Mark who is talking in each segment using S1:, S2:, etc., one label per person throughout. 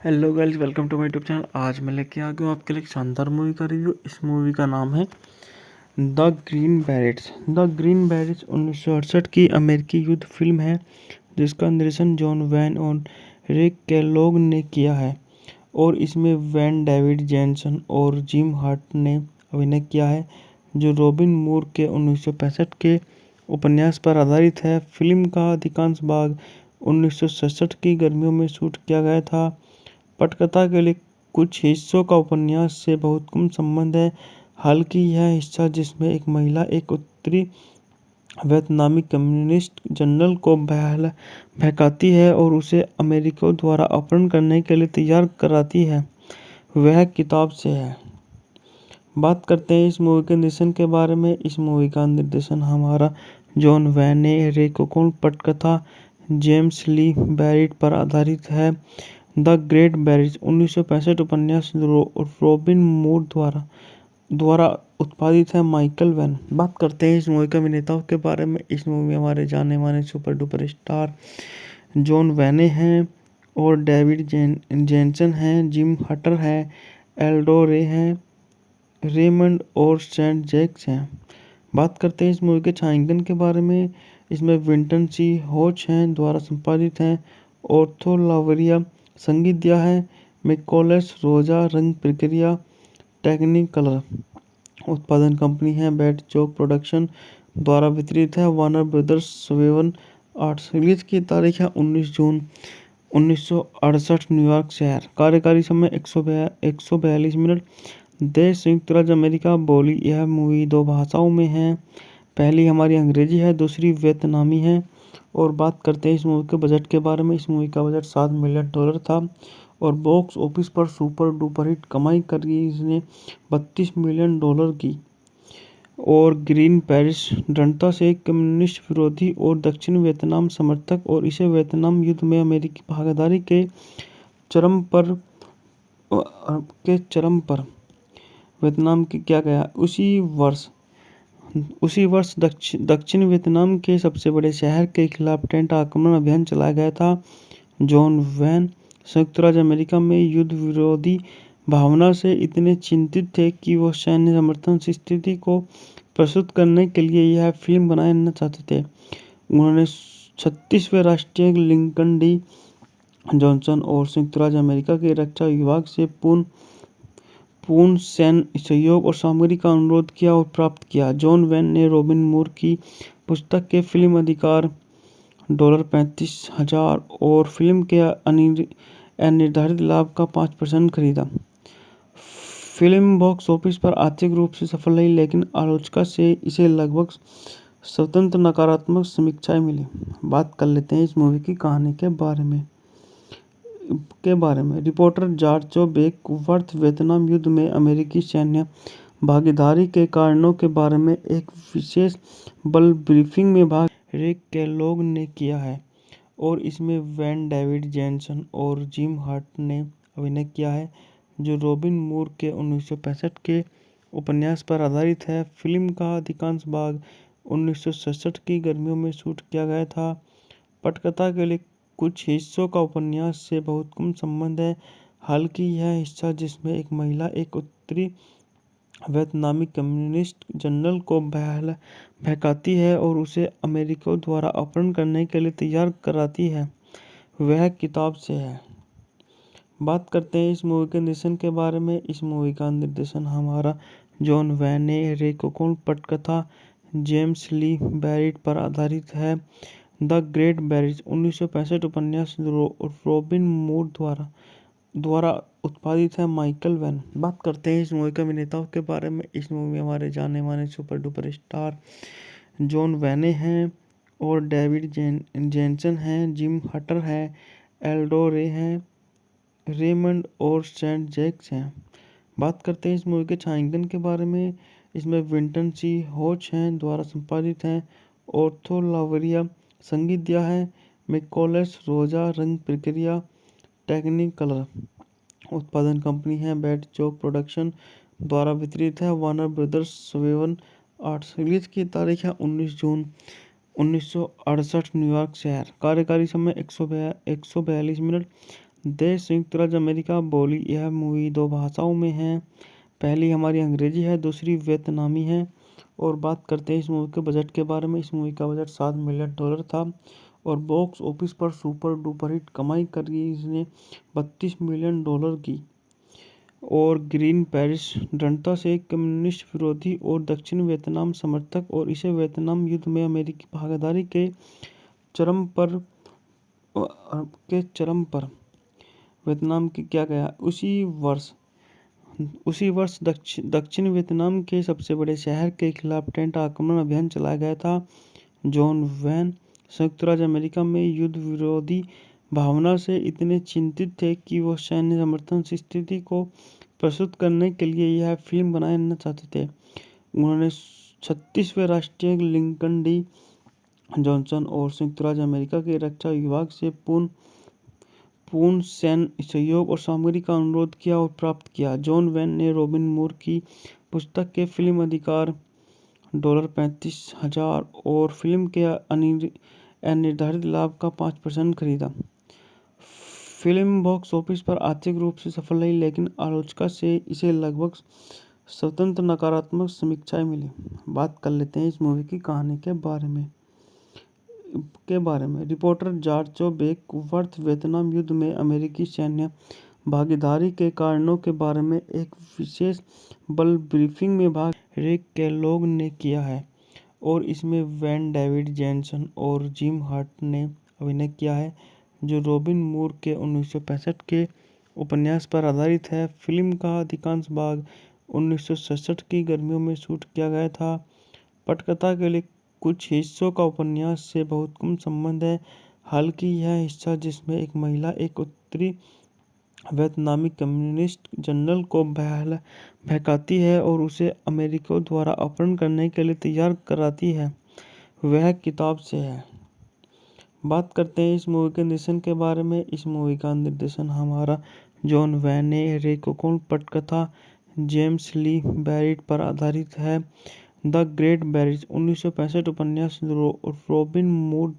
S1: Hello guys, welcome to my YouTube channel. आज मैं लेके आ गया हूँ आपके लिए एक शानदार मूवी का रिव्यू। इस मूवी का नाम है the green berets. The green berets 1968 की अमेरिकी युद्ध फिल्म है जिसका निर्देशन जॉन वैन और रिक केलॉग ने किया है और इसमें वैन डेविड जेनसन और जिम हार्ट ने अभिनय किया है, जो रॉबिन मूर के 1965 के उपन्यास पर आधारित है। फिल्म का अधिकांश भाग 1967 की गर्मियों में शूट किया गया था। पटकथा के लिए कुछ हिस्सों का उपन्यास से बहुत कम संबंध है, हालांकि यह हिस्सा जिसमें एक महिला एक उत्तरी वियतनामी कम्युनिस्ट जनरल को बहकाती है और उसे अमेरिकियों द्वारा अपहरण करने के लिए तैयार कराती है, वह किताब से है। बात करते हैं इस मूवी के निर्देशन के बारे में। इस मूवी का निर्देशन हमारा जॉन वैन ने रेकोकोन पटकथा जेम्स ली बैरिट पर आधारित है। द ग्रेट बैरिज 1965 उपन्यास रॉबिन मूर द्वारा उत्पादित है। Michael van. बात करते हैं इस मूवी के अभिनेताओं के बारे में। इस मूवी में हमारे जाने माने सुपर डुपर स्टार जॉन वैने हैं और डेविड जेनसन हैं, जिम हटर है, एल्डो रे हैं, रेमंड और सेंट जैक्स हैं। बात करते हैं इस मूवी के छायांकन के बारे में। इसमें विंटन सी होच हैं द्वारा संपादित हैं। ऑर्थो लावरिया संगीत दिया है। मिकोलस रोजा रंग प्रक्रिया टेक्निकलर। उत्पादन कंपनी है बैट चौक प्रोडक्शन द्वारा वितरित है। Warner brothers 7 arts. रिलीज की तारीख है 19 जून 1968, न्यूयॉर्क शहर। कार्यकारी समय 142 मिनट। देश संयुक्त राज्य अमेरिका। बोली यह मूवी दो भाषाओं में है, पहली हमारी अंग्रेजी है, दूसरी वियतनामी है। और बात करते हैं इस मूवी के बजट के बारे में। इस मूवी का बजट $7 मिलियन था और बॉक्स ऑफिस पर सुपर डुपर हिट कमाई करी इसने $32 मिलियन की। और ग्रीन पेरिस दृढ़ता से एक कम्युनिस्ट विरोधी और दक्षिण वियतनाम समर्थक और इसे वियतनाम युद्ध में अमेरिकी भागीदारी चरम पर के चरम पर वियतनाम की किया गया। उसी वर्ष दक्षिण वियतनाम के सबसे बड़े शहर के खिलाफ टेंट आक्रमण अभियान चलाया गया था। जॉन वैन संयुक्त राज्य अमेरिका में युद्ध विरोधी भावना से इतने चिंतित थे कि वो सैन्य समर्थन स्थिति को प्रस्तुत करने के लिए यह फिल्म बनाना चाहते थे। उन्होंने 36वें राष्ट्रीय लिंकन डी जॉनसन और संयुक्त राज्य अमेरिका के रक्षा विभाग से पूर्ण सैन्य सहयोग और सामग्री का अनुरोध किया और प्राप्त किया। जॉन वैन ने रॉबिन मूर की पुस्तक के फिल्म अधिकार $35,000 और फिल्म के अनिर्धारित लाभ का 5% खरीदा। फिल्म बॉक्स ऑफिस पर आर्थिक रूप से सफल रही, लेकिन आलोचकों से इसे लगभग स्वतंत्र नकारात्मक समीक्षाएं मिली। बात कर लेते हैं इस मूवी की कहानी के बारे में। रिपोर्टर जॉर्ज बेकवर्थ वियतनाम युद्ध में अमेरिकी सैन्य भागीदारी के कारणों के बारे में एक विशेष बल ब्रीफिंग में भाग रिक केलॉग ने किया है और इसमें वैन डेविड जेनसन और जिम हार्ट ने अभिनय किया है, जो रॉबिन मूर के 1965 के उपन्यास पर आधारित है। फिल्म का अधिकांश भाग 1967 की गर्मियों में शूट किया गया था। पटकथा के लिए कुछ हिस्सों का उपन्यास से बहुत कम संबंध है, हालांकि यह हिस्सा जिसमें एक महिला एक उत्तरी वियतनामी कम्युनिस्ट जनरल को बहकाती है और उसे अमेरिकियों द्वारा अपहरण करने के लिए तैयार कराती है, वह किताब से है। बात करते हैं इस मूवी के निर्देशन के बारे में। इस मूवी का निर्देशन हमारा जॉन वैन ने रेकोकोन पटकथा जेम्स ली बैरिट पर आधारित है। द ग्रेट बैरिज 1965 उपन्यास रॉबिन मूर द्वारा उत्पादित है। Michael van. बात करते हैं इस मूवी के अभिनेताओं के बारे में। इस मूवी में हमारे जाने माने सुपर डुपर स्टार जॉन वैने हैं और डेविड जेनसन हैं, जिम हटर है, एल्डो रे हैं, रेमंड और सेंट जैक्स हैं। बात करते हैं इस मूवी के छायांकन के बारे में। इसमें विंटन सी होच हैं द्वारा संपादित हैं। ऑर्थो लावरिया संगीत दिया है। मिकोलस रोजा रंग प्रक्रिया टेक्निकलर। उत्पादन कंपनी है बैट चौक प्रोडक्शन द्वारा वितरित है। Warner brothers 7 arts. रिलीज की तारीख है 19 जून 1968, न्यूयॉर्क शहर। कार्यकारी समय 142 मिनट। देश संयुक्त राज्य अमेरिका। बोली यह मूवी दो भाषाओं में है, पहली हमारी अंग्रेजी है, दूसरी वियतनामी है। और बात करते हैं इस मूवी के बजट के बारे में। इस मूवी का बजट $7 मिलियन था और बॉक्स ऑफिस पर सुपर डुपर हिट कमाई करी इसने $32 मिलियन की। और ग्रीन पेरिस दृढ़ता से कम्युनिस्ट विरोधी और दक्षिण वियतनाम समर्थक और इसे वियतनाम युद्ध में अमेरिकी भागीदारी चरम पर के चरम पर वियतनाम की किया गया। उसी वर्ष दक्षिण वियतनाम के सबसे बड़े शहर के खिलाफ टेंट आक्रमण अभियान चलाया गया था। जॉन वैन संयुक्त राज्य अमेरिका में युद्ध विरोधी भावना से इतने चिंतित थे कि वो सैन्य समर्थन स्थिति को प्रस्तुत करने के लिए यह फिल्म बनाना चाहते थे। उन्होंने 36वें राष्ट्रीय लिंकन डी जॉनसन और संयुक्त राज्य अमेरिका के रक्षा विभाग से पूर्ण सैन्य सहयोग और सामग्री का अनुरोध किया और प्राप्त किया। जॉन वैन ने रॉबिन मूर की पुस्तक के फिल्म अधिकार $35,000 और फिल्म के अनिर्धारित लाभ का 5% खरीदा। फिल्म बॉक्स ऑफिस पर आर्थिक रूप से सफल रही, लेकिन आलोचकों से इसे लगभग स्वतंत्र नकारात्मक समीक्षाएं मिली। बात कर लेते हैं इस मूवी की कहानी के बारे में। रिपोर्टर जॉर्ज बेकवर्थ वियतनाम युद्ध में अमेरिकी सैन्य भागीदारी के कारणों के बारे में एक विशेष बल ब्रीफिंग में भाग रिक केलॉग ने किया है और इसमें वैन डेविड जेनसन और जिम हर्ट ने अभिनय किया है, जो रॉबिन मूर के 1965 के उपन्यास पर आधारित है। फिल्म का अधिकांश भाग 1967 की गर्मियों में शूट किया गया था। पटकथा के लिए कुछ हिस्सों का उपन्यास से बहुत कम संबंध है, हालांकि यह हिस्सा जिसमें एक महिला एक उत्तरी वियतनामी कम्युनिस्ट जनरल को बहकाती है और उसे अमेरिकियों द्वारा अपहरण करने के लिए तैयार कराती है, वह किताब से है। बात करते हैं इस मूवी के निर्देशन के बारे में। इस मूवी का निर्देशन हमारा जॉन वैन ने। रेकोकोन पटकथा जेम्स ली बैरिट पर आधारित है। द ग्रेट बैरिज 1965 उपन्यास रॉबिन मूर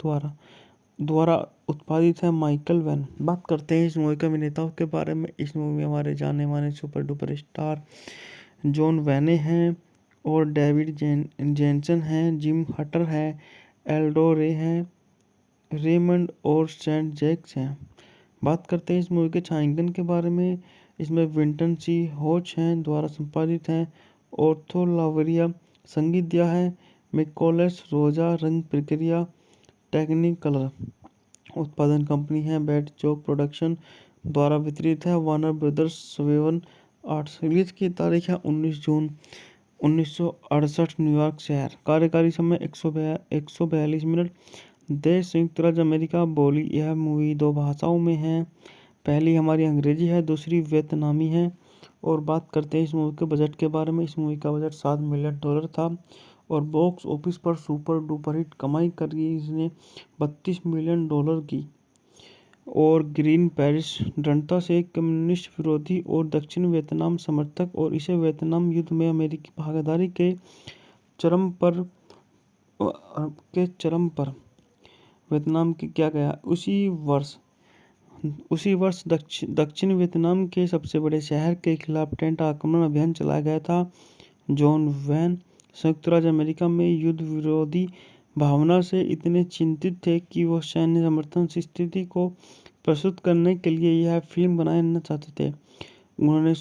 S1: द्वारा उत्पादित है। Michael van. बात करते हैं इस मूवी के अभिनेताओं के बारे में। इस मूवी में हमारे जाने माने सुपर डुपर स्टार जॉन वैने हैं और डेविड जेनसन हैं, जिम हटर है, एल्डो रे हैं, रेमंड और सेंट जैक्स हैं। बात करते हैं इस मूवी के छायांकन के बारे में। इसमें विंटन सी होच हैं द्वारा संपादित हैं। ऑर्थो लावरिया संगीत दिया है। मिकोलस रोजा रंग प्रक्रिया टेक्निकलर उत्पादन कंपनी है। बैट चौक प्रोडक्शन द्वारा वितरित है। वार्नर ब्रदर्स 7/8 रिलीज की तारीख है 19 जून 1968 न्यूयॉर्क शहर। कार्यकारी समय 142 मिनट। देश संयुक्त राज्य अमेरिका। बोली यह मूवी दो भाषाओं में है, पहली हमारी अंग्रेजी है, दूसरी वियतनामी है। और बात करते हैं इस मूवी के बजट के बारे में। इस मूवी का बजट $7 मिलियन था और बॉक्स ऑफिस पर सुपर डुपर हिट कमाई करी इसने $32 मिलियन की। और ग्रीन पेरिस दृढ़ता से कम्युनिस्ट विरोधी और दक्षिण वियतनाम समर्थक और इसे वियतनाम युद्ध में अमेरिकी भागीदारी चरम पर वियतनाम की किया गया। उसी वर्ष दक्षिण वियतनाम के सबसे बड़े शहर के खिलाफ टेंट आक्रमण अभियान चलाया गया था। जॉन वैन संयुक्त राज्य अमेरिका में युद्ध विरोधी भावना से इतने चिंतित थे कि वो सैन्य समर्थन स्थिति को प्रस्तुत करने के लिए यह फिल्म बनाना चाहते थे। उन्होंने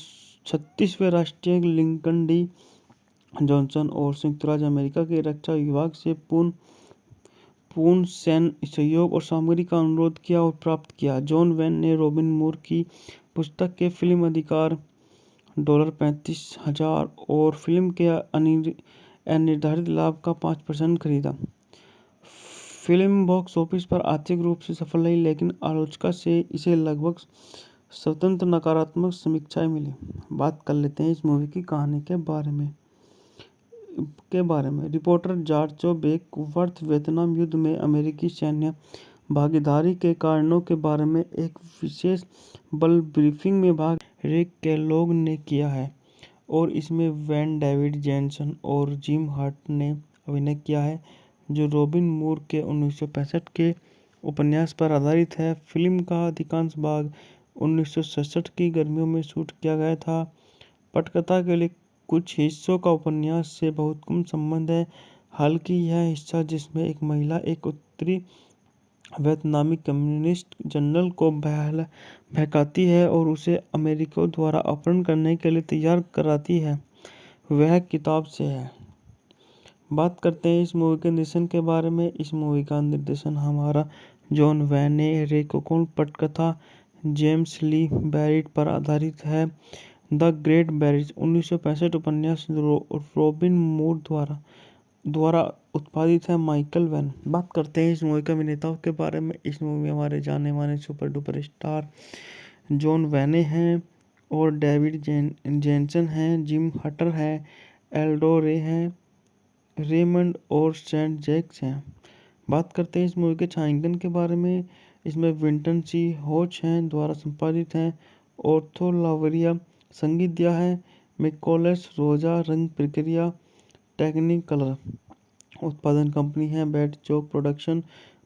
S1: 36वें राष्ट्रीय लिंकन डी जॉनसन और संयुक्त राज्य अमेरिका के रक्षा विभाग से पूर्ण सैन्य सहयोग और सामग्री का अनुरोध किया और प्राप्त किया। जॉन वैन ने रॉबिन मूर की पुस्तक के फिल्म अधिकार $35,000 और फिल्म के अनिर्धारित लाभ का 5% खरीदा। फिल्म बॉक्स ऑफिस पर आर्थिक रूप से सफल रही, लेकिन आलोचकों से इसे लगभग स्वतंत्र नकारात्मक समीक्षाएं मिली। बात कर लेते हैं इस मूवी की कहानी के बारे में। रिपोर्टर जॉर्ज बेकवर्थ वियतनाम युद्ध में अमेरिकी सैन्य भागीदारी के कारणों के बारे में एक विशेष बल ब्रीफिंग में भाग रिक केलॉग ने किया है और इसमें वैन डेविड जेनसन और जिम हर्ट ने अभिनय किया है, जो रॉबिन मूर के 1965 के उपन्यास पर आधारित है। फिल्म का अधिकांश भाग 1967 की गर्मियों में शूट किया गया था। पटकथा के लिए कुछ हिस्सों का उपन्यास से बहुत कम संबंध है, हालांकि यह हिस्सा जिसमें एक महिला एक उत्तरी वियतनामी कम्युनिस्ट जनरल को बहकाती है और उसे अमेरिकियों द्वारा अपहरण करने के लिए तैयार कराती है, वह किताब से है। बात करते हैं इस मूवी के निर्देशन के बारे में। इस मूवी का निर्देशन हमारा जॉन वैन ने रेकोकोन पटकथा जेम्स ली बैरिट पर आधारित है। द ग्रेट बैरिज 1965 उपन्यास रॉबिन मूर द्वारा उत्पादित है। Michael van. बात करते हैं इस मूवी के अभिनेताओं के बारे में। इस मूवी में हमारे जाने माने सुपर डुपर स्टार जॉन वैने हैं और डेविड जेनसन हैं, जिम हटर है, एल्डो रे हैं, रेमंड और सेंट जैक्स हैं। बात करते हैं इस मूवी के छायांकन के बारे में। इसमें विंटन सी होच हैं द्वारा संपादित हैं। ऑर्थो लावरिया संगीत दिया है। मिकोलस रोजा रंग प्रक्रिया टेक्निकलर। उत्पादन कंपनी है बैट चौक प्रोडक्शन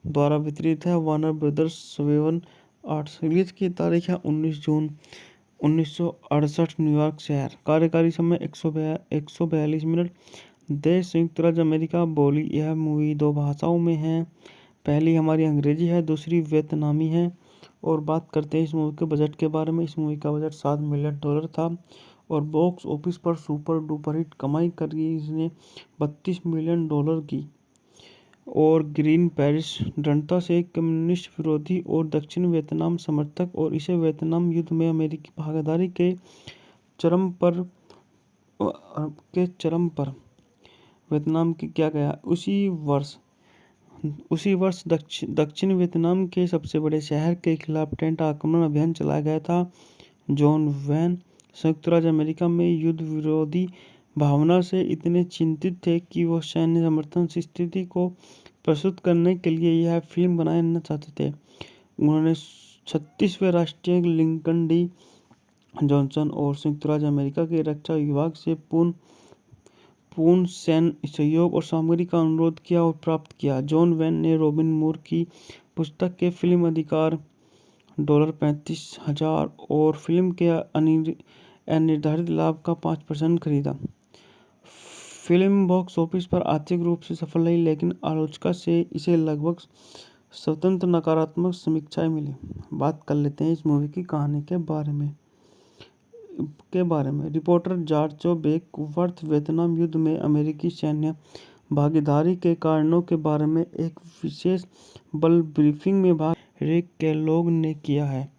S1: द्वारा वितरित है। Warner brothers 7 arts. रिलीज की तारीख है 19 जून 1968 न्यूयॉर्क शहर। कार्यकारी समय 142 मिनट। देश संयुक्त राज्य अमेरिका। बोली यह मूवी 2 भाषाओं में है, पहली हमारी अंग्रेजी है, दूसरी वियतनामी है। और बात करते हैं इस मूवी के बजट के बारे में। इस मूवी का बजट $7 मिलियन था और बॉक्स ऑफिस पर सुपर डुपर हिट कमाई करी इसने $32 मिलियन की। और ग्रीन पेरिस दृढ़ता से कम्युनिस्ट विरोधी और दक्षिण वियतनाम समर्थक और इसे वियतनाम युद्ध में अमेरिकी भागीदारी के चरम पर वियतनाम की किया गया। उसी वर्ष दक्षिण वियतनाम के सबसे बड़े शहर के खिलाफ टेंट आक्रमण अभियान चलाया गया था। जॉन वैन संयुक्त राज्य अमेरिका में युद्ध विरोधी भावना से इतने चिंतित थे कि वो सैन्य समर्थन स्थिति को प्रस्तुत करने के लिए यह फिल्म बनाना चाहते थे। उन्होंने 36वें राष्ट्रीय लिंकन डी जॉनसन और संयुक्त राज्य अमेरिका के रक्षा विभाग से पूर्ण सैन्य सहयोग और सामग्री का अनुरोध किया और प्राप्त किया। जॉन वैन ने रॉबिन मूर की पुस्तक के फिल्म अधिकार $35,000 और फिल्म के अनिर्धारित लाभ का 5% खरीदा। फिल्म बॉक्स ऑफिस पर आर्थिक रूप से सफल रही, लेकिन आलोचकों से इसे लगभग स्वतंत्र नकारात्मक समीक्षाएं मिली। बात कर लेते हैं इस मूवी की कहानी के बारे में। रिपोर्टर जॉर्ज बेकवर्थ वियतनाम युद्ध में अमेरिकी सैन्य भागीदारी के कारणों के बारे में एक विशेष बल ब्रीफिंग में भाग रिक केलॉग ने किया है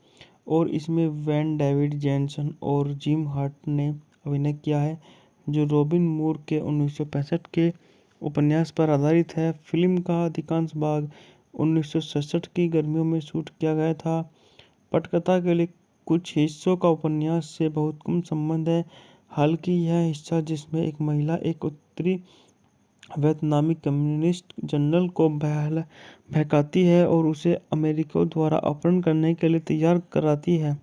S1: और इसमें वैन डेविड जेनसन और जिम हर्ट ने अभिनय किया है, जो रॉबिन मूर के 1965 के उपन्यास पर आधारित है। फिल्म का अधिकांश भाग 1967 की गर्मियों में शूट किया गया था। पटकथा के लिए कुछ हिस्सों का उपन्यास से बहुत कम संबंध है, हालांकि यह हिस्सा जिसमें एक महिला एक उत्तरी वियतनामी कम्युनिस्ट जनरल को बहकाती है और उसे अमेरिकियों द्वारा अपहरण करने के लिए तैयार कराती है,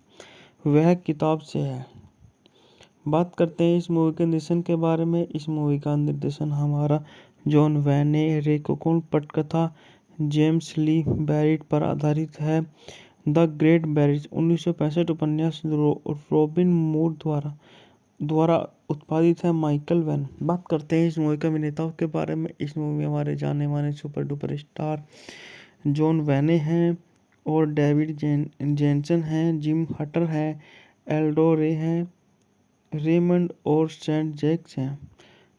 S1: वह किताब से है। बात करते हैं इस मूवी के निर्देशन के बारे में। इस मूवी का निर्देशन हमारा जॉन वैन ने रेकोकोन पटकथा जेम्स ली बैरिट पर आधारित है। द ग्रेट बैरिज 1965 उपन्यास रॉबिन मूर द्वारा उत्पादित है। Michael van. बात करते हैं इस मूवी के अभिनेताओं के बारे में। इस मूवी में हमारे जाने माने सुपर डुपर स्टार जॉन वैने हैं और डेविड जेनसन हैं, जिम हटर है, एल्डो रे हैं, रेमंड और सेंट जैक्स हैं।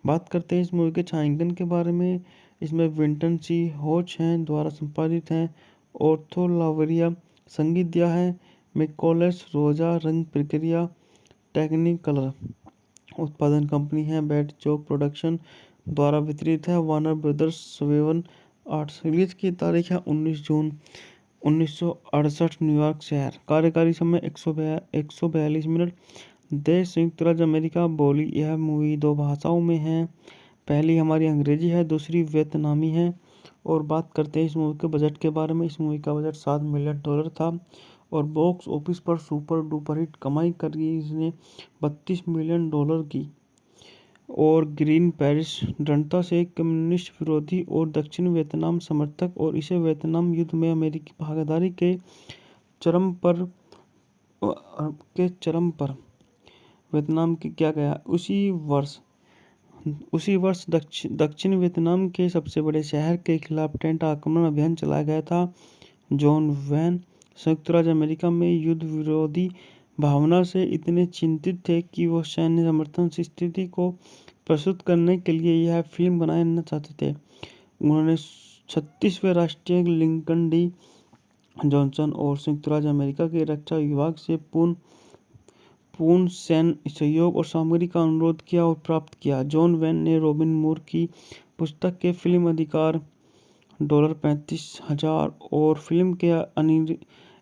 S1: बात करते हैं इस मूवी के छायांकन के बारे में। इसमें विंटन सी होच हैं द्वारा संपादित हैं। ऑर्थो लावरिया संगीत दिया है। मिकोलस रोजा रंग प्रक्रिया टेक्निकलर। उत्पादन कंपनी है बैट चौक प्रोडक्शन द्वारा वितरित है। Warner brothers 7 arts. रिलीज की तारीख है 19 जून 1968 न्यूयॉर्क शहर। कार्यकारी समय 142 मिनट। देश संयुक्त राज्य अमेरिका। बोली यह मूवी 2 भाषाओं में है, पहली हमारी अंग्रेजी है, दूसरी वियतनामी है। और बात करते हैं इस मूवी के बजट के बारे में। इस मूवी का बजट $7 मिलियन था और बॉक्स ऑफिस पर सुपर डुपर हिट कमाई करी इसने $32 मिलियन की। और ग्रीन पेरिस दृढ़ता से कम्युनिस्ट विरोधी और दक्षिण वियतनाम समर्थक और इसे वियतनाम युद्ध में अमेरिकी भागीदारी के चरम पर के चरम पर वियतनाम की किया गया। उसी वर्ष दक्षिण वियतनाम के सबसे बड़े शहर के खिलाफ टेंट आक्रमण अभियान चलाया गया था। जॉन वैन संयुक्त राज्य अमेरिका में युद्ध विरोधी भावना से इतने चिंतित थे कि वो सैन्य समर्थन की स्थिति को प्रस्तुत करने के लिए यह फिल्म बनाना चाहते थे। उन्होंने 36वें राष्ट्रीय लिंकन डी जॉनसन और संयुक्त राज्य अमेरिका के रक्षा विभाग से पूर्ण सैन्य सहयोग और सामग्री का अनुरोध किया और प्राप्त किया। जॉन वैन ने रॉबिन मूर की पुस्तक के फिल्म अधिकार $35,000 और फिल्म के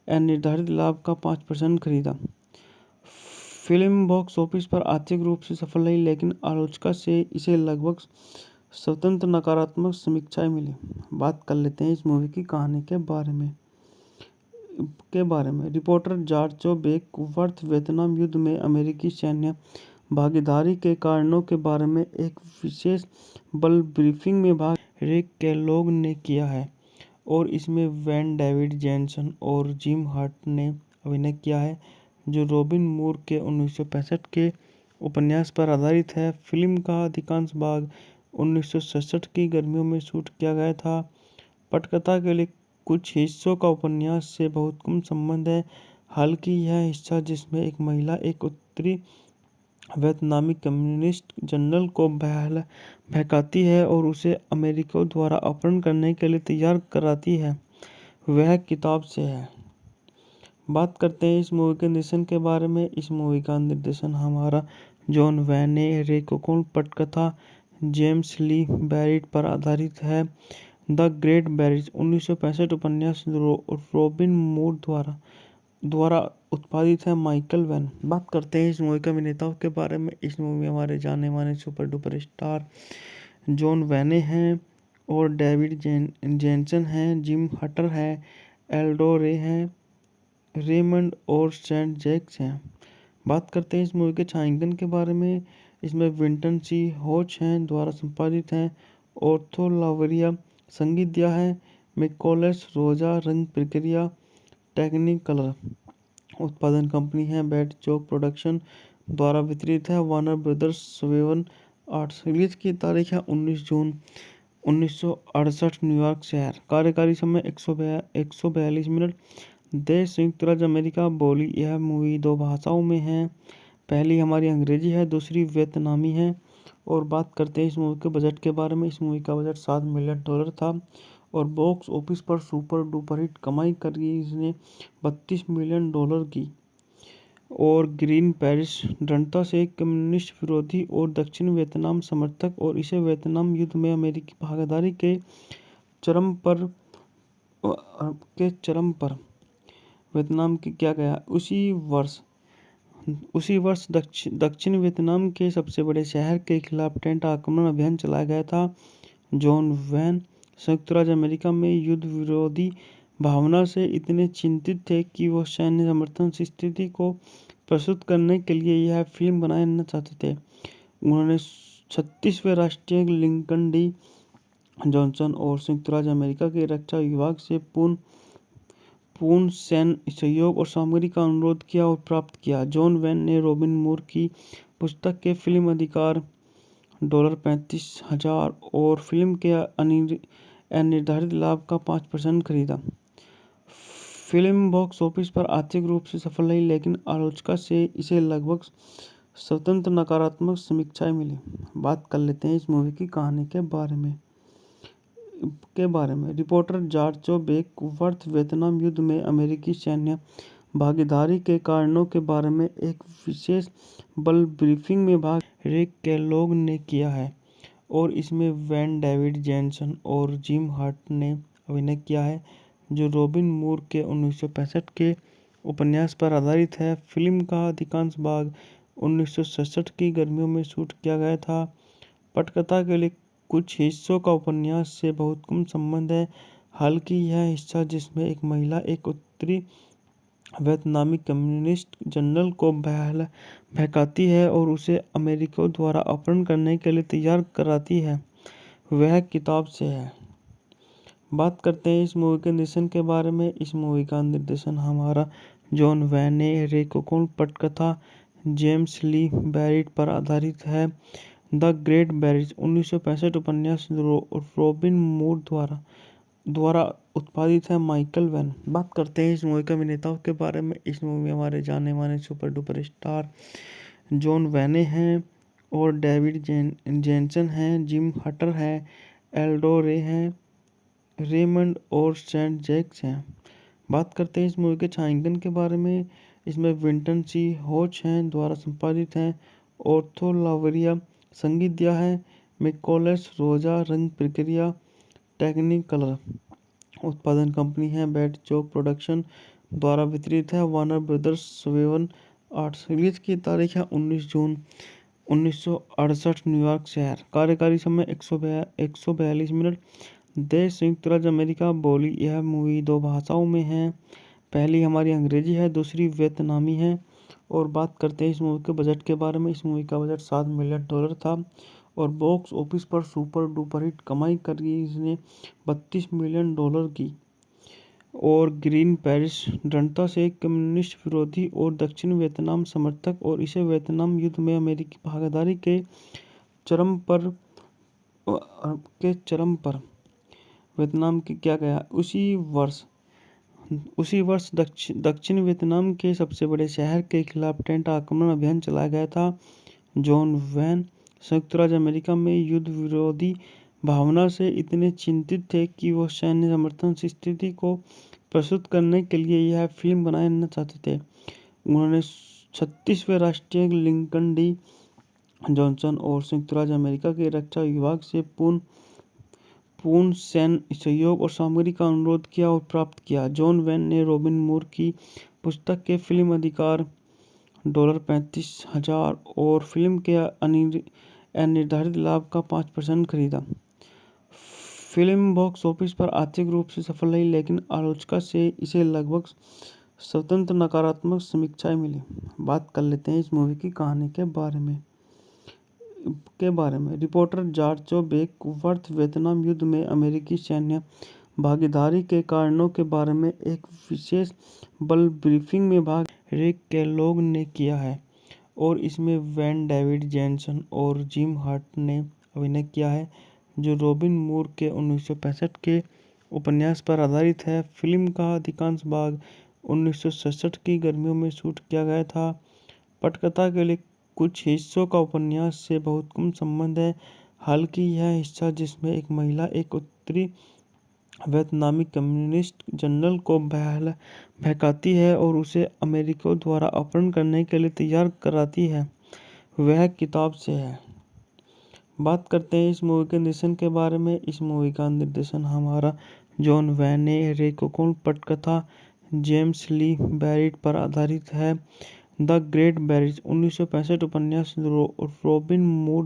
S1: अनिर्धारित लाभ का 5% खरीदा। फिल्म बॉक्स ऑफिस पर आर्थिक रूप से सफल रही, लेकिन आलोचकों से इसे लगभग स्वतंत्र नकारात्मक समीक्षाएं मिली। बात कर लेते हैं इस मूवी की कहानी के बारे में। रिपोर्टर जॉर्ज बेकवर्थ वियतनाम युद्ध में अमेरिकी सैन्य भागीदारी के कारणों के बारे में एक विशेष बल ब्रीफिंग में भाग रिक केलॉग ने किया है और इसमें वैन डेविड जेनसन और जिम हर्ट ने अभिनय किया है, जो रॉबिन मूर के 1965 के उपन्यास पर आधारित है। फिल्म का अधिकांश भाग 1967 की गर्मियों में शूट किया गया था। पटकथा के लिए कुछ हिस्सों का उपन्यास से बहुत कम संबंध है, हालांकि यह हिस्सा जिसमें एक महिला एक उत्तरी वियतनामी कम्युनिस्ट जनरल को बहकाती है और उसे अमेरिकियों द्वारा अपहरण करने के लिए तैयार कराती है, वह किताब से है। बात करते हैं इस मूवी के निर्देशन के बारे में। इस मूवी का निर्देशन हमारा जॉन वैन ने। रेकोकोन पटकथा जेम्स ली बैरिट पर आधारित है। द ग्रेट बैरिज 1965 उपन्यास रॉबिन मूर द्वारा उत्पादित है। Michael van. बात करते हैं इस मूवी के अभिनेताओं के बारे में। इस मूवी में हमारे जाने माने सुपर डुपर स्टार जॉन वैने हैं और डेविड जेनसन हैं, जिम हटर है, एल्डो रे हैं, रेमंड और सेंट जैक्स हैं। बात करते हैं इस मूवी के छायांकन के बारे में। इसमें विंटन सी होच हैं द्वारा संपादित हैं। ऑर्थो लावरिया संगीत दिया है। मिकोलस रोजा रंग प्रक्रिया टेक्निकलर उत्पादन कंपनी है। बैट चौक प्रोडक्शन द्वारा वितरित है। Warner brothers 7 arts. रिलीज की तारीख है 19 जून 1968 न्यूयॉर्क शहर। कार्यकारी समय 142 मिनट। देश संयुक्त राज्य अमेरिका। बोली यह मूवी 2 भाषाओं में है, पहली हमारी अंग्रेजी है, दूसरी वियतनामी है। और बात करते हैं इस मूवी के बजट के बारे में। इस मूवी का बजट $7 मिलियन था और बॉक्स ऑफिस पर सुपर डुपर हिट कमाई करी इसने $32 मिलियन की। और ग्रीन पेरिस दृढ़ता से कम्युनिस्ट विरोधी और दक्षिण वियतनाम समर्थक और इसे वियतनाम युद्ध में अमेरिकी भागीदारी के चरम पर वियतनाम की किया गया। उसी वर्ष दक्षिण वियतनाम के सबसे बड़े शहर के खिलाफ टेंट आक्रमण अभियान चलाया गया था। जॉन वैन संयुक्त राज्य अमेरिका में युद्ध विरोधी भावना से इतने चिंतित थे कि वो सैन्य समर्थन की स्थिति को प्रस्तुत करने के लिए यह फिल्म बनाना चाहते थे। उन्होंने 36वें राष्ट्रीय लिंकन डी जॉनसन और संयुक्त राज्य अमेरिका के रक्षा विभाग से पूर्ण सैन्य सहयोग और सामग्री का अनुरोध किया और प्राप्त किया। जॉन वैन ने रॉबिन मूर की पुस्तक के फिल्म अधिकार $35,000 और फिल्म के अनिर्धारित लाभ का 5% खरीदा। फिल्म बॉक्स ऑफिस पर आर्थिक रूप से सफल रही, लेकिन आलोचकों से इसे लगभग स्वतंत्र नकारात्मक समीक्षाएं मिली। बात कर लेते हैं इस मूवी की कहानी के बारे में। रिपोर्टर जॉर्ज बेकवर्थ वियतनाम युद्ध में अमेरिकी सैन्य भागीदारी के कारणों के बारे में एक विशेष बल ब्रीफिंग में भाग रिक केलॉग ने किया है और इसमें वैन डेविड जेनसन और जिम हर्ट ने अभिनय किया है, जो रॉबिन मूर के 1965 के उपन्यास पर आधारित है। फिल्म का अधिकांश भाग 1967 की गर्मियों में शूट किया गया था। पटकथा के लिए कुछ हिस्सों का उपन्यास से बहुत कम संबंध है, हालांकि यह हिस्सा जिसमें एक महिला एक उत्तरी वियतनामी कम्युनिस्ट जनरल को बहकाती है और उसे अमेरिकियों द्वारा अपहरण करने के लिए तैयार कराती है, वह किताब से है। बात करते हैं इस मूवी के निर्देशन के बारे में। इस मूवी का निर्देशन हमारा जॉन वैने रेकोकोन पटकथा जेम्स ली बैरिट पर आधारित है। द ग्रेट बैरिज 1965 उपन्यास रॉबिन मूर द्वारा उत्पादित है। Michael van. बात करते हैं इस मूवी के अभिनेताओं के बारे में। इस मूवी में हमारे जाने माने सुपर डुपर स्टार जॉन वैने हैं और डेविड जेनसन हैं, जिम हटर है, एल्डो रे हैं, रेमंड और सेंट जैक्स हैं। बात करते हैं इस मूवी के छायांकन के बारे में। इसमें विंटन सी होच हैं द्वारा संपादित है। ऑर्थो लावरिया संगीत दिया है। मिकोलस रोजा रंग प्रक्रिया टेक्निकलर उत्पादन कंपनी है। बैट चौक प्रोडक्शन द्वारा वितरित है। Warner brothers 7 arts. रिलीज की तारीख है 19 जून 1968 न्यूयॉर्क शहर। कार्यकारी समय 142 मिनट। देश संयुक्त राज्य अमेरिका। बोली यह मूवी 2 भाषाओं में है। पहली हमारी अंग्रेजी है, दूसरी वियतनामी है। और बात करते हैं इस मूवी के बजट के बारे में। इस मूवी का बजट $7 मिलियन था और बॉक्स ऑफिस पर सुपर डुपर हिट कमाई करी इसने $32 मिलियन की। और ग्रीन पेरिस दृढ़ता से कम्युनिस्ट विरोधी और दक्षिण वियतनाम समर्थक और इसे वियतनाम युद्ध में अमेरिकी भागीदारी के चरम पर वियतनाम के किया गया। उसी वर्ष दक्षिण वियतनाम के सबसे बड़े शहर के खिलाफ टेंट आक्रमण अभियान चलाया गया था। जॉन वैन संयुक्त राज्य अमेरिका में युद्ध विरोधी भावना से इतने चिंतित थे कि वो सैन्य समर्थन स्थिति को प्रस्तुत करने के लिए यह फिल्म बनाना चाहते थे। उन्होंने 36वें राष्ट्रीय लिंकन डी जॉनसन और संयुक्त राज्य अमेरिका के रक्षा विभाग से पूर्ण सैन्य सहयोग और सामग्री का अनुरोध किया और प्राप्त किया। जॉन वैन ने रॉबिन मूर की पुस्तक के फिल्म अधिकार $35,000 और फिल्म के अनिर्धारित लाभ का 5% खरीदा। फिल्म बॉक्स ऑफिस पर आर्थिक रूप से सफल रही, लेकिन आलोचकों से इसे लगभग स्वतंत्र नकारात्मक समीक्षाएं मिली। बात कर लेते हैं इस मूवी की कहानी के बारे में। रिपोर्टर जॉर्ज बेकवर्थ वियतनाम युद्ध में अमेरिकी सैन्य भागीदारी के कारणों के बारे में एक विशेष बल ब्रीफिंग में भाग रिक केलॉग ने किया है और इसमें वैन डेविड जेनसन और जिम हर्ट ने अभिनय किया है, जो रॉबिन मूर के 1965 के उपन्यास पर आधारित है। फिल्म का अधिकांश भाग 1967 की गर्मियों में शूट किया गया था। पटकथा के लिए कुछ हिस्सों का उपन्यास से बहुत कम संबंध है। हालांकि यह हिस्सा जिसमें एक महिला एक उत्तरी वियतनामी कम्युनिस्ट जनरल को बहकाती है और उसे अमेरिकियों द्वारा अपहरण करने के लिए तैयार कराती है, वह किताब से है। बात करते हैं इस मूवी के निर्देशन के बारे में। इस मूवी का निर्देशन हमारा जॉन वैने रेकोकोन पटकथा जेम्स ली बैरिट पर आधारित है। द ग्रेट बैरिज 1965 उपन्यास रॉबिन मूर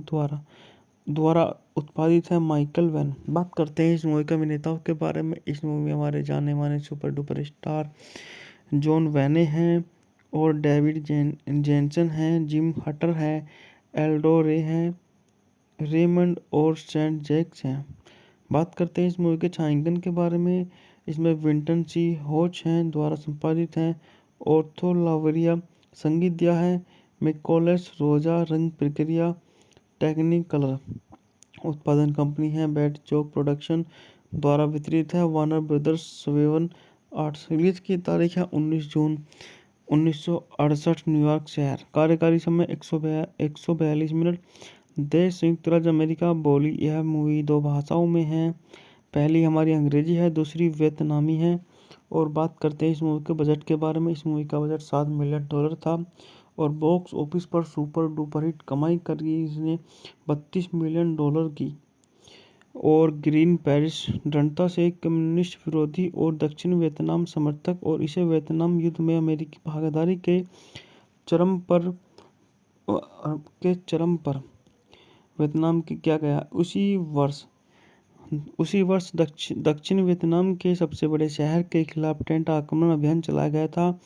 S1: द्वारा उत्पादित है। Michael van. बात करते हैं इस मूवी के अभिनेताओं के बारे में। इस मूवी में हमारे जाने माने सुपर डुपर स्टार जॉन वैने हैं और डेविड जेनसन हैं, जिम हटर है, एल्डो रे हैं, रेमंड और सेंट जैक्स हैं। बात करते हैं इस मूवी के छायांकन के बारे में। इसमें विंटन सी होच हैं द्वारा संपादित है। ऑर्थो लावरिया संगीत दिया है। मिकोलस रोजा रंग प्रक्रिया टेक्निकलर उत्पादन कंपनी है। बैट चौक प्रोडक्शन द्वारा वितरित है। Warner brothers 7 arts. रिलीज की तारीख है 19 जून 1968 न्यूयॉर्क शहर। कार्यकारी समय 142 मिनट। देश संयुक्त राज्य अमेरिका। बोली यह मूवी 2 भाषाओं में है। पहली हमारी अंग्रेजी है, दूसरी वियतनामी है। और बात करते हैं इस मूवी के बजट के बारे में। इस मूवी का बजट $7 मिलियन था और बॉक्स ऑफिस पर सुपर डुपर हिट कमाई करी इसने $32 मिलियन की। और ग्रीन पेरिस दृढ़ता से कम्युनिस्ट विरोधी और दक्षिण वियतनाम समर्थक और इसे वियतनाम युद्ध में अमेरिकी भागीदारी के चरम पर वियतनाम के किया गया। उसी वर्ष दक्षिण वियतनाम के सबसे बड़े शहर के खिलाफ टेंट आक्रमण अभियान चलाया गया था।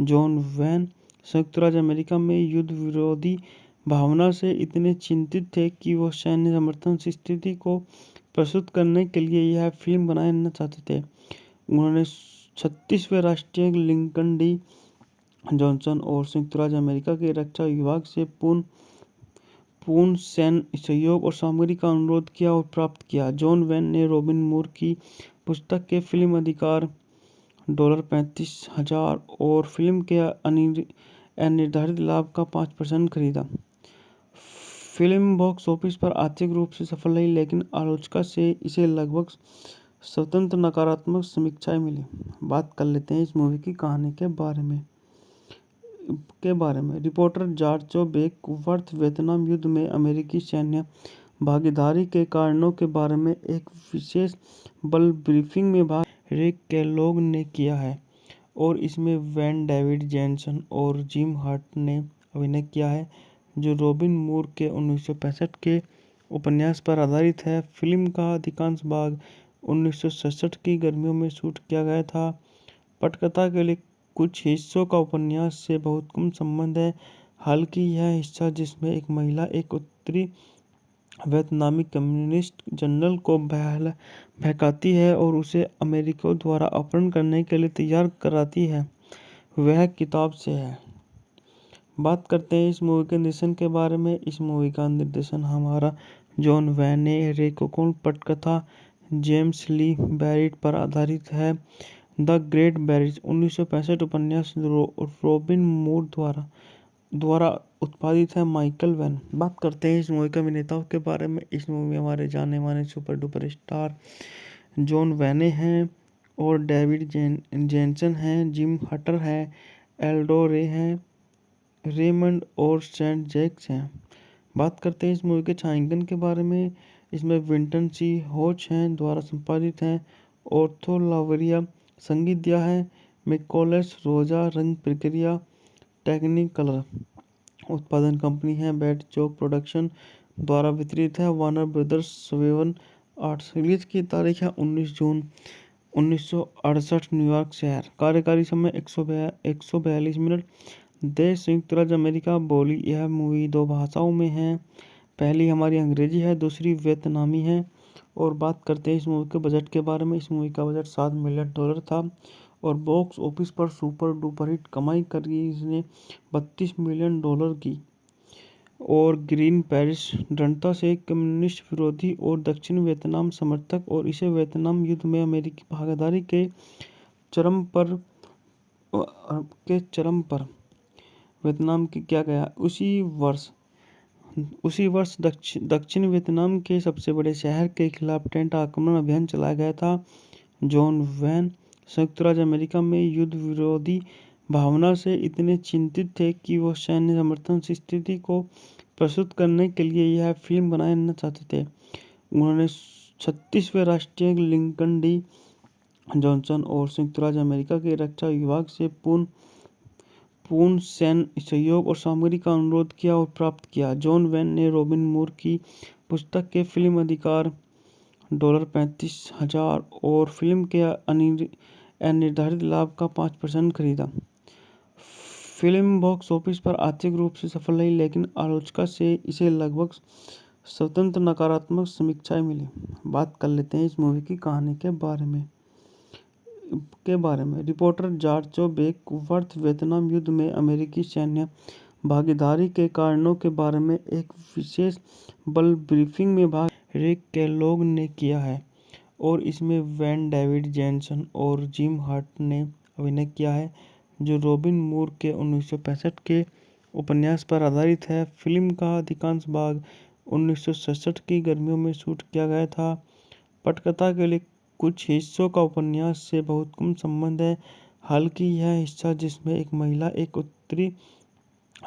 S1: जॉन वैन संयुक्त राज्य अमेरिका में युद्ध विरोधी भावना से इतने चिंतित थे कि वो सैन्य समर्थन स्थिति को प्रस्तुत करने के लिए यह फिल्म बनाना चाहते थे। उन्होंने 36वें राष्ट्रीय लिंकन डी जॉनसन और संयुक्त राज्य अमेरिका के रक्षा विभाग से पूर्ण सैन्य सहयोग और सामग्री का अनुरोध किया और प्राप्त किया। जॉन वैन ने रॉबिन मूर की पुस्तक के फिल्म अधिकार $35,000 और फिल्म के अनिर्धारित लाभ का 5% खरीदा। फिल्म बॉक्स ऑफिस पर आर्थिक रूप से सफल रही, लेकिन आलोचकों से इसे लगभग स्वतंत्र नकारात्मक समीक्षाएं मिली। बात कर लेते हैं इस मूवी की कहानी के बारे में। रिपोर्टर जॉर्ज बेकवर्थ वियतनाम युद्ध में अमेरिकी सैन्य भागीदारी के कारणों के बारे में एक विशेष बल ब्रीफिंग में भाग रिक केलॉग ने किया है और इसमें वैन डेविड जेनसन और जिम हर्ट ने अभिनय किया है, जो रॉबिन मूर के 1965 के उपन्यास पर आधारित है। फिल्म का अधिकांश भाग 1967 की गर्मियों में शूट किया गया था। पटकथा के लिए कुछ हिस्सों का उपन्यास से बहुत कम संबंध है, हालांकि यह हिस्सा जिसमें एक महिला एक उत्तरी वियतनामी कम्युनिस्ट जनरल को बहकाती है और उसे अमेरिकियों द्वारा अपहरण करने के लिए तैयार कराती है, वह किताब से है। बात करते हैं इस मूवी के निर्देशन के बारे में। इस मूवी का निर्देशन हमारा जॉन वैन ने रेकोकोन पटकथा जेम्स ली बैरिट पर आधारित है। द ग्रेट बैरिज 1965 उपन्यास रॉबिन मूर द्वारा उत्पादित है। Michael van. बात करते हैं इस मूवी के अभिनेताओं के बारे में। इस मूवी में हमारे जाने माने सुपर डुपर स्टार जॉन वैने हैं और डेविड जेनसन हैं, जिम हटर है, एल्डो रे हैं, रेमंड और सेंट जैक्स हैं। बात करते हैं इस मूवी के छायांकन के बारे में। इसमें विंटन सी होच हैं द्वारा संपादित हैं, ऑर्थो लावरिया संगीत दिया है, मिकोलस रोजा रंग प्रक्रिया, टेक्निकलर उत्पादन कंपनी है, बैट चौक प्रोडक्शन द्वारा वितरित है, वार्नर ब्रदर्स 7 आर्ट्स। रिलीज की तारीख है 19 जून 1968, न्यूयॉर्क शहर। कार्यकारी समय 142 मिनट। देश संयुक्त राज्य अमेरिका। बोली यह मूवी 2 भाषाओं में है, पहली हमारी अंग्रेजी है, दूसरी वियतनामी है। और बात करते हैं इस मूवी के बजट के बारे में। इस मूवी का बजट $7 मिलियन था और बॉक्स ऑफिस पर सुपर डुपर हिट कमाई करी इसने $32 मिलियन की। और ग्रीन पेरिस दृढ़ता से कम्युनिस्ट विरोधी और दक्षिण वियतनाम समर्थक और इसे वियतनाम युद्ध में अमेरिकी भागीदारी के चरम पर वियतनाम की किया गया। उसी वर्ष दक्षिण वियतनाम के सबसे बड़े शहर के खिलाफ टेंट आक्रमण अभियान चलाया गया था। जॉन वैन संयुक्त राज्य अमेरिका में युद्ध विरोधी भावना से इतने चिंतित थे कि वो सैन्य समर्थन स्थिति को प्रस्तुत करने के लिए यह फिल्म बनाना चाहते थे। उन्होंने 36वें राष्ट्रीय लिंकन डी जॉनसन और संयुक्त राज्य अमेरिका के रक्षा विभाग से पूर्ण सैन्य सहयोग और सामग्री का अनुरोध किया और प्राप्त किया। जॉन वैन ने रॉबिन मूर की पुस्तक के फिल्म अधिकार $35,000 और फिल्म के अनिर्धारित लाभ का 5% खरीदा। फिल्म बॉक्स ऑफिस पर आर्थिक रूप से सफल रही, लेकिन आलोचकों से इसे लगभग स्वतंत्र नकारात्मक समीक्षाएं मिली। बात कर लेते हैं इस मूवी की कहानी के बारे में। रिपोर्टर जॉर्ज बेकवर्थ वियतनाम युद्ध में अमेरिकी सैन्य भागीदारी के कारणों के बारे में एक विशेष बल ब्रीफिंग में भाग रिक केलॉग ने किया है और इसमें वैन डेविड जेनसन और जिम हर्ट ने अभिनय किया है, जो रॉबिन मूर के 1965 के उपन्यास पर आधारित है। फिल्म का अधिकांश भाग 1967 की गर्मियों में शूट किया गया था। पटकथा के लिए कुछ हिस्सों का उपन्यास से बहुत कम संबंध है, हालांकि यह हिस्सा जिसमें एक महिला एक उत्तरी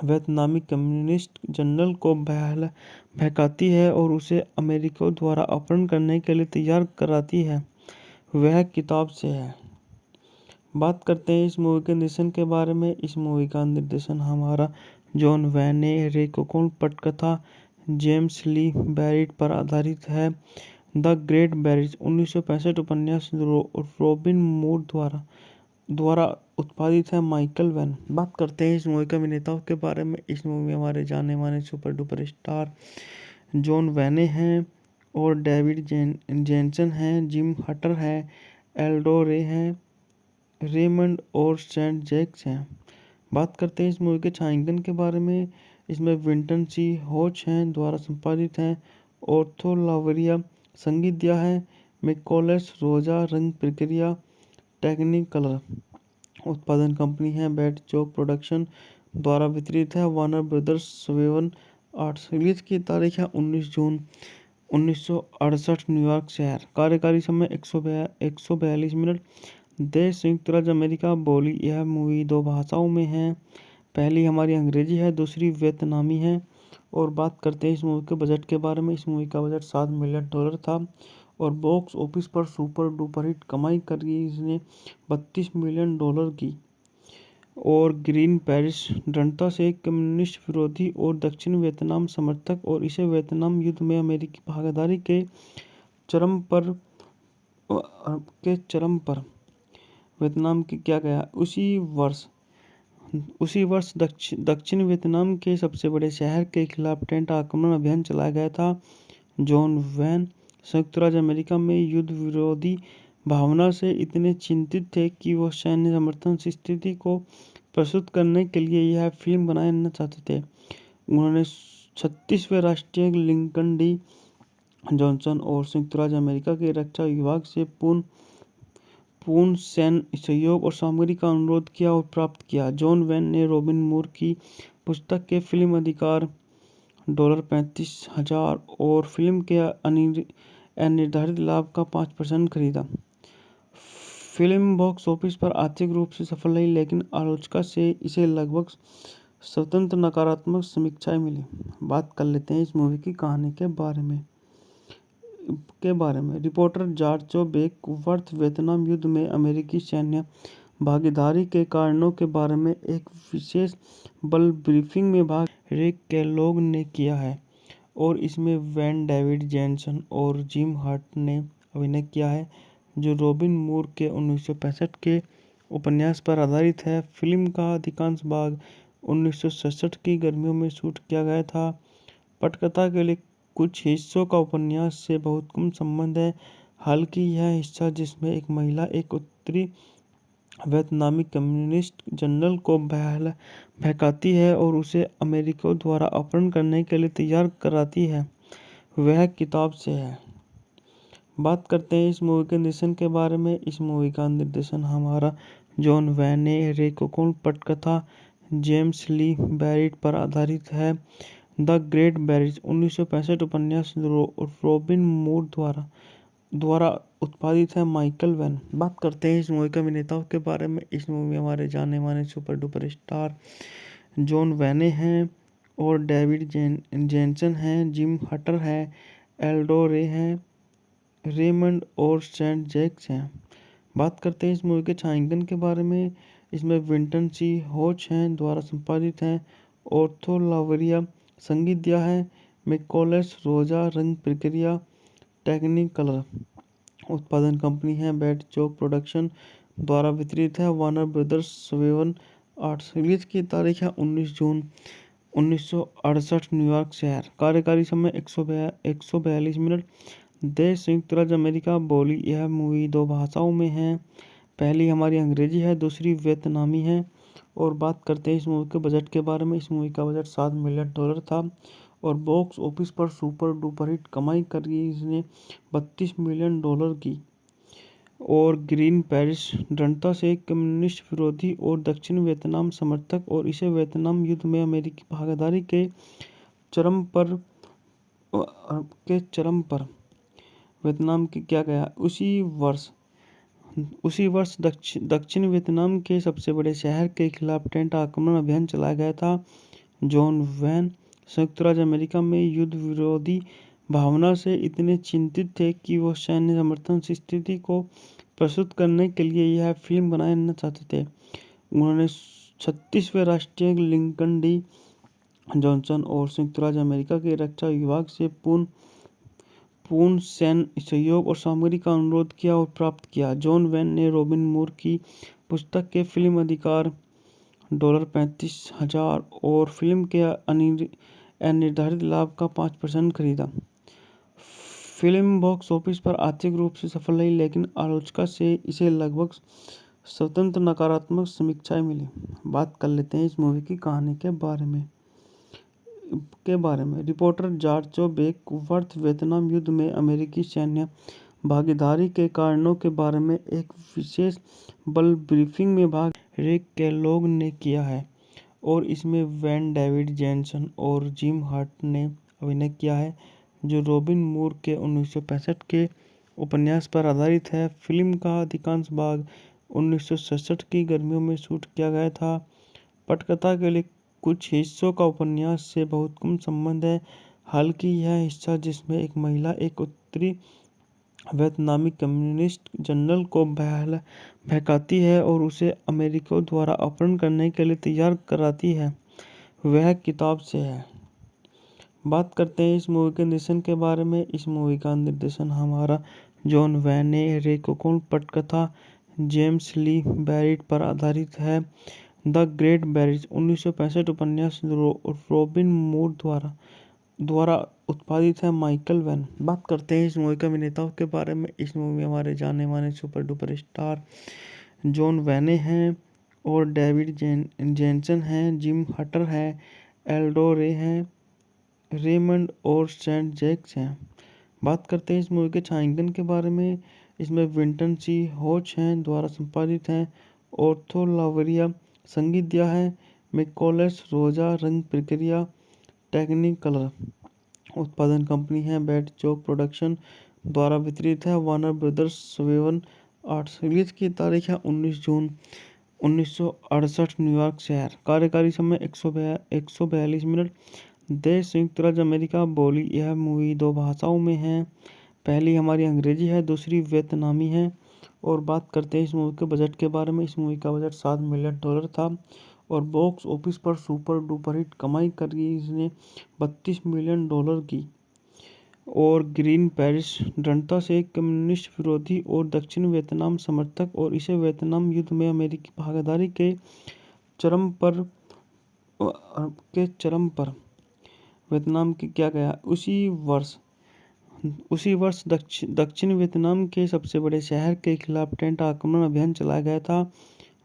S1: वियतनामी कम्युनिस्ट जनरल को बहकाती है और उसे अमेरिकियों द्वारा अपहरण करने के लिए तैयार कराती है, वह किताब से है। बात करते हैं इस मूवी के निर्देशन के बारे में। इस मूवी का निर्देशन हमारा जॉन वैन ने रेकोकोन पटकथा जेम्स ली बैरिट पर आधारित है। द ग्रेट बैरिज 1965 उपन्यास रॉबिन मूर द्वारा उत्पादित है। Michael van. बात करते हैं इस मूवी के अभिनेताओं के बारे में। इस मूवी में हमारे जाने माने सुपर डुपर स्टार जॉन वैने हैं और डेविड जेनसन हैं, जिम हटर है, एल्डो रे हैं, रेमंड और सेंट जैक्स हैं। बात करते हैं इस मूवी के छायांकन के बारे में। इसमें विंटन सी होच हैं द्वारा संपादित हैं। ऑर्थो लावरिया संगीत दिया है। मिकोलस रोजा रंग प्रक्रिया टेक्निकलर उत्पादन कंपनी है बैट चौक प्रोडक्शन द्वारा वितरित है। Warner brothers 7 arts. रिलीज की तारीख है 19 जून 1968 न्यूयॉर्क शहर। कार्यकारी समय 142 मिनट। देश संयुक्त राज्य अमेरिका। बोली यह मूवी 2 भाषाओं में है। पहली हमारी अंग्रेजी है, दूसरी वियतनामी है। और बात करते हैं इस मूवी के बजट के बारे में। इस मूवी का बजट $7 मिलियन था और बॉक्स ऑफिस पर सुपर डुपर हिट कमाई करी इसने $32 मिलियन की। और ग्रीन पेरिस दृढ़ता से कम्युनिस्ट विरोधी और दक्षिण वियतनाम समर्थक और इसे वियतनाम युद्ध में अमेरिकी भागीदारी चरम पर के चरम पर वियतनाम की किया गया। उसी वर्ष दक्षिण वियतनाम के सबसे बड़े शहर के खिलाफ टेंट आक्रमण अभियान चलाया गया था। जॉन वैन संयुक्त राज्य अमेरिका में युद्ध विरोधी भावना से इतने चिंतित थे कि वो सैन्य समर्थन स्थिति को प्रस्तुत करने के लिए यह फिल्म बनाना चाहते थे। उन्होंने 36वें राष्ट्रीय लिंकन डी जॉनसन और संयुक्त राज्य अमेरिका के रक्षा विभाग से पूर्ण सैन्य सहयोग और सामग्री का अनुरोध किया और प्राप्त किया। जॉन वैन ने रॉबिन मूर की पुस्तक के फिल्म अधिकार $35,000 और फिल्म के अनिर्धारित लाभ का 5% खरीदा। फिल्म बॉक्स ऑफिस पर आर्थिक रूप से सफल रही, लेकिन आलोचकों से इसे लगभग स्वतंत्र नकारात्मक समीक्षाएं मिली। बात कर लेते हैं इस मूवी की कहानी के बारे में। रिपोर्टर जॉर्ज बेकवर्थ वियतनाम युद्ध में अमेरिकी सैन्य भागीदारी के कारणों के बारे में एक विशेष बल ब्रीफिंग में भाग रिक केलॉग ने किया है और इसमें वैन डेविड जैनसन और जिम हर्ट ने अभिनय किया है, जो रॉबिन मूर के 1965 के उपन्यास पर आधारित है। फिल्म का अधिकांश भाग 1967 की गर्मियों में शूट किया गया था। पटकथा के लिए कुछ हिस्सों का उपन्यास से बहुत कम संबंध है। हालांकि यह हिस्सा जिसमें एक महिला एक उत्तरी वियतनामी कम्युनिस्ट जनरल को बहकाती है और उसे अमेरिकियों द्वारा अपहरण करने के लिए तैयार कराती है, वह किताब से है। बात करते हैं इस मूवी के निर्देशन के बारे में। इस मूवी का निर्देशन हमारा जॉन वैन ने। रेकोकोन पटकथा जेम्स ली बैरिट पर आधारित है। द ग्रेट बैरिज 1965 उपन्यास रॉबिन मूर द्वारा उत्पादित है। Michael van. बात करते हैं इस मूवी के अभिनेताओं के बारे में। इस मूवी में हमारे जाने माने सुपर डुपर स्टार जॉन वैने हैं और डेविड जेनसन हैं। जिम हटर है, एल्डो रे हैं, रेमंड और सेंट जैक्स हैं। बात करते हैं इस मूवी के छायांकन के बारे में। इसमें विंटन सी होच हैं द्वारा संपादित हैं। ऑर्थो लावरिया संगीत दिया है। मिकोलस रोजा रंग प्रक्रिया टेक्निकलर उत्पादन कंपनी है बैट चौक प्रोडक्शन द्वारा वितरित है। Warner brothers 7 arts. रिलीज की तारीख है 19 जून 1968 न्यूयॉर्क शहर। कार्यकारी समय 142 मिनट। देश संयुक्त राज्य अमेरिका। बोली यह मूवी 2 भाषाओं में है। पहली हमारी अंग्रेजी है, दूसरी वियतनामी है। और बात करते हैं इस मूवी के बजट के बारे में। इस मूवी का बजट $7 मिलियन था और बॉक्स ऑफिस पर सुपर डुपर हिट कमाई करी इसने $32 मिलियन की। और ग्रीन पेरिस दृढ़ता से कम्युनिस्ट विरोधी और दक्षिण वियतनाम समर्थक और इसे वियतनाम युद्ध में अमेरिकी भागीदारी चरम पर वियतनाम की किया गया। उसी वर्ष दक्षिण वियतनाम के सबसे बड़े शहर के खिलाफ टेंट आक्रमण अभियान चलाया गया था। जॉन वैन संयुक्त राज्य अमेरिका में युद्ध विरोधी भावना से इतने चिंतित थे कि वो सैन्य समर्थन स्थिति को प्रस्तुत करने के लिए यह फिल्म बनाना चाहते थे। उन्होंने 36वें राष्ट्रीय लिंकन डी जॉनसन और संयुक्त राज्य अमेरिका के रक्षा विभाग से पूर्ण सैन्य सहयोग और सामग्री का अनुरोध किया और प्राप्त किया। जॉन वैन ने रॉबिन मूर की पुस्तक के फिल्म अधिकार $35,000 और फिल्म के अनिर्धारित लाभ का 5% खरीदा। फिल्म बॉक्स ऑफिस पर आर्थिक रूप से सफल रही, लेकिन आलोचकों से इसे लगभग स्वतंत्र नकारात्मक समीक्षाएं मिली। बात कर लेते हैं इस मूवी की कहानी के बारे में। रिपोर्टर जॉर्ज बेकवर्थ वियतनाम युद्ध में अमेरिकी सैन्य भागीदारी के कारणों के बारे में एक विशेष बल ब्रीफिंग में भाग रिक केलॉग ने किया है और इसमें वैन डेविड जेनसन और जिम हर्ट ने अभिनय किया है, जो रॉबिन मूर के 1965 के उपन्यास पर आधारित है। फिल्म का अधिकांश भाग 1967 की गर्मियों में शूट किया गया था। पटकथा के लिए कुछ हिस्सों का उपन्यास से बहुत कम संबंध है, हालांकि यह हिस्सा जिसमें एक महिला एक उत्तरी वियतनामी कम्युनिस्ट जनरल को बहकाती है और उसे अमेरिकियों द्वारा अपहरण करने के लिए तैयार कराती है, वह किताब से है। बात करते हैं इस मूवी के निर्देशन के बारे में। इस मूवी का निर्देशन हमारा जॉन वैन ने रेकोकोन पटकथा जेम्स ली बैरिट पर आधारित है। द ग्रेट बैरिज 1965 उपन्यास रॉबिन मूर द्वारा उत्पादित है। Michael van. बात करते हैं इस मूवी के अभिनेताओं के बारे में। इस मूवी में हमारे जाने माने सुपर डुपर स्टार जॉन वैने हैं और डेविड जेनसन हैं, जिम हटर हैं, एल्डो रे हैं, रेमंड और सेंट जैक्स हैं। बात करते हैं इस मूवी के छायांकन के बारे में। इसमें विंटन सी होच हैं द्वारा संपादित हैं। ऑर्थो लावरिया संगीत दिया है। मिकोलस रोजा रंग प्रक्रिया टेक्निकलर उत्पादन कंपनी है। बैट चौक प्रोडक्शन द्वारा वितरित है। वार्नर ब्रदर्स 7/8 रिलीज की तारीख है 19 जून 1968 न्यूयॉर्क शहर। कार्यकारी समय 142 मिनट। देश संयुक्त राज्य अमेरिका। बोली यह मूवी 2 भाषाओं में है, पहली हमारी अंग्रेजी है, दूसरी वियतनामी है। और बात करते हैं इस मूवी के बजट के बारे में। इस मूवी का बजट $7 मिलियन था और बॉक्स ऑफिस पर सुपर डुपर हिट कमाई करी इसने $32 मिलियन की। और ग्रीन पेरिस दृढ़ता से कम्युनिस्ट विरोधी और दक्षिण वियतनाम समर्थक और इसे वियतनाम युद्ध में अमेरिकी भागीदारी के चरम पर वियतनाम की किया गया। उसी वर्ष दक्षिण वियतनाम के सबसे बड़े शहर के खिलाफ टेंट आक्रमण अभियान चलाया गया था।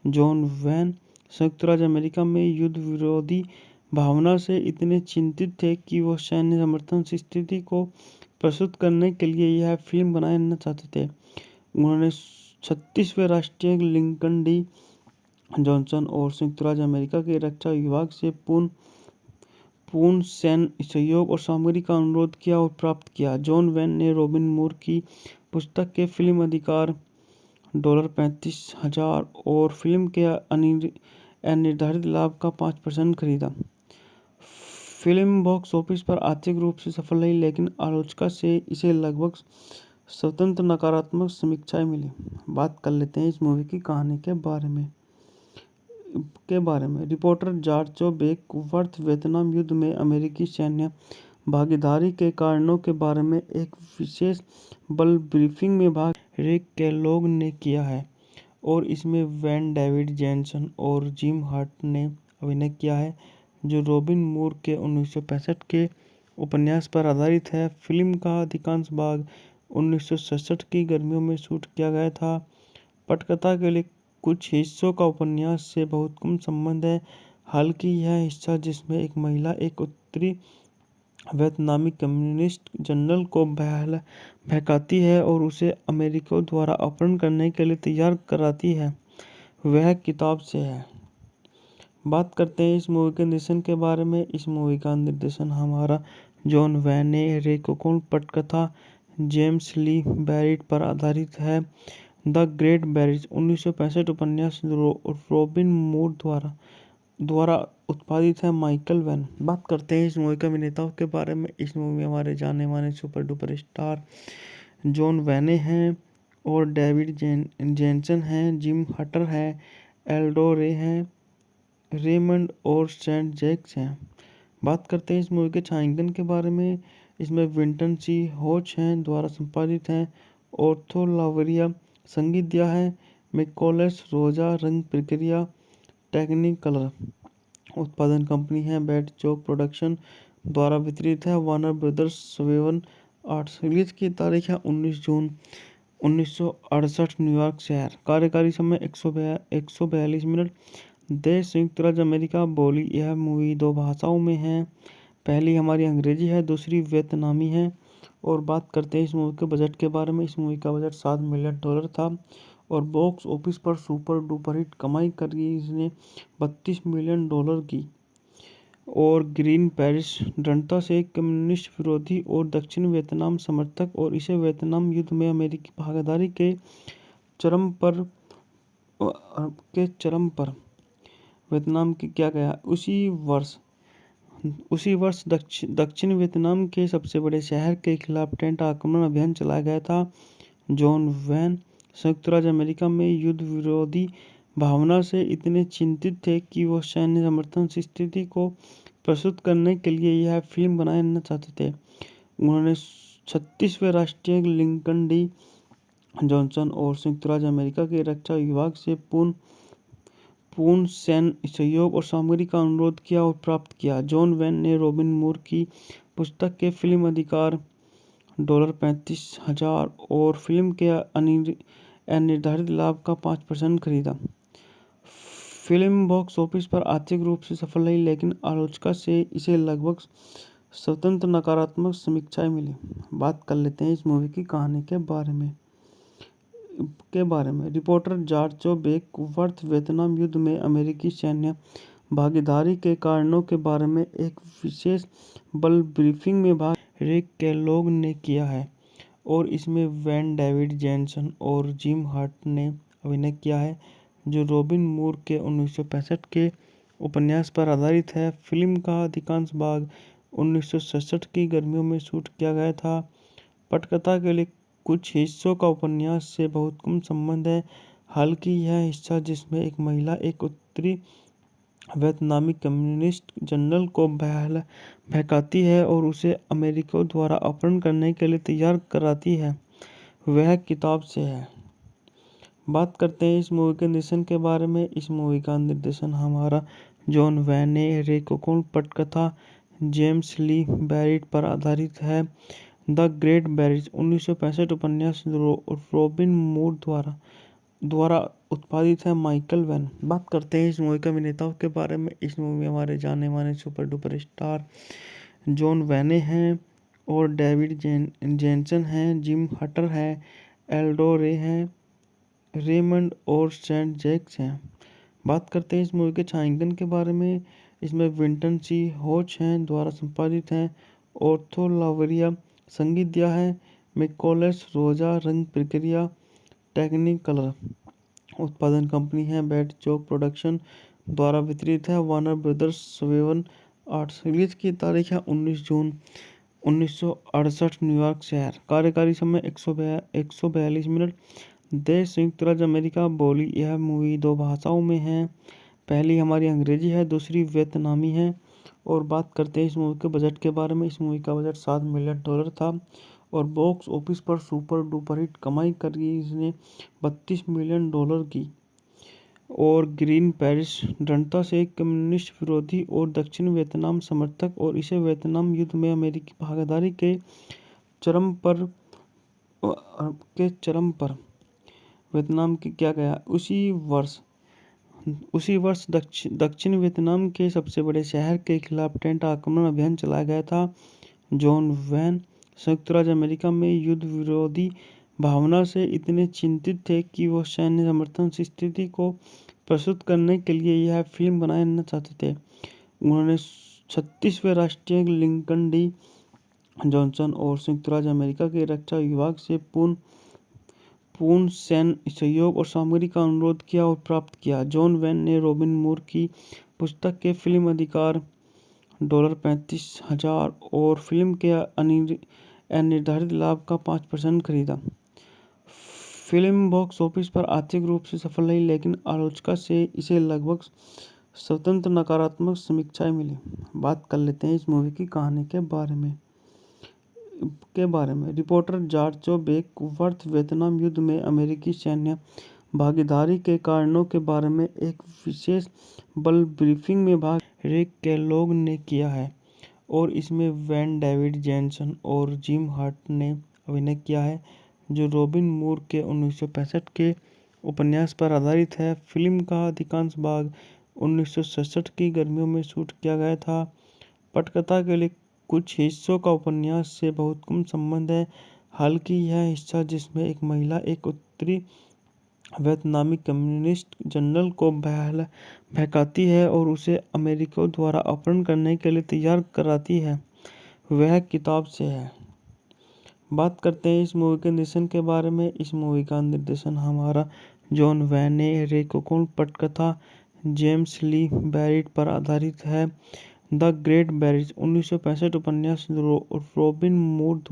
S1: जॉन वैन संयुक्त राज्य अमेरिका में युद्ध विरोधी भावना से इतने चिंतित थे कि वो सैन्य समर्थन स्थिति को प्रस्तुत करने के लिए यह फिल्म बनाना चाहते थे। उन्होंने 36वें राष्ट्रीय लिंकन डी जॉनसन और संयुक्त राज्य अमेरिका के रक्षा विभाग से पूर्ण सैन्य सहयोग और सामग्री का अनुरोध किया और प्राप्त किया। जॉन वैन ने रॉबिन मूर की पुस्तक के फिल्म अधिकार $35,000 और फिल्म के अनिर्धारित लाभ का 5% खरीदा। फिल्म बॉक्स ऑफिस पर आर्थिक रूप से सफल रही, लेकिन आलोचकों से इसे लगभग स्वतंत्र नकारात्मक समीक्षाएं मिली। बात कर लेते हैं इस मूवी की कहानी के बारे में। रिपोर्टर जॉर्ज बेकवर्थ वियतनाम युद्ध में अमेरिकी सैन्य भागीदारी के कारणों के बारे में एक विशेष बल ब्रीफिंग में भाग रिक केलॉग ने किया है और इसमें वैन डेविड जेनसन और जिम हर्ट ने अभिनय किया है, जो रॉबिन मूर के 1965 के उपन्यास पर आधारित है। फिल्म का अधिकांश भाग 1967 की गर्मियों में शूट किया गया था। पटकथा के लिए कुछ हिस्सों का उपन्यास से बहुत कम संबंध है, हालांकि यह हिस्सा जिसमें एक महिला एक उत्तरी वियतनामी कम्युनिस्ट जनरल को बहकाती है और उसे अमेरिकियों द्वारा अपहरण करने के लिए तैयार कराती है, वह किताब से है। बात करते हैं इस मूवी के निर्देशन के बारे में। इस मूवी का निर्देशन हमारा जॉन वैन ने रेकोकोन पटकथा जेम्स ली बैरिट पर आधारित है। द ग्रेट बैरिज 1965 उपन्यास रॉबिन मूर द्वारा उत्पादित है। Michael van. बात करते हैं इस मूवी के अभिनेताओं के बारे में। इस मूवी में हमारे जाने माने सुपर डुपर स्टार जॉन वैने हैं और डेविड जेनसन हैं, जिम हटर हैं, एल्डो रे हैं, रेमंड और सेंट जैक्स हैं। बात करते हैं इस मूवी के छायांकन के बारे में। इसमें विंटन सी होच हैं द्वारा संपादित हैं। ऑर्थो लावरिया संगीत दिया है। मिकोलस रोजा रंग प्रक्रिया टेक्निकलर उत्पादन कंपनी है। बैट चौक प्रोडक्शन द्वारा वितरित है। वार्नर ब्रदर्स 7/8 रिलीज की तारीख है 19 जून 1968 न्यूयॉर्क शहर। कार्यकारी समय 142 मिनट। देश संयुक्त राज्य अमेरिका। बोली यह मूवी दो भाषाओं में है। पहली हमारी अंग्रेजी है, दूसरी वियतनामी है। और बात करते हैं इस मूवी के बजट के बारे में। इस मूवी का बजट $7 मिलियन था और बॉक्स ऑफिस पर सुपर डुपर हिट कमाई करी इसने $32 मिलियन की। और ग्रीन पेरिस दृढ़ता से कम्युनिस्ट विरोधी और दक्षिण वियतनाम समर्थक और इसे वियतनाम युद्ध में अमेरिकी भागीदारी चरम पर के चरम पर वियतनाम की किया गया। उसी वर्ष दक्षिण वियतनाम के सबसे बड़े शहर के खिलाफ टेंट आक्रमण अभियान चलाया गया था। जॉन वैन संयुक्त राज्य अमेरिका में युद्ध विरोधी भावना से इतने चिंतित थे कि वो सैन्य समर्थन स्थिति को प्रस्तुत करने के लिए यह फिल्म बनाना चाहते थे। उन्होंने 36वें राष्ट्रीय लिंकन डी जॉनसन और संयुक्त राज्य अमेरिका के रक्षा विभाग से पूर्ण सैन्य सहयोग और सामग्री का अनुरोध किया और प्राप्त किया। जॉन वैन ने रॉबिन मूर की पुस्तक के फिल्म अधिकार $35,000 और फिल्म के अनिर्धारित लाभ का 5% खरीदा। फिल्म बॉक्स ऑफिस पर आर्थिक रूप से सफल रही, लेकिन आलोचकों से इसे लगभग स्वतंत्र नकारात्मक समीक्षाएं मिली। बात कर लेते हैं इस मूवी की कहानी के बारे में। रिपोर्टर जॉर्ज बेकवर्थ वियतनाम युद्ध में अमेरिकी सैन्य भागीदारी के कारणों के बारे में एक विशेष बल ब्रीफिंग में भाग रिक केलॉग ने किया है और इसमें वैन डेविड जेनसन और जिम हर्ट ने अभिनय किया है, जो रॉबिन मूर के 1965 के उपन्यास पर आधारित है। फिल्म का अधिकांश भाग 1967 की गर्मियों में शूट किया गया था। पटकथा के लिए कुछ हिस्सों का उपन्यास से बहुत कम संबंध है, हालांकि यह हिस्सा जिसमें एक महिला एक उत्तरी वियतनामी कम्युनिस्ट जनरल को बहकाती है और उसे अमेरिकियों द्वारा अपहरण करने के लिए तैयार कराती है, वह किताब से है। बात करते हैं इस मूवी के निर्देशन के बारे में। इस मूवी का निर्देशन हमारा जॉन वैन ने। रेकोकोन पटकथा जेम्स ली बैरिट पर आधारित है। द ग्रेट बैरिज 1965 उपन्यास रॉबिन मूर द्वारा उत्पादित है। Michael van. बात करते हैं इस मूवी के अभिनेताओं के बारे में। इस मूवी में हमारे जाने माने सुपर डुपर स्टार जॉन वैने हैं और डेविड जेनसन हैं, जिम हटर हैं, एल्डो रे हैं, रेमंड और सेंट जैक्स हैं। बात करते हैं इस मूवी के छायांकन के बारे में। इसमें विंटन सी होच हैं द्वारा संपादित हैं। ऑर्थो लावरिया संगीत दिया है। मिकोलस रोजा रंग प्रक्रिया टेक्निकलर उत्पादन कंपनी है। बैट चौक प्रोडक्शन द्वारा वितरित है। Warner brothers 7 arts. रिलीज की तारीख है 19 जून 1968 न्यूयॉर्क शहर। कार्यकारी समय 142 मिनट। देश संयुक्त राज्य अमेरिका। बोली यह मूवी दो भाषाओं में है। पहली हमारी अंग्रेजी है, दूसरी वियतनामी है। और बात करते हैं इस मूवी के बजट के बारे में। इस मूवी का बजट $7 मिलियन था और बॉक्स ऑफिस पर सुपर डुपर हिट कमाई करी इसने $32 मिलियन की। और ग्रीन पेरिस दृढ़ता से कम्युनिस्ट विरोधी और दक्षिण वियतनाम समर्थक और इसे वियतनाम युद्ध में अमेरिकी भागीदारी चरम पर वियतनाम की किया गया। उसी वर्ष दक्षिण वियतनाम के सबसे बड़े शहर के खिलाफ टेंट आक्रमण अभियान चलाया गया था। जॉन वैन संयुक्त राज्य अमेरिका में युद्ध विरोधी भावना से इतने चिंतित थे कि वो सैन्य समर्थन स्थिति को प्रस्तुत करने के लिए यह फिल्म बनाना चाहते थे। उन्होंने 36वें राष्ट्रीय लिंकन डी जॉनसन और संयुक्त राज्य अमेरिका के रक्षा विभाग से पूर्ण सैन्य सहयोग और सामग्री का अनुरोध किया और प्राप्त किया। जॉन वैन ने रॉबिन मूर की पुस्तक के फिल्म अधिकार $35,000 और फिल्म के अनिर्धारित लाभ का 5% खरीदा। फिल्म बॉक्स ऑफिस पर आर्थिक रूप से सफल रही, लेकिन आलोचकों से इसे लगभग स्वतंत्र नकारात्मक समीक्षाएं मिली। बात कर लेते हैं इस मूवी की कहानी के बारे में। रिपोर्टर जॉर्ज बेकवर्थ वियतनाम युद्ध में अमेरिकी सैन्य भागीदारी के कारणों के बारे में एक विशेष बल ब्रीफिंग में भाग रिक केलॉग ने किया है और इसमें वैन डेविड जेनसन और जिम हर्ट ने अभिनय किया है, जो रॉबिन मूर के 1965 के उपन्यास पर आधारित है। फिल्म का अधिकांश भाग 1967 की गर्मियों में शूट किया गया था। पटकथा के लिए कुछ हिस्सों का उपन्यास से बहुत कम संबंध है, हालांकि यह हिस्सा जिसमें एक महिला एक उत्तरी वियतनामी कम्युनिस्ट जनरल को बहकाती है और उसे अमेरिकियों द्वारा अपहरण करने के लिए तैयार कराती है, वह किताब से है। बात करते हैं इस मूवी के निर्देशन के बारे में। इस मूवी का निर्देशन हमारा जॉन वैन ने रेकोकोन पटकथा जेम्स ली बैरिट पर आधारित है। द ग्रेट बैरिज 1965 उपन्यास रॉबिन मूर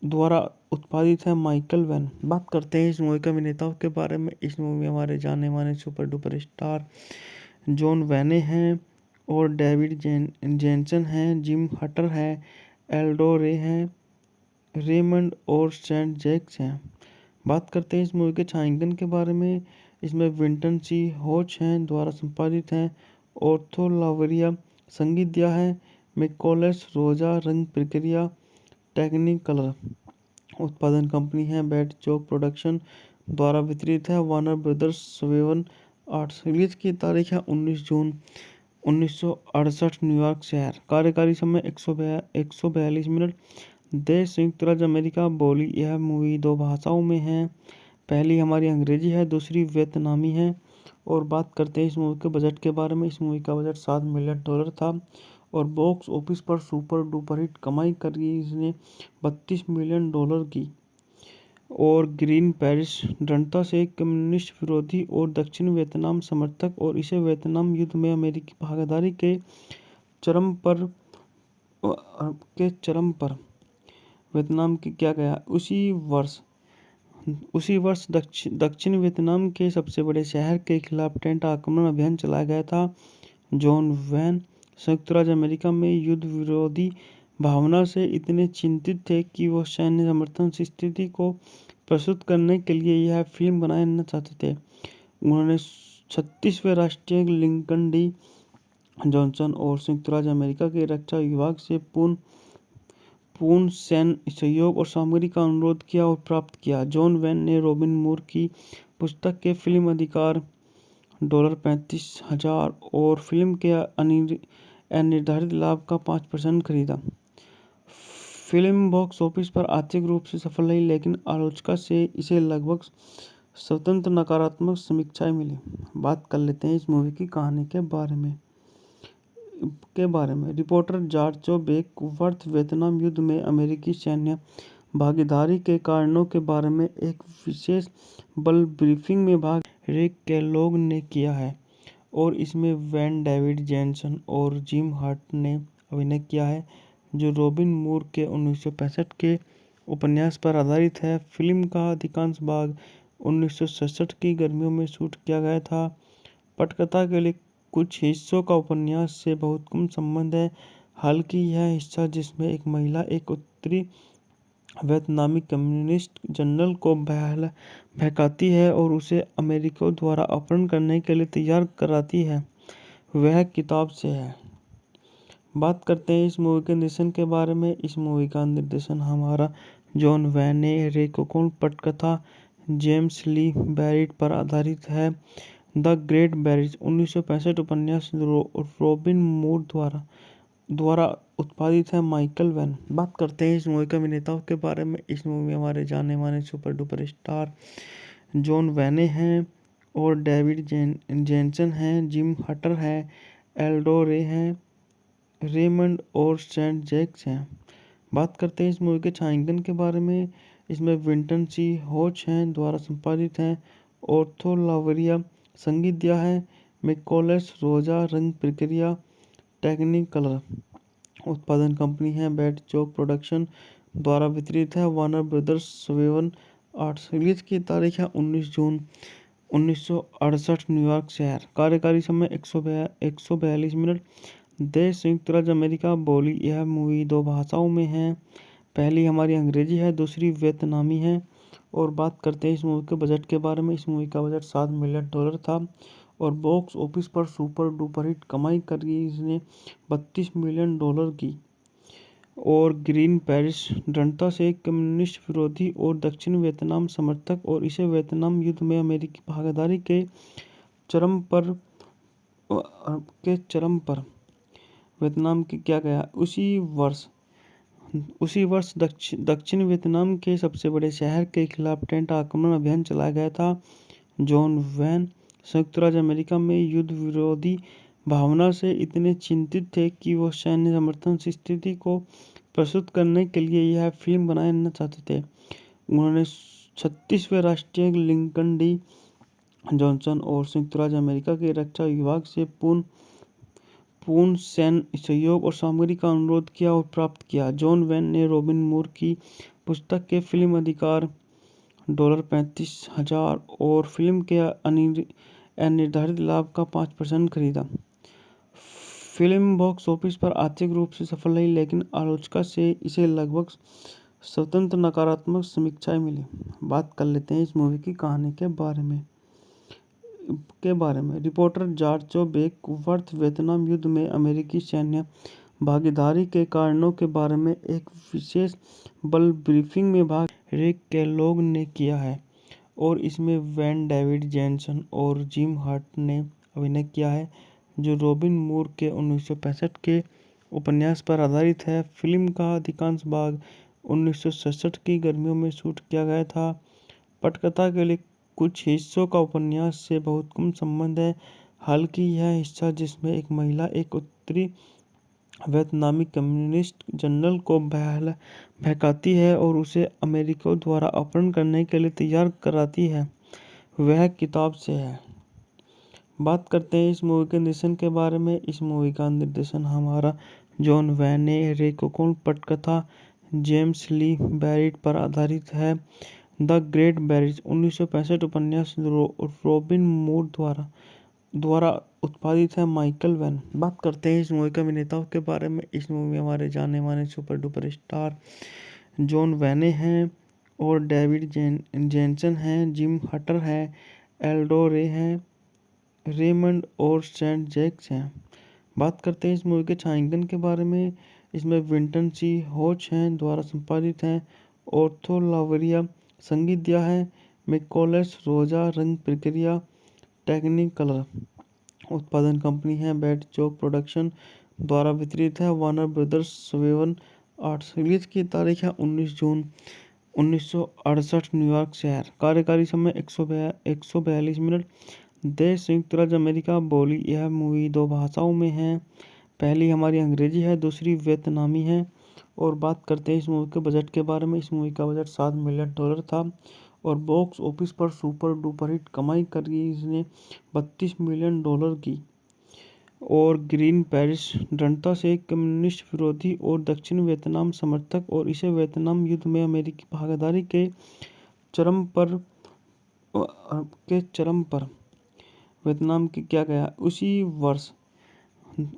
S1: द्वारा उत्पादित है। Michael van. बात करते हैं इस मूवी के अभिनेताओं के बारे में। इस मूवी में हमारे जाने माने सुपर डुपर स्टार जॉन वैने हैं और डेविड जेनसन हैं, जिम हटर है, एल्डो रे हैं, रेमंड और सेंट जैक्स हैं। बात करते हैं इस मूवी के छायांकन के बारे में। इसमें विंटन सी होच हैं द्वारा संपादित हैं। ऑर्थो लावरिया संगीत दिया है। मिकोलस रोजा रंग प्रक्रिया टेक्निक कलर। उत्पादन कंपनी है बैट चौक प्रोडक्शन द्वारा वितरित है। Warner brothers 7 arts. रिलीज की तारीख है 19 जून 1968 न्यूयॉर्क शहर। कार्यकारी समय 142 मिनट। देश संयुक्त राज्य अमेरिका। बोली यह मूवी 2 भाषाओं में है, पहली हमारी अंग्रेजी है, दूसरी वियतनामी है। और बात करते हैं इस मूवी के बजट के बारे में। इस मूवी का बजट $7 मिलियन था और बॉक्स ऑफिस पर सुपर डुपर हिट कमाई करी इसने $32 मिलियन की। और ग्रीन पेरिस दृढ़ता से कम्युनिस्ट विरोधी और दक्षिण वियतनाम समर्थक और इसे वियतनाम युद्ध में अमेरिकी भागीदारी चरम पर के चरम पर वियतनाम की किया गया। उसी वर्ष दक्षिण वियतनाम के सबसे बड़े शहर के खिलाफ टेंट आक्रमण अभियान चलाया गया था। जॉन वैन संयुक्त राज्य अमेरिका में युद्ध विरोधी भावना से इतने चिंतित थे कि वो सैन्य समर्थन स्थिति को प्रस्तुत करने के लिए यह फिल्म बनाना चाहते थे। उन्होंने 36वें राष्ट्रीय लिंकन डी जॉनसन और संयुक्त राज्य अमेरिका के रक्षा विभाग से पूर्ण सैन्य सहयोग और सामग्री का अनुरोध किया और प्राप्त किया। जॉन वैन ने रॉबिन मूर की पुस्तक के फिल्म अधिकार $35,000 और फिल्म के अनिर्धारित लाभ का 5% खरीदा। फिल्म बॉक्स ऑफिस पर आर्थिक रूप से सफल रही, लेकिन आलोचकों से इसे लगभग स्वतंत्र नकारात्मक समीक्षाएं मिली। बात कर लेते हैं इस मूवी की कहानी के बारे में। रिपोर्टर जॉर्ज बेकवर्थ वियतनाम युद्ध में अमेरिकी सैन्य भागीदारी के कारणों के बारे में एक विशेष बल ब्रीफिंग में भाग रिक केलॉग ने किया है और इसमें वैन डेविड जेनसन और जिम हर्ट ने अभिनय किया है, जो रॉबिन मूर के 1965 के उपन्यास पर आधारित है। फिल्म का अधिकांश भाग 1967 की गर्मियों में शूट किया गया था। पटकथा के लिए कुछ हिस्सों का उपन्यास से बहुत कम संबंध है, हालांकि यह हिस्सा जिसमें एक महिला एक उत्तरी वियतनामी कम्युनिस्ट जनरल को बहकाती है और उसे अमेरिकियों द्वारा अपहरण करने के लिए तैयार कराती है, वह किताब से है। बात करते हैं इस मूवी के निर्देशन के बारे में। इस मूवी का निर्देशन हमारा जॉन वैन ने रेकोकोन पटकथा जेम्स ली बैरिट पर आधारित है। द ग्रेट बैरिज 1965 उपन्यास रॉबिन मूर द्वारा उत्पादित है। Michael van. बात करते हैं इस मूवी के अभिनेताओं के बारे में। इस मूवी में हमारे जाने माने सुपर डुपर स्टार जॉन वैने हैं और डेविड जेनसन हैं, जिम हटर है, एल्डो रे हैं, रेमंड और सेंट जैक्स हैं। बात करते हैं इस मूवी के छायांकन के बारे में। इसमें विंटन सी होच हैं द्वारा संपादित हैं। ऑर्थो लावरिया संगीत दिया है। मिकोलस रोजा रंग प्रक्रिया टेक्निक कलर। उत्पादन कंपनी है बैट चौक प्रोडक्शन द्वारा वितरित है। Warner brothers 7 arts. रिलीज की तारीख है 19 जून 1968 न्यूयॉर्क शहर। कार्यकारी समय 142 मिनट। देश संयुक्त राज्य अमेरिका। बोली यह मूवी 2 भाषाओं में है, पहली हमारी अंग्रेजी है, दूसरी वियतनामी है। और बात करते हैं इस मूवी के बजट के बारे में। इस मूवी का बजट $7 मिलियन था और बॉक्स ऑफिस पर सुपर डुपर हिट कमाई करी इसने $32 मिलियन की। और ग्रीन पेरिस दृढ़ता से कम्युनिस्ट विरोधी और दक्षिण वियतनाम समर्थक और इसे वियतनाम युद्ध में अमेरिकी भागीदारी के चरम पर वियतनाम की किया गया। उसी वर्ष दक्षिण वियतनाम के सबसे बड़े शहर के खिलाफ टेंट आक्रमण अभियान चलाया गया था। जॉन वैन संयुक्त राज्य अमेरिका में युद्ध विरोधी भावना से इतने चिंतित थे कि वो सैन्य समर्थन की स्थिति को प्रस्तुत करने के लिए यह फिल्म बनाना चाहते थे। उन्होंने 36वें राष्ट्रीय लिंकन डी जॉनसन और संयुक्त राज्य अमेरिका के रक्षा विभाग से पूर्ण सैन्य सहयोग और सामग्री का अनुरोध किया और प्राप्त किया। जॉन वैन ने रॉबिन मूर की पुस्तक के फिल्म अधिकार $35,000 और फिल्म के अनिर्धारित लाभ का 5% खरीदा। फिल्म बॉक्स ऑफिस पर आर्थिक रूप से सफल रही, लेकिन आलोचकों से इसे लगभग स्वतंत्र नकारात्मक समीक्षाएं मिली। बात कर लेते हैं इस मूवी की कहानी के बारे में। रिपोर्टर जॉर्ज बेकवर्थ वियतनाम युद्ध में अमेरिकी सैन्य भागीदारी के कारणों के बारे में एक विशेष बल ब्रीफिंग में भाग रिक केलॉग ने किया है और इसमें वैन डेविड जेनसन और जिम हर्ट ने अभिनय किया है, जो रॉबिन मूर के 1965 के उपन्यास पर आधारित है। फिल्म का अधिकांश भाग 1967 की गर्मियों में शूट किया गया था। पटकथा के लिए कुछ हिस्सों का उपन्यास से बहुत कम संबंध है, हालांकि यह हिस्सा जिसमें एक महिला एक उत्तरी वियतनामी कम्युनिस्ट जनरल को बहकाती है और उसे अमेरिकियों द्वारा अपहरण करने के लिए तैयार कराती है, वह किताब से है। बात करते हैं इस मूवी के निर्देशन के बारे में। इस मूवी का निर्देशन हमारा जॉन वैन ने। रेकोकोन पटकथा जेम्स ली बैरिट पर आधारित है। द ग्रेट बैरिज 1965 उपन्यास रॉबिन मूर द्वारा उत्पादित है। Michael van. बात करते हैं इस मूवी के अभिनेताओं के बारे में। इस मूवी में हमारे जाने माने सुपर डुपर स्टार जॉन वैने हैं और डेविड जेनसन हैं, जिम हटर हैं, एल्डो रे हैं, रेमंड और सेंट जैक्स हैं। बात करते हैं इस मूवी के छायांकन के बारे में। इसमें विंटन सी होच हैं द्वारा संपादित हैं। ऑर्थो लावरिया संगीत दिया है। मिकोलस रोजा रंग प्रक्रिया टेक्निकलर उत्पादन कंपनी है। बैट चौक प्रोडक्शन द्वारा वितरित है। Warner brothers 7 arts. रिलीज की तारीख है 19 जून 1968 न्यूयॉर्क शहर। कार्यकारी समय 142 मिनट। देश संयुक्त राज्य अमेरिका। बोली यह मूवी 2 भाषाओं में है, पहली हमारी अंग्रेजी है, दूसरी वियतनामी है। और बात करते हैं इस मूवी के बजट के बारे में। इस मूवी का बजट $7 मिलियन था और बॉक्स ऑफिस पर सुपर डुपर हिट कमाई करी इसने $32 मिलियन की। और ग्रीन पेरिस दृढ़ता से कम्युनिस्ट विरोधी और दक्षिण वियतनाम समर्थक और इसे वियतनाम युद्ध में अमेरिकी भागीदारी के चरम पर वियतनाम की किया गया।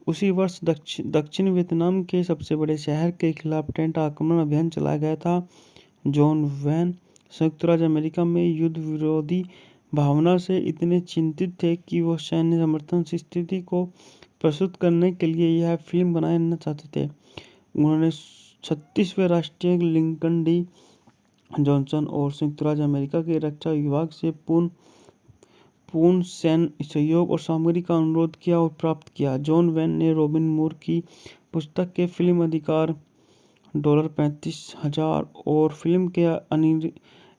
S1: उसी वर्ष दक्षिण वियतनाम के सबसे बड़े शहर के खिलाफ टेंट आक्रमण अभियान चलाया गया था। जॉन वैन संयुक्त राज्य अमेरिका में युद्ध विरोधी भावना से इतने चिंतित थे कि वो सैन्य समर्थन की स्थिति को प्रस्तुत करने के लिए यह फिल्म बनाना चाहते थे। उन्होंने 36वें राष्ट्रीय लिंकन डी जॉनसन और संयुक्त राज्य अमेरिका के रक्षा विभाग से पूर्ण सैन्य सहयोग और सामग्री का अनुरोध किया और प्राप्त किया। जॉन वैन ने रॉबिन मूर की पुस्तक के फिल्म अधिकार $35,000 और फिल्म के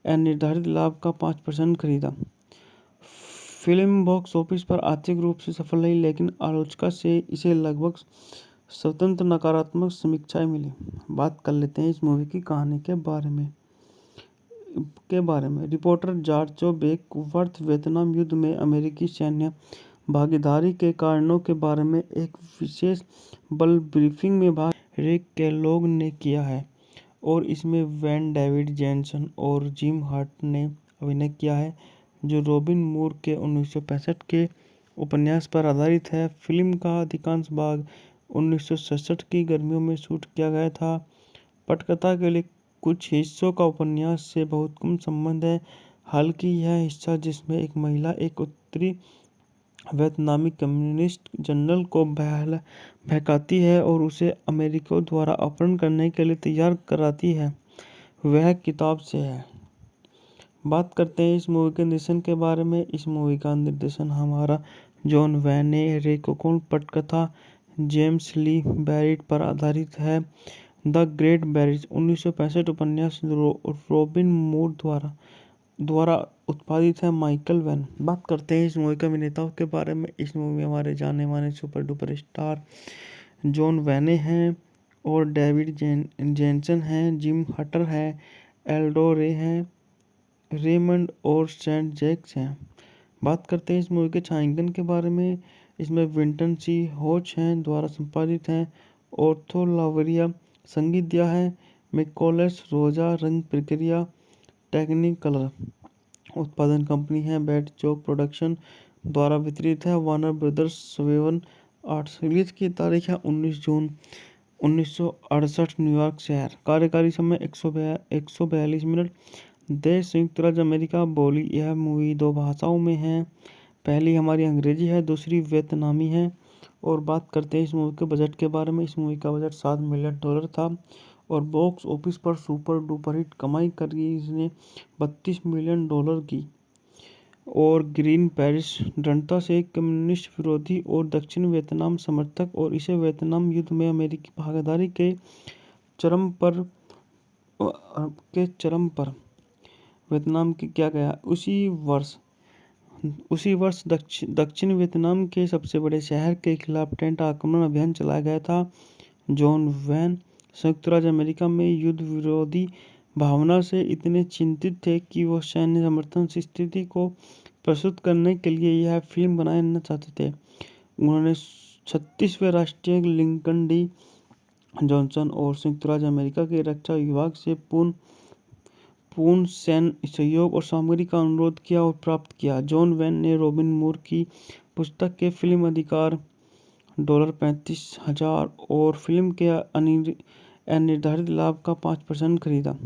S1: अनिर्धारित लाभ का 5% खरीदा। फिल्म बॉक्स ऑफिस पर आर्थिक रूप से सफल रही, लेकिन आलोचकों से इसे लगभग स्वतंत्र नकारात्मक समीक्षाएं मिली। बात कर लेते हैं इस मूवी की कहानी के बारे में। रिपोर्टर जॉर्ज बेकवर्थ वियतनाम युद्ध में अमेरिकी सैन्य भागीदारी के कारणों के बारे में एक विशेष बल ब्रीफिंग में भाग रिक केलॉग ने किया है और इसमें वैन डेविड जेनसन और जिम हर्ट ने अभिनय किया है, जो रॉबिन मूर के 1965 के उपन्यास पर आधारित है। फिल्म का अधिकांश भाग 1967 की गर्मियों में शूट किया गया था। पटकथा के लिए कुछ हिस्सों का उपन्यास से बहुत कम संबंध है, हालांकि यह हिस्सा जिसमें एक महिला एक उत्तरी वियतनामी कम्युनिस्ट जनरल को बहकाती है और उसे अमेरिकियों द्वारा अपहरण करने के लिए तैयार कराती है। वह किताब से है। बात करते हैं इस मूवी के निर्देशन के बारे में। इस मूवी का निर्देशन हमारा जॉन वैन ने रेकोकोन पटकथा जेम्स ली बैरिट पर आधारित है। द ग्रेट बैरिज 1965 उपन्यास रॉबिन मूर द्वारा उत्पादित है। Michael van. बात करते हैं इस मूवी के अभिनेताओं के बारे में। इस मूवी में हमारे जाने माने सुपर डुपर स्टार जॉन वैने हैं और डेविड जेनसन हैं। जिम हटर है, एल्डो रे हैं, रेमंड और सेंट जैक्स हैं। बात करते हैं इस मूवी के छायांकन के बारे में। इसमें विंटन सी होच हैं द्वारा संपादित हैं। ऑर्थो लावरिया संगीत दिया है। मिकोलस रोजा रंग प्रक्रिया टेक्निकलर उत्पादन कंपनी है। बैट चौक प्रोडक्शन द्वारा वितरित है। Warner brothers 7 arts. रिलीज की तारीख है 19 जून 1968 न्यूयॉर्क शहर। कार्यकारी समय 142 मिनट। देश संयुक्त राज्य अमेरिका। बोली यह मूवी 2 भाषाओं में है। पहली हमारी अंग्रेजी है, दूसरी वियतनामी है। और बात करते हैं इस मूवी के बजट के बारे में। इस मूवी का बजट $7 मिलियन था और बॉक्स ऑफिस पर सुपर डुपर हिट कमाई करी। इसने $32 मिलियन की। और ग्रीन पेरिस दृढ़ता से कम्युनिस्ट विरोधी और दक्षिण वियतनाम समर्थक और इसे वियतनाम युद्ध में अमेरिकी भागीदारी के चरम पर वियतनाम के किया गया। उसी वर्ष दक्षिण वियतनाम के सबसे बड़े शहर के खिलाफ टेंट आक्रमण अभियान चलाया गया था। जॉन वैन संयुक्त राज्य अमेरिका में युद्ध विरोधी भावना से इतने चिंतित थे कि वो सैन्य समर्थन स्थिति को प्रस्तुत करने के लिए यह फिल्म बनाना चाहते थे। उन्होंने 36वें राष्ट्रीय लिंकन डी जॉनसन और संयुक्त राज्य अमेरिका के रक्षा विभाग से पूर्ण सैन्य सहयोग और सामग्री का अनुरोध किया और प्राप्त किया। जॉन वैन ने रॉबिन मूर की पुस्तक के फिल्म अधिकार $35,000 और फिल्म के अनिर्धारित लाभ का 5% खरीदा।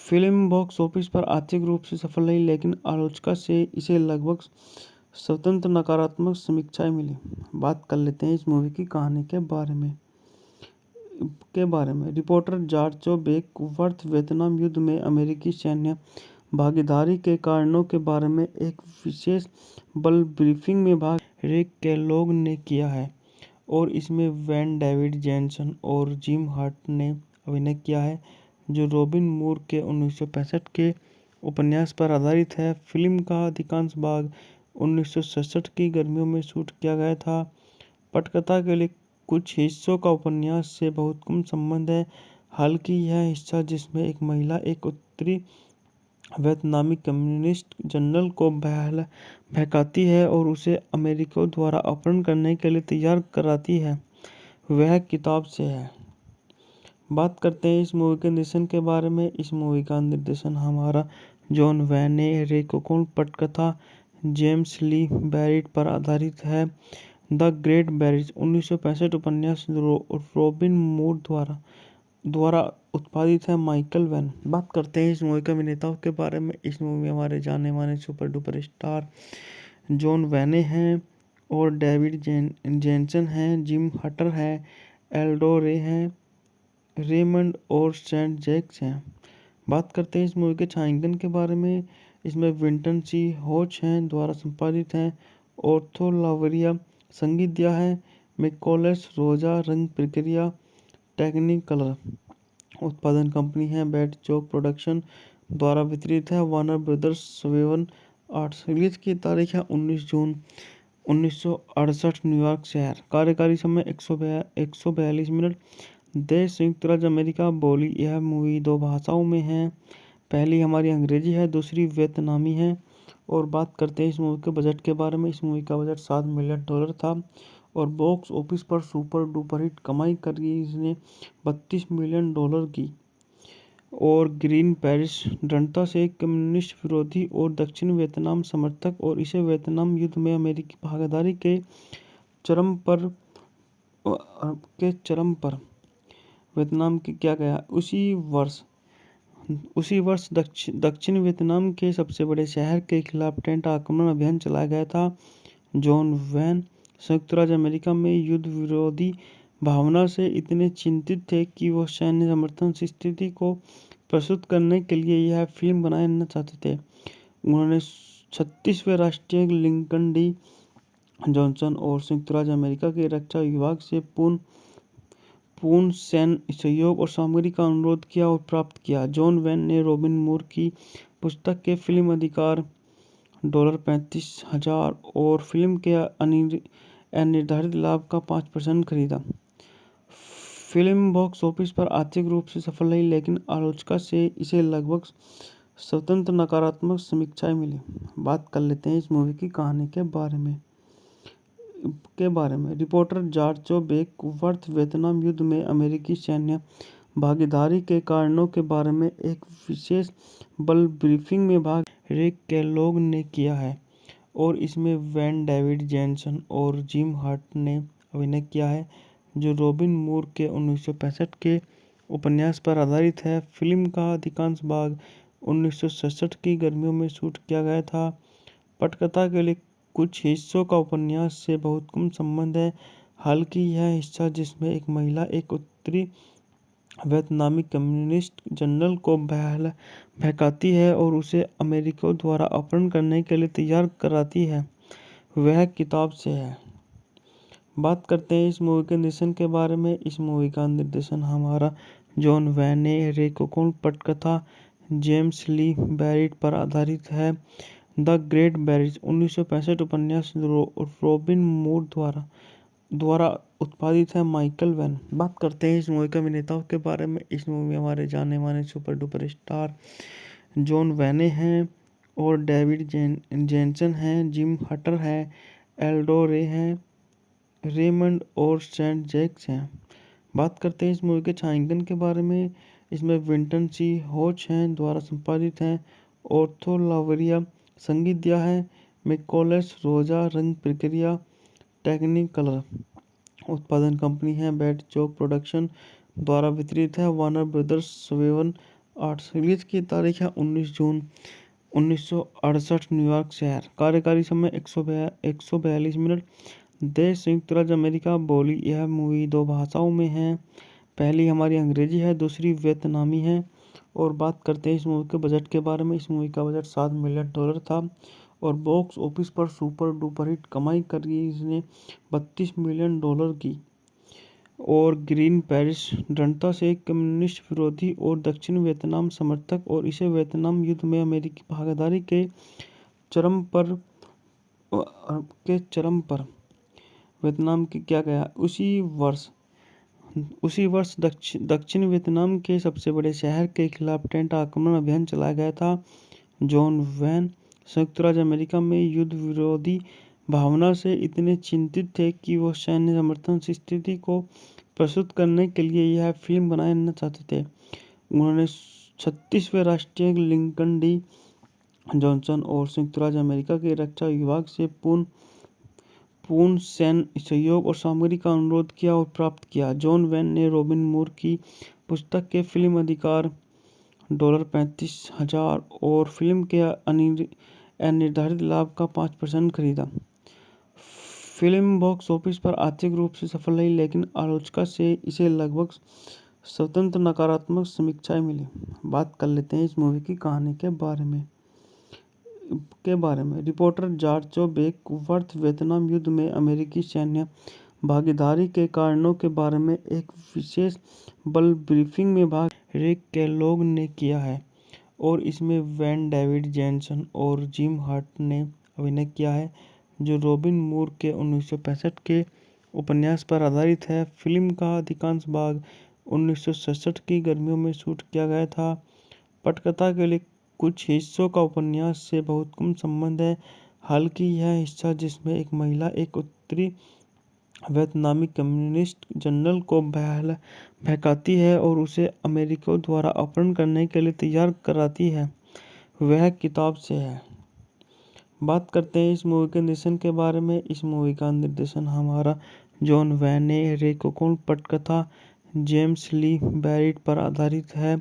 S1: फिल्म बॉक्स ऑफिस पर आर्थिक रूप से सफल रही, लेकिन आलोचकों से इसे लगभग स्वतंत्र नकारात्मक समीक्षाएं मिली। बात कर लेते हैं इस मूवी की कहानी के बारे में। रिपोर्टर जॉर्ज बेकवर्थ वियतनाम युद्ध में अमेरिकी सैन्य भागीदारी के कारणों के बारे में एक विशेष बल ब्रीफिंग में भाग रिक केलॉग ने किया है और इसमें वैन डेविड जेनसन और जिम हर्ट ने अभिनय किया है, जो रॉबिन मूर के 1965 के उपन्यास पर आधारित है। फिल्म का अधिकांश भाग 1967 की गर्मियों में शूट किया गया था। पटकथा के लिए कुछ हिस्सों का उपन्यास से बहुत कम संबंध है, हालांकि यह हिस्सा जिसमें एक महिला एक उत्तरी वियतनामी कम्युनिस्ट जनरल को बहकाती है और उसे अमेरिकियों द्वारा अपहरण करने के लिए तैयार कराती है, वह किताब से है। बात करते हैं इस मूवी के निर्देशन के बारे में। इस मूवी का निर्देशन हमारा जॉन वैन ने रेकोकोन पटकथा जेम्स ली बैरिट पर आधारित है। द ग्रेट बैरिज 1965 उपन्यास रॉबिन मूर द्वारा उत्पादित है। Michael van. बात करते हैं इस मूवी के अभिनेताओं के बारे में। इस मूवी में हमारे जाने माने सुपर डुपर स्टार जॉन वैने हैं और डेविड जेनसन हैं। जिम हटर है, एल्डो रे हैं, रेमंड और सेंट जैक्स हैं। बात करते हैं इस मूवी के छायांकन के बारे में। इसमें विंटन सी होच हैं द्वारा संपादित हैं। ऑर्थो लावरिया संगीत दिया है। मिकोलस रोजा रंग प्रक्रिया टेक्निकलर उत्पादन कंपनी है। बैट चौक प्रोडक्शन द्वारा वितरित है। Warner brothers 7 arts. रिलीज की तारीख है 19 जून 1968 न्यूयॉर्क शहर। कार्यकारी समय 142 मिनट। देश संयुक्त राज्य अमेरिका। बोली यह मूवी 2 भाषाओं में है। पहली हमारी अंग्रेजी है, दूसरी वियतनामी है। और बात करते हैं इस मूवी के बजट के बारे में। इस मूवी का बजट $7 मिलियन था और बॉक्स ऑफिस पर सुपर डुपर हिट कमाई करी। इसने $32 मिलियन की। और ग्रीन पेरिस दृढ़ता से कम्युनिस्ट विरोधी और दक्षिण वियतनाम समर्थक और इसे वियतनाम युद्ध में अमेरिकी भागीदारी के चरम पर वियतनाम के किया गया। उसी वर्ष दक्षिण वियतनाम के सबसे बड़े शहर के खिलाफ टेंट आक्रमण अभियान चलाया गया था। जॉन वैन संयुक्त राज्य अमेरिका में युद्ध विरोधी भावना से इतने चिंतित थे कि वो सैन्य समर्थन की स्थिति को प्रस्तुत करने के लिए यह फिल्म बनाना चाहते थे। उन्होंने 36वें राष्ट्रीय लिंकन डी जॉनसन और संयुक्त राज्य अमेरिका के रक्षा विभाग से पूर्ण सैन्य सहयोग और सामग्री का अनुरोध किया और प्राप्त किया। जॉन वैन ने रॉबिन मूर की पुस्तक के फिल्म अधिकार $35,000 और फिल्म के अनिर्धारित लाभ का 5% खरीदा। फिल्म बॉक्स ऑफिस पर आर्थिक रूप से सफल रही, लेकिन आलोचकों से इसे लगभग स्वतंत्र नकारात्मक समीक्षाएं मिली। बात कर लेते हैं इस मूवी की कहानी के बारे में। रिपोर्टर जॉर्ज बेकवर्थ वियतनाम युद्ध में अमेरिकी सैन्य भागीदारी के कारणों के बारे में एक विशेष बल ब्रीफिंग में भाग रिक केलॉग ने किया है और इसमें वैन डेविड जेनसन और जिम हर्ट ने अभिनय किया है, जो रॉबिन मूर के 1965 के उपन्यास पर आधारित है। फिल्म का अधिकांश भाग 1967 की गर्मियों में शूट किया गया था। पटकथा के लिए कुछ हिस्सों का उपन्यास से बहुत कम संबंध है, हालांकि यह हिस्सा जिसमें एक महिला एक उत्तरी वियतनामी कम्युनिस्ट जनरल को बहकाती है और उसे अमेरिकियों द्वारा अपहरण करने के लिए तैयार कराती है, वह किताब से है। बात करते हैं इस मूवी के निर्देशन के बारे में। इस मूवी का निर्देशन हमारा जॉन वैन ने। रेकोकोन पटकथा जेम्स ली बैरिट पर आधारित है। द ग्रेट बैरिज 1965 उपन्यास रॉबिन मूर द्वारा उत्पादित है। Michael van. बात करते हैं इस मूवी के अभिनेताओं के बारे में। इस मूवी में हमारे जाने माने सुपर डुपर स्टार जॉन वैने हैं और डेविड जेनसन हैं, जिम हटर है, एल्डो रे हैं, रेमंड और सेंट जैक्स हैं। बात करते हैं इस मूवी के छायांकन के बारे में। इसमें विंटन सी होच हैं द्वारा संपादित है। ऑर्थो लावरिया संगीत दिया है। मिकोलस रोजा रंग प्रक्रिया टेक्निकलर उत्पादन कंपनी है। बैट चौक प्रोडक्शन द्वारा वितरित है। Warner brothers 7 arts. रिलीज की तारीख है 19 जून 1968 न्यूयॉर्क शहर। कार्यकारी समय 142 मिनट। देश संयुक्त राज्य अमेरिका। बोली यह मूवी 2 भाषाओं में है। पहली हमारी अंग्रेजी है, दूसरी वियतनामी है। और बात करते हैं इस मूवी के बजट के बारे में। इस मूवी का बजट $7 मिलियन था और बॉक्स ऑफिस पर सुपर डुपर हिट कमाई करी इसने $32 मिलियन की। और ग्रीन पेरिस दृढ़ता से कम्युनिस्ट विरोधी और दक्षिण वियतनाम समर्थक और इसे वियतनाम युद्ध में अमेरिकी भागीदारी के चरम पर वियतनाम की किया गया। उसी वर्ष दक्षिण वियतनाम के सबसे बड़े शहर के खिलाफ टेंट आक्रमण अभियान चलाया गया था। जॉन वैन संयुक्त राज्य अमेरिका में युद्ध विरोधी भावना से इतने चिंतित थे कि वो सैन्य समर्थन की स्थिति को प्रस्तुत करने के लिए यह फिल्म बनाना चाहते थे। उन्होंने 36वें राष्ट्रीय लिंकन डी जॉनसन और संयुक्त राज्य अमेरिका के रक्षा विभाग से पूर्ण सैन्य सहयोग और सामग्री का अनुरोध किया और प्राप्त किया। जॉन वैन ने रॉबिन मूर की पुस्तक के फिल्म अधिकार $35,000 और फिल्म के अनिर्धारित लाभ का 5% खरीदा। फिल्म बॉक्स ऑफिस पर आर्थिक रूप से सफल रही, लेकिन आलोचकों से इसे लगभग स्वतंत्र नकारात्मक समीक्षाएं मिली। बात कर लेते हैं इस मूवी की कहानी के बारे में। रिपोर्टर जॉर्ज बेकवर्थ वियतनाम युद्ध में अमेरिकी सैन्य भागीदारी के कारणों के बारे में एक विशेष बल ब्रीफिंग में भाग रिक केलॉग ने किया है और इसमें वैन डेविड जेनसन और जिम हर्ट ने अभिनय किया है, जो रॉबिन मूर के 1965 के उपन्यास पर आधारित है। फिल्म का अधिकांश भाग 1967 की गर्मियों में शूट किया गया था। पटकथा के लिए कुछ हिस्सों का उपन्यास से बहुत कम संबंध है, हालांकि यह हिस्सा जिसमें एक महिला एक उत्तरी वियतनामी कम्युनिस्ट जनरल को बहकाती है और उसे अमेरिकियों द्वारा अपहरण करने के लिए तैयार कराती है, वह किताब से है। बात करते हैं इस मूवी के निर्देशन के बारे में। इस मूवी का निर्देशन हमारा जॉन वैन ने। रेकोकोन पटकथा जेम्स ली बैरिट पर आधारित है।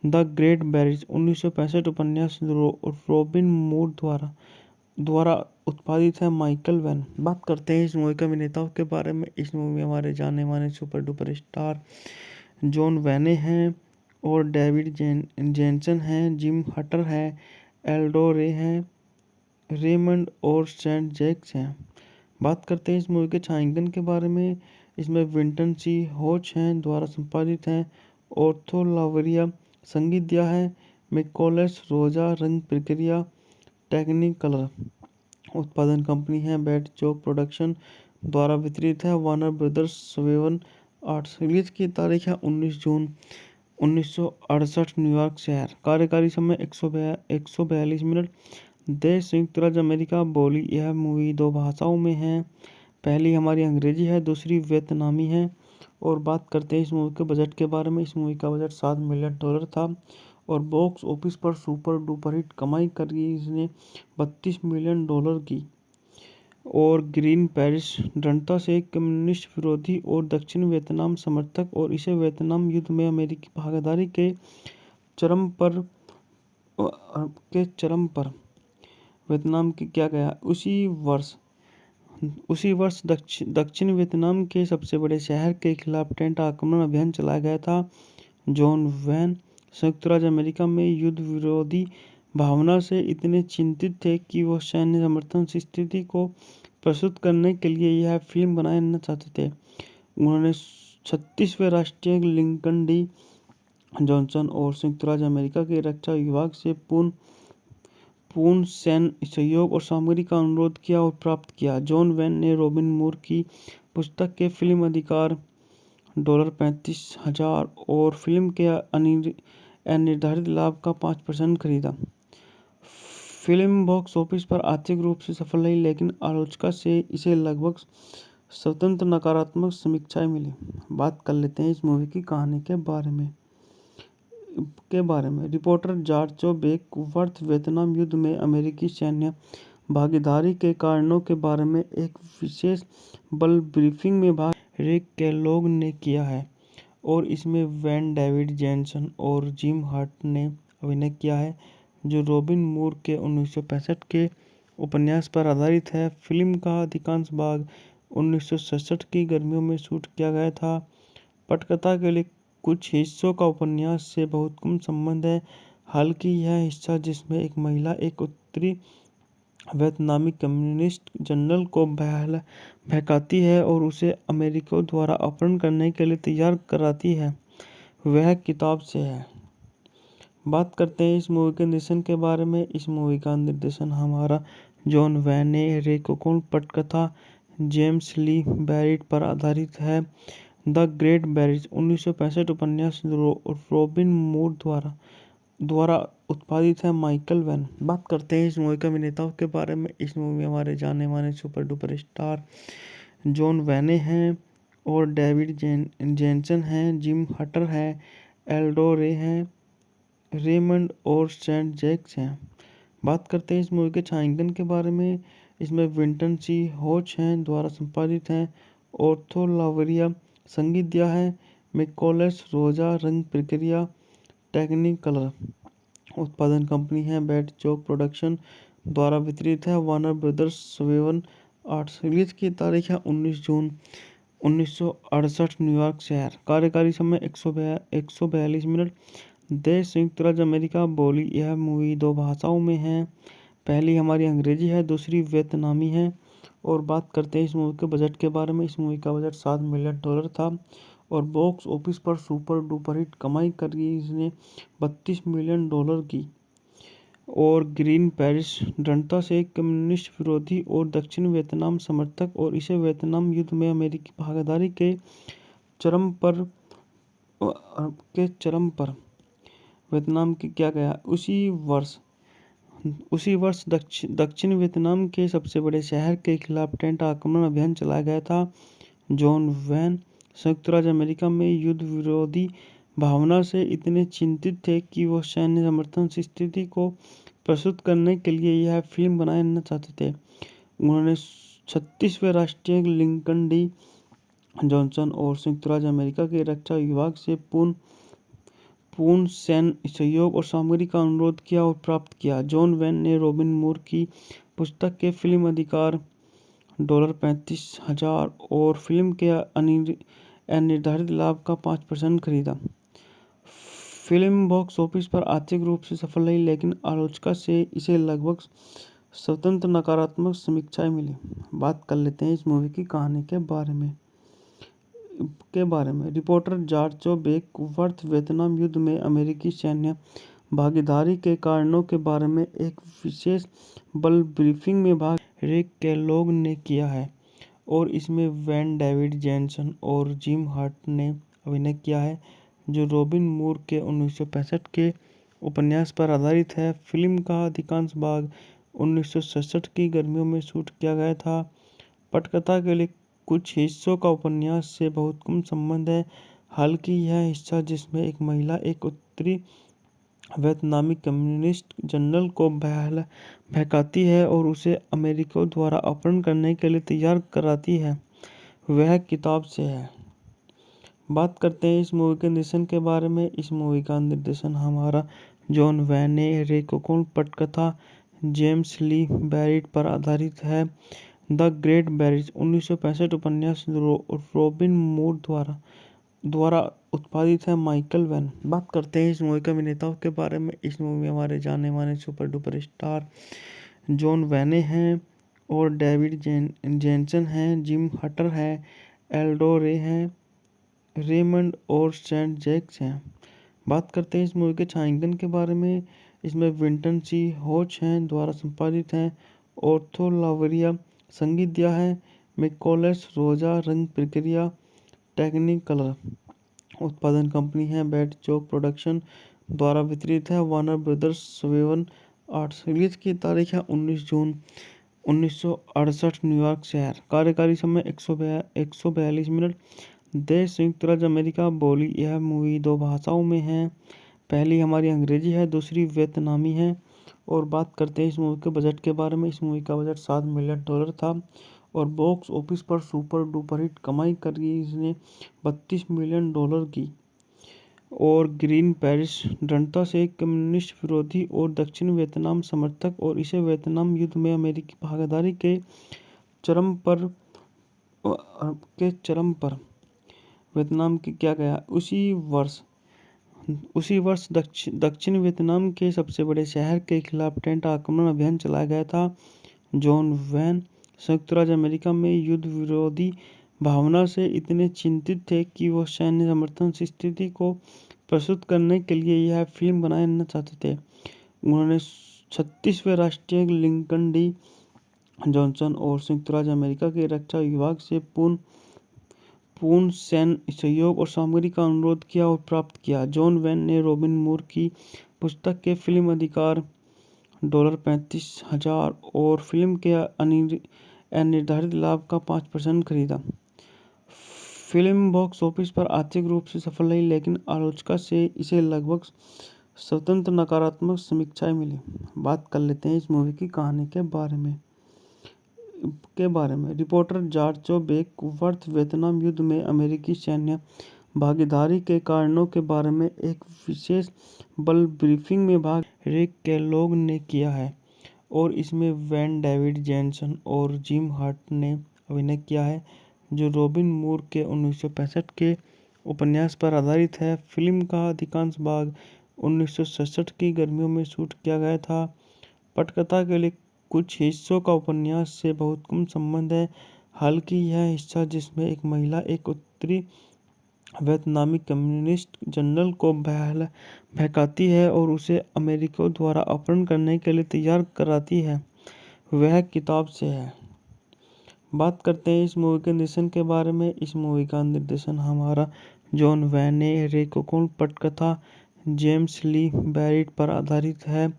S1: द ग्रेट बैरिज 1965 उपन्यास रॉबिन मूर द्वारा उत्पादित है माइकल वैन। बात करते हैं इस मूवी के अभिनेताओं के बारे में। इस मूवी में हमारे जाने माने सुपर डुपर स्टार जॉन वैने हैं और डेविड जेनसन हैं, जिम हटर है, एल्डो रे हैं, रेमंड और सेंट जैक्स हैं। बात करते हैं इस मूवी के छायांकन के बारे में। इसमें विंटन सी होच हैं द्वारा संपादित हैं, ऑर्थो लावरिया संगीत दिया है, मिकोलस रोजा रंग प्रक्रिया, टेक्निकलर उत्पादन कंपनी है बैट चौक प्रोडक्शन द्वारा वितरित है, वार्नर ब्रदर्स 7 रिलीज की तारीख है 19 जून 1968 न्यूयॉर्क शहर। कार्यकारी समय 142 मिनट। देश संयुक्त राज्य अमेरिका। बोली यह मूवी 2 भाषाओं में है, पहली हमारी अंग्रेजी है, दूसरी वियतनामी है। और बात करते हैं इस मूवी के बजट के बारे में। इस मूवी का बजट $7 मिलियन था और बॉक्स ऑफिस पर सुपर डुपर हिट कमाई करी इसने $32 मिलियन की। और ग्रीन पेरिस दृढ़ता से कम्युनिस्ट विरोधी और दक्षिण वियतनाम समर्थक और इसे वियतनाम युद्ध में अमेरिकी भागीदारी चरम पर के चरम पर वियतनाम की किया गया। उसी वर्ष दक्षिण वियतनाम के सबसे बड़े शहर के खिलाफ टेंट आक्रमण अभियान चलाया गया था। जॉन वैन संयुक्त राज्य अमेरिका में युद्ध विरोधी भावना से इतने चिंतित थे कि वो सैन्य समर्थन स्थिति को प्रस्तुत करने के लिए यह फिल्म बनाना चाहते थे। उन्होंने 36वें राष्ट्रीय लिंकन डी जॉनसन और संयुक्त राज्य अमेरिका के रक्षा विभाग से पूर्ण सैन्य सहयोग और सामग्री का अनुरोध किया और प्राप्त किया। जॉन वैन ने रॉबिन मूर की पुस्तक के फिल्म अधिकार $35,000 और फिल्म के अनिर्धारित लाभ का 5% खरीदा। फिल्म बॉक्स ऑफिस पर आर्थिक रूप से सफल रही, लेकिन आलोचकों से इसे लगभग स्वतंत्र नकारात्मक समीक्षाएं मिली। बात कर लेते हैं इस मूवी की कहानी के बारे में। रिपोर्टर जॉर्ज बेकवर्थ वियतनाम युद्ध में अमेरिकी सैन्य भागीदारी के कारणों के बारे में एक विशेष बल ब्रीफिंग में भाग रिक केलॉग ने किया है और इसमें वैन डेविड जेनसन और जिम हर्ट ने अभिनय किया है, जो रॉबिन मूर के 1965 के उपन्यास पर आधारित है। फिल्म का अधिकांश भाग 1967 की गर्मियों में शूट किया गया था। पटकथा के लिए कुछ हिस्सों का उपन्यास से बहुत कम संबंध है, हालांकि यह हिस्सा जिसमें एक महिला एक उत्तरी वियतनामी कम्युनिस्ट जनरल को बहकाती है और उसे अमेरिकियों द्वारा अपहरण करने के लिए तैयार कराती है, वह किताब से है। बात करते हैं इस मूवी के निर्देशन के बारे में। इस मूवी का निर्देशन हमारा जॉन वैन ने रेकोकोन पटकथा जेम्स ली बैरिट पर आधारित है। द ग्रेट बैरिज 1965 उपन्यास रॉबिन मूर द्वारा उत्पादित है माइकल वैन। बात करते हैं इस मूवी के अभिनेताओं के बारे में। इस मूवी में हमारे जाने माने सुपर डुपर स्टार जॉन वैने हैं और डेविड जेनसन हैं, जिम हटर है, एल्डो रे हैं, रेमंड और सेंट जैक्स हैं। बात करते हैं इस मूवी के छायांकन के बारे में। इसमें विंटन सी होच हैं द्वारा संपादित हैं, ऑर्थो लावरिया संगीत दिया है, मिकोलस रोजा रंग प्रक्रिया, टेक्निकलर उत्पादन कंपनी है बैट चौक प्रोडक्शन द्वारा वितरित है, वार्नर ब्रदर्स 7 रिलीज की तारीख है 19 जून 1968 न्यूयॉर्क शहर। कार्यकारी समय 142 मिनट। देश संयुक्त राज्य अमेरिका। बोली यह मूवी 2 भाषाओं में है, पहली हमारी अंग्रेजी है, दूसरी वियतनामी है। और बात करते हैं इस मूवी के बजट के बारे में। इस मूवी का बजट $7 मिलियन था और बॉक्स ऑफिस पर सुपर डुपर हिट कमाई करी इसने $32 मिलियन की। और ग्रीन पेरिस दृढ़ता से कम्युनिस्ट विरोधी और दक्षिण वियतनाम समर्थक और इसे वियतनाम युद्ध में अमेरिकी भागीदारी चरम पर वियतनाम की किया गया। उसी वर्ष दक्षिण वियतनाम के सबसे बड़े शहर के खिलाफ टेंट आक्रमण अभियान चलाया गया था। जॉन वैन संयुक्त राज्य अमेरिका में युद्ध विरोधी भावना से इतने चिंतित थे कि वो सैन्य समर्थन स्थिति को प्रस्तुत करने के लिए यह फिल्म बनाना चाहते थे। उन्होंने 36वें राष्ट्रीय लिंकन डी जॉनसन और संयुक्त राज्य अमेरिका के रक्षा विभाग से पूर्ण सैन्य सहयोग और सामग्री का अनुरोध किया और प्राप्त किया। जॉन वैन ने रॉबिन मूर की पुस्तक के फिल्म अधिकार $35,000 और फिल्म के अनिर्धारित लाभ का 5% खरीदा। फिल्म बॉक्स ऑफिस पर आर्थिक रूप से सफल रही, लेकिन आलोचकों से इसे लगभग स्वतंत्र नकारात्मक समीक्षाएं मिली। बात कर लेते हैं इस मूवी की कहानी के बारे में। रिपोर्टर जॉर्ज बेकवर्थ वियतनाम युद्ध में अमेरिकी सैन्य भागीदारी के कारणों के बारे में एक विशेष बल ब्रीफिंग में भाग रिक केलॉग ने किया है और इसमें वैन डेविड जेनसन और जिम हर्ट ने अभिनय किया है, जो रॉबिन मूर के 1965 के उपन्यास पर आधारित है। फिल्म का अधिकांश भाग 1967 की गर्मियों में शूट किया गया था। पटकथा के लिए कुछ हिस्सों का उपन्यास से बहुत कम संबंध है, हालांकि यह हिस्सा जिसमें एक महिला एक उत्तरी वियतनामी कम्युनिस्ट जनरल को बहकाती है और उसे अमेरिकियों द्वारा अपहरण करने के लिए तैयार कराती है, वह किताब से है। बात करते हैं इस मूवी के निर्देशन के बारे में। इस मूवी का निर्देशन हमारा जॉन वैन ने। रेकोकोन पटकथा जेम्स ली बैरिट पर आधारित है। द ग्रेट बैरिज 1965 उपन्यास रॉबिन मूर द्वारा उत्पादित है। Michael van. बात करते हैं इस मूवी के अभिनेताओं के बारे में। इस मूवी में हमारे जाने माने सुपर डुपर स्टार जॉन वैने हैं और डेविड जेनसन हैं, जिम हटर है, एल्डो रे हैं, रेमंड और सेंट जैक्स हैं। बात करते हैं इस मूवी के छायांकन के बारे में। इसमें विंटन सी होच हैं द्वारा संपादित है। ऑर्थो लावरिया संगीत दिया है। मिकोलस रोजा रंग प्रक्रिया टेक्निकलर उत्पादन कंपनी है। बैट चौक प्रोडक्शन द्वारा वितरित है। Warner brothers 7 arts. रिलीज की तारीख है 19 जून 1968 न्यूयॉर्क शहर। कार्यकारी समय 142 मिनट। देश संयुक्त राज्य अमेरिका। बोली यह मूवी 2 भाषाओं में है। पहली हमारी अंग्रेजी है, दूसरी वियतनामी है। और बात करते हैं इस मूवी के बजट के बारे में। इस मूवी का बजट $7 मिलियन था और बॉक्स ऑफिस पर सुपर डुपर हिट कमाई करी। इसने $32 मिलियन की। और ग्रीन पेरिस दृढ़ता से कम्युनिस्ट विरोधी और दक्षिण वियतनाम समर्थक और इसे वियतनाम युद्ध में अमेरिकी भागीदारी के चरम पर वियतनाम की किया गया। उसी वर्ष दक्षिण वियतनाम के सबसे बड़े शहर के खिलाफ टेंट आक्रमण अभियान चलाया गया था। जॉन वैन संयुक्त राज्य अमेरिका में युद्ध विरोधी भावना से इतने चिंतित थे कि वो सैन्य समर्थन स्थिति को प्रस्तुत करने के लिए यह फिल्म बनाना चाहते थे। उन्होंने 36वें राष्ट्रीय लिंकन डी जॉनसन और संयुक्त राज्य अमेरिका के रक्षा विभाग से पूर्ण सैन्य सहयोग और सामग्री का अनुरोध किया और प्राप्त किया। जॉन वैन ने रॉबिन मूर की पुस्तक के फिल्म अधिकार $35,000 और फिल्म के अनिर्धारित लाभ का 5% खरीदा। फिल्म बॉक्स ऑफिस पर आर्थिक रूप से सफल रही, लेकिन आलोचकों से इसे लगभग स्वतंत्र नकारात्मक समीक्षाएं मिली। बात कर लेते हैं इस मूवी की कहानी के बारे में। रिपोर्टर जॉर्ज बेकवर्थ वियतनाम युद्ध में अमेरिकी सैन्य भागीदारी के कारणों के बारे में एक विशेष बल ब्रीफिंग में भाग रिक केलॉग ने किया है और इसमें वैन डेविड जेनसन और जिम हर्ट ने अभिनय किया है, जो रॉबिन मूर के 1965 के उपन्यास पर आधारित है। फिल्म का अधिकांश भाग 1967 की गर्मियों में शूट किया गया था। पटकथा के लिए कुछ हिस्सों का उपन्यास से बहुत कम संबंध है, हालांकि यह हिस्सा जिसमें एक महिला एक उत्तरी वियतनामी कम्युनिस्ट जनरल को बहकाती है और उसे अमेरिकियों द्वारा अपहरण करने के लिए तैयार कराती है, वह किताब से है। बात करते हैं इस मूवी के निर्देशन के बारे में। इस मूवी का निर्देशन हमारा जॉन वैन ने। रेकोकोन पटकथा जेम्स ली बैरिट पर आधारित है।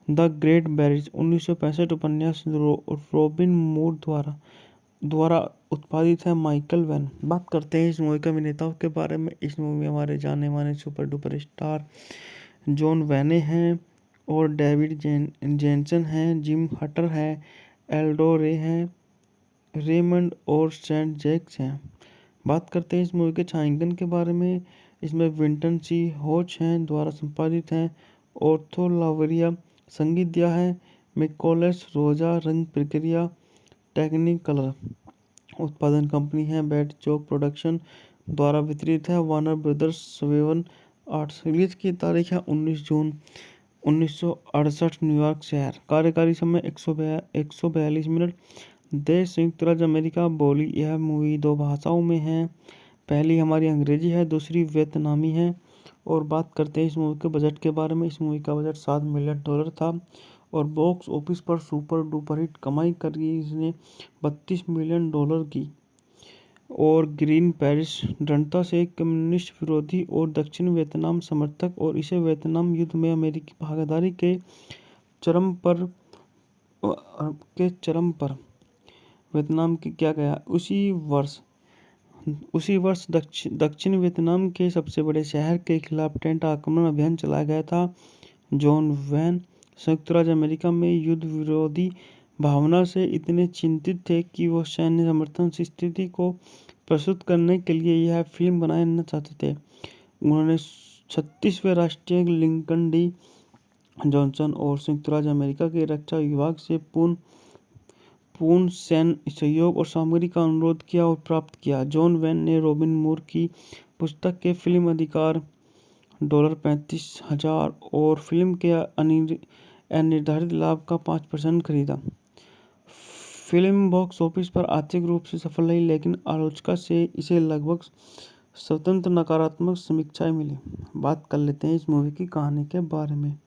S1: द ग्रेट बैरिज 1965 उपन्यास रॉबिन मूर द्वारा उत्पादित है। Michael van. बात करते हैं इस मूवी के अभिनेताओं के बारे में। इस मूवी में हमारे जाने माने सुपर डुपर स्टार जॉन वैने हैं और डेविड जेनसन हैं, जिम हटर है, एल्डो रे हैं, रेमंड और सेंट जैक्स हैं। बात करते हैं इस मूवी के छायांकन के बारे में। इसमें विंटन सी होच हैं द्वारा संपादित है। ऑर्थो लावरिया संगीत दिया है। मिकोलस रोजा रंग प्रक्रिया टेक्निकलर उत्पादन कंपनी है बैट चौक प्रोडक्शन द्वारा वितरित है वार्नर ब्रदर्स 7 रिलीज की तारीख है 19 जून 1968 न्यूयॉर्क शहर कार्यकारी समय 142 मिनट देश संयुक्त राज्य अमेरिका बोली यह मूवी 2 भाषाओं में है। पहली हमारी अंग्रेजी है, दूसरी वियतनामी है। और बात करते हैं इस मूवी के बजट के बारे में। इस मूवी का बजट $7 मिलियन था और बॉक्स ऑफिस पर सुपर डुपर हिट कमाई करी इसने $32 मिलियन की। और ग्रीन पेरिस दृढ़ता से कम्युनिस्ट विरोधी और दक्षिण वियतनाम समर्थक और इसे वियतनाम युद्ध में अमेरिकी भागीदारी चरम पर के चरम पर वियतनाम की किया गया। उसी वर्ष दक्षिण वियतनाम के सबसे बड़े शहर के खिलाफ टेंट आक्रमण अभियान चलाया गया था। जॉन वैन संयुक्त राज्य अमेरिका में युद्ध विरोधी भावना से इतने चिंतित थे कि वो सैन्य समर्थन की स्थिति को प्रस्तुत करने के लिए यह फिल्म बनाना चाहते थे। उन्होंने 36वें राष्ट्रीय लिंकन डी जॉनसन और संयुक्त राज्य अमेरिका के रक्षा विभाग से पूर्ण सैन्य सहयोग और सामग्री का अनुरोध किया और प्राप्त किया। जॉन वैन ने रॉबिन मूर की पुस्तक के फिल्म अधिकार $35,000 और फिल्म के अनिर्धारित लाभ का 5% खरीदा। फिल्म बॉक्स ऑफिस पर आर्थिक रूप से सफल रही, लेकिन आलोचकों से इसे लगभग स्वतंत्र नकारात्मक समीक्षाएं मिली। बात कर लेते हैं इस मूवी की कहानी के बारे में।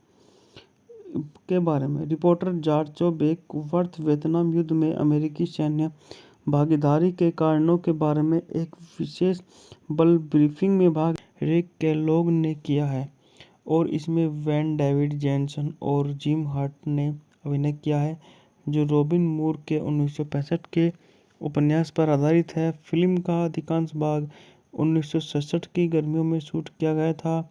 S1: रिपोर्टर जॉर्ज बेकवर्थ वियतनाम युद्ध में अमेरिकी सैन्य भागीदारी के कारणों के बारे में एक विशेष बल ब्रीफिंग में भाग रिक केलॉग ने किया है और इसमें वैन डेविड जेनसन और जिम हर्ट ने अभिनय किया है, जो रॉबिन मूर के 1965 के उपन्यास पर आधारित है। फिल्म का अधिकांश भाग 1967 की गर्मियों में शूट किया गया था।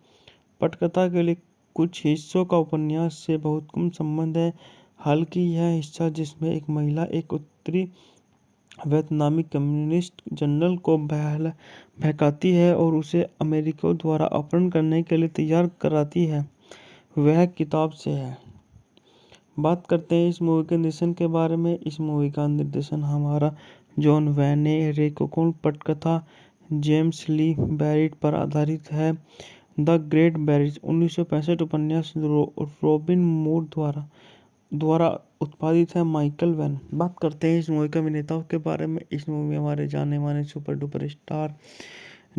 S1: पटकथा के लिए कुछ हिस्सों का उपन्यास से बहुत कम संबंध है, हालांकि यह हिस्सा जिसमें एक महिला एक उत्तरी वियतनामी कम्युनिस्ट जनरल को बहकाती है और उसे अमेरिकियों द्वारा अपहरण करने के लिए तैयार कराती है, वह किताब से है। बात करते हैं इस मूवी के निर्देशन के बारे में। इस मूवी का निर्देशन हमारा जॉन वैन ने रेकोकोन पटकथा जेम्स ली बैरिट पर आधारित है। द ग्रेट बैरिज 1965 उपन्यास रॉबिन मूर द्वारा उत्पादित है। Michael van. बात करते हैं इस मूवी के अभिनेताओं के बारे में। इस मूवी में हमारे जाने माने सुपर डुपर स्टार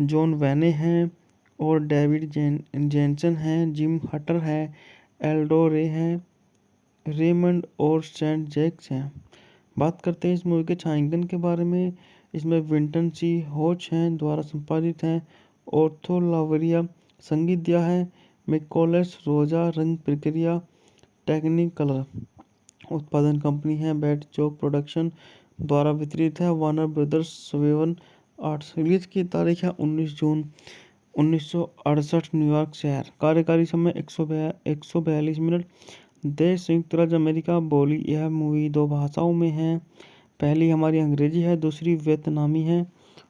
S1: जॉन वैने हैं और डेविड जेनसन हैं, जिम हटर है, एल्डो रे हैं, रेमंड और सेंट जैक्स हैं। बात करते हैं इस मूवी के छायांकन के बारे में। इसमें विंटन सी होच हैं द्वारा संपादित है। ऑर्थो लावरिया संगीत दिया है। मिकोलस रोजा रंग प्रक्रिया टेक्निकलर उत्पादन कंपनी है बैट चौक प्रोडक्शन द्वारा वितरित है वार्नर ब्रदर्स 7 रिलीज की तारीख है 19 जून 1968 न्यूयॉर्क शहर कार्यकारी समय 142 मिनट देश संयुक्त राज्य अमेरिका बोली यह मूवी 2 भाषाओं में है। पहली हमारी अंग्रेजी है, दूसरी वियतनामी है।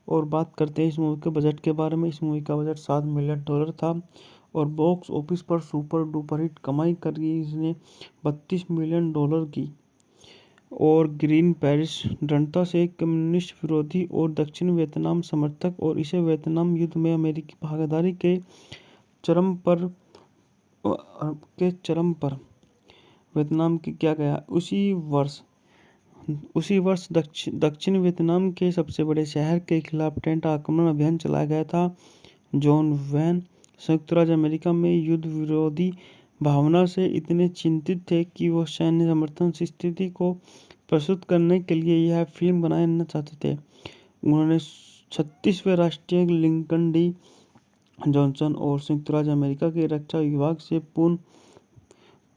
S1: और बात करते हैं इस मूवी के बजट के बारे में। इस मूवी का बजट $7 मिलियन था और बॉक्स ऑफिस पर सुपर डुपर हिट कमाई करी इसने $32 मिलियन की। और ग्रीन पेरिस दृढ़ता से कम्युनिस्ट विरोधी और दक्षिण वियतनाम समर्थक और इसे वियतनाम युद्ध में अमेरिकी भागीदारी चरम पर वियतनाम की किया गया। उसी वर्ष दक्षिण वियतनाम के सबसे बड़े शहर के खिलाफ टेंट आक्रमण अभियान चलाया गया था। जॉन वैन संयुक्त राज्य अमेरिका में युद्ध विरोधी भावना से इतने चिंतित थे कि वो सैन्य समर्थन की स्थिति को प्रस्तुत करने के लिए यह फिल्म बनाना चाहते थे। उन्होंने 36वें राष्ट्रीय लिंकन डी जॉनसन और संयुक्त राज्य अमेरिका के रक्षा विभाग से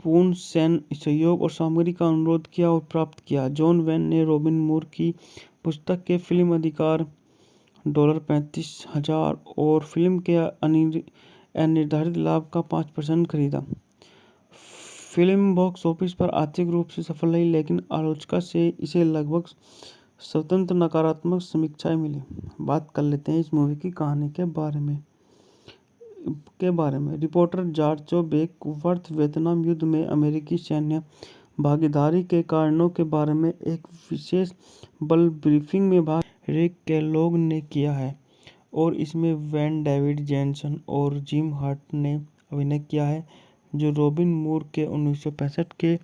S1: पूर्ण सैन्य सहयोग और सामग्री का अनुरोध किया और प्राप्त किया। जॉन वैन ने रॉबिन मूर की पुस्तक के फिल्म अधिकार $35,000 और फिल्म के अनिर्धारित लाभ का 5% खरीदा। फिल्म बॉक्स ऑफिस पर आर्थिक रूप से सफल रही, लेकिन आलोचकों से इसे लगभग स्वतंत्र नकारात्मक समीक्षाएं मिली। बात कर लेते हैं इस मूवी की कहानी के बारे में। रिपोर्टर जॉर्ज बेकवर्थ वियतनाम युद्ध में अमेरिकी सैन्य भागीदारी के कारणों के बारे में एक विशेष बल ब्रीफिंग में भाग रिक केलॉग ने किया है और इसमें वैन डेविड जेनसन और जिम हर्ट ने अभिनय किया है, जो रॉबिन मूर के 1965 के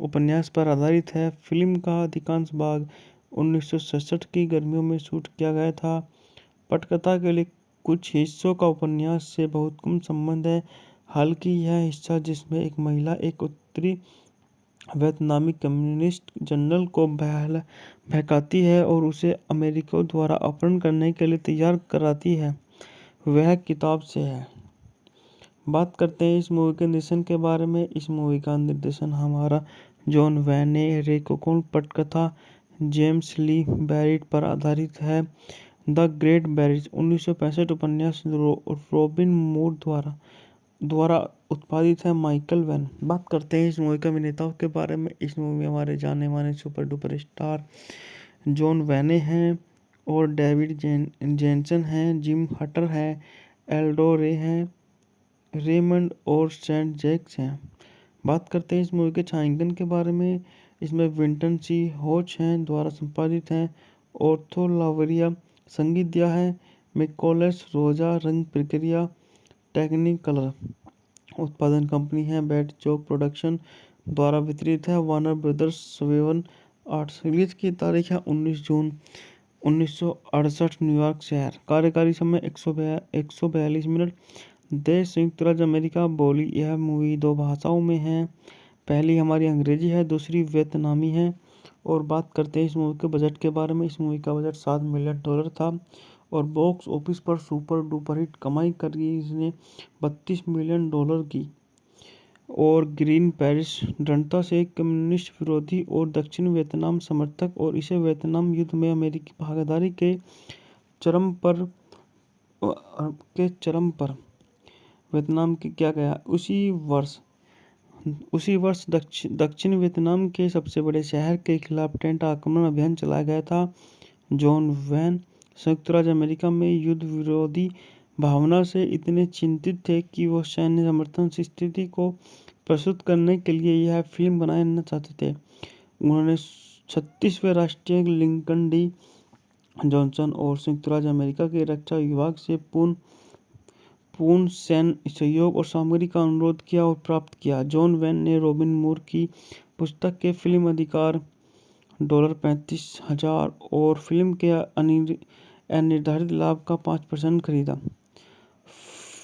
S1: उपन्यास पर आधारित है। फिल्म का अधिकांश भाग 1967 की गर्मियों में शूट किया गया था। पटकथा के लिए कुछ हिस्सों का उपन्यास से बहुत कम संबंध है, हालांकि यह हिस्सा जिसमें एक महिला एक उत्तरी वियतनामी कम्युनिस्ट जनरल को बहकाती है और उसे अमेरिकियों द्वारा अपहरण करने के लिए तैयार कराती है, वह किताब से है। बात करते हैं इस मूवी के निर्देशन के बारे में। इस मूवी का निर्देशन हमारा जॉन वैन ने रेकोकोन पटकथा जेम्स ली बैरिट पर आधारित है। द ग्रेट बैरिज 1965 उपन्यास रॉबिन मूर द्वारा उत्पादित है। Michael van. बात करते हैं इस मूवी के अभिनेताओं के बारे में। इस मूवी में हमारे जाने माने सुपर डुपर स्टार जॉन वैने हैं और डेविड जेनसन हैं, जिम हटर है, एल्डो रे हैं, रेमंड और सेंट जैक्स हैं। बात करते हैं इस मूवी के छायांकन के बारे में। इसमें विंटन सी होच हैं द्वारा संपादित हैं, ऑर्थो लावरिया संगीत दिया है, मिकोलस रोजा रंग प्रक्रिया, टेक्निकलर उत्पादन कंपनी है, बैट चौक प्रोडक्शन द्वारा वितरित है, वार्नर ब्रदर्स 7/8। रिलीज की तारीख है 19 जून 1968, न्यूयॉर्क शहर। कार्यकारी समय 142 मिनट। देश संयुक्त राज्य अमेरिका। बोली यह मूवी 2 भाषाओं में है, पहली हमारी अंग्रेजी है, दूसरी वियतनामी है। और बात करते हैं इस मूवी के बजट के बारे में। इस मूवी का बजट $7 मिलियन था और बॉक्स ऑफिस पर सुपर डुपर हिट कमाई करी इसने $32 मिलियन की। और ग्रीन पेरिस दृढ़ता से कम्युनिस्ट विरोधी और दक्षिण वियतनाम समर्थक और इसे वियतनाम युद्ध में अमेरिकी भागीदारी के चरम पर वियतनाम के किया गया। उसी वर्ष दक्षिण वियतनाम के सबसे बड़े शहर के खिलाफ टेंट आक्रमण अभियान चलाया गया था। जॉन वैन संयुक्त राज्य अमेरिका में युद्ध विरोधी भावना से इतने चिंतित थे कि वो सैन्य समर्थन की स्थिति को प्रस्तुत करने के लिए यह फिल्म बनाना चाहते थे। उन्होंने 36वें राष्ट्रीय लिंकन डी जॉनसन और संयुक्त राज्य अमेरिका के रक्षा विभाग से पूर्ण सैन्य सहयोग और सामग्री का अनुरोध किया और प्राप्त किया। जॉन वैन ने रॉबिन मूर की पुस्तक के फिल्म अधिकार $35,000 और फिल्म के अनिर्धारित लाभ का 5% खरीदा।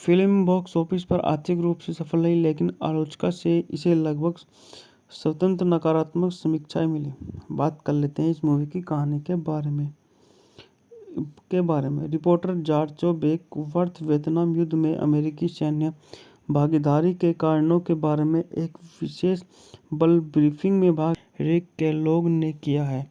S1: फिल्म बॉक्स ऑफिस पर आर्थिक रूप से सफल रही, लेकिन आलोचकों से इसे लगभग स्वतंत्र नकारात्मक समीक्षाएं मिली। बात कर लेते हैं इस मूवी की कहानी के बारे में। रिपोर्टर जॉर्ज बेकवर्थ वियतनाम युद्ध में अमेरिकी सैन्य भागीदारी के कारणों के बारे में एक विशेष बल ब्रीफिंग में भाग रिक केलॉग ने किया है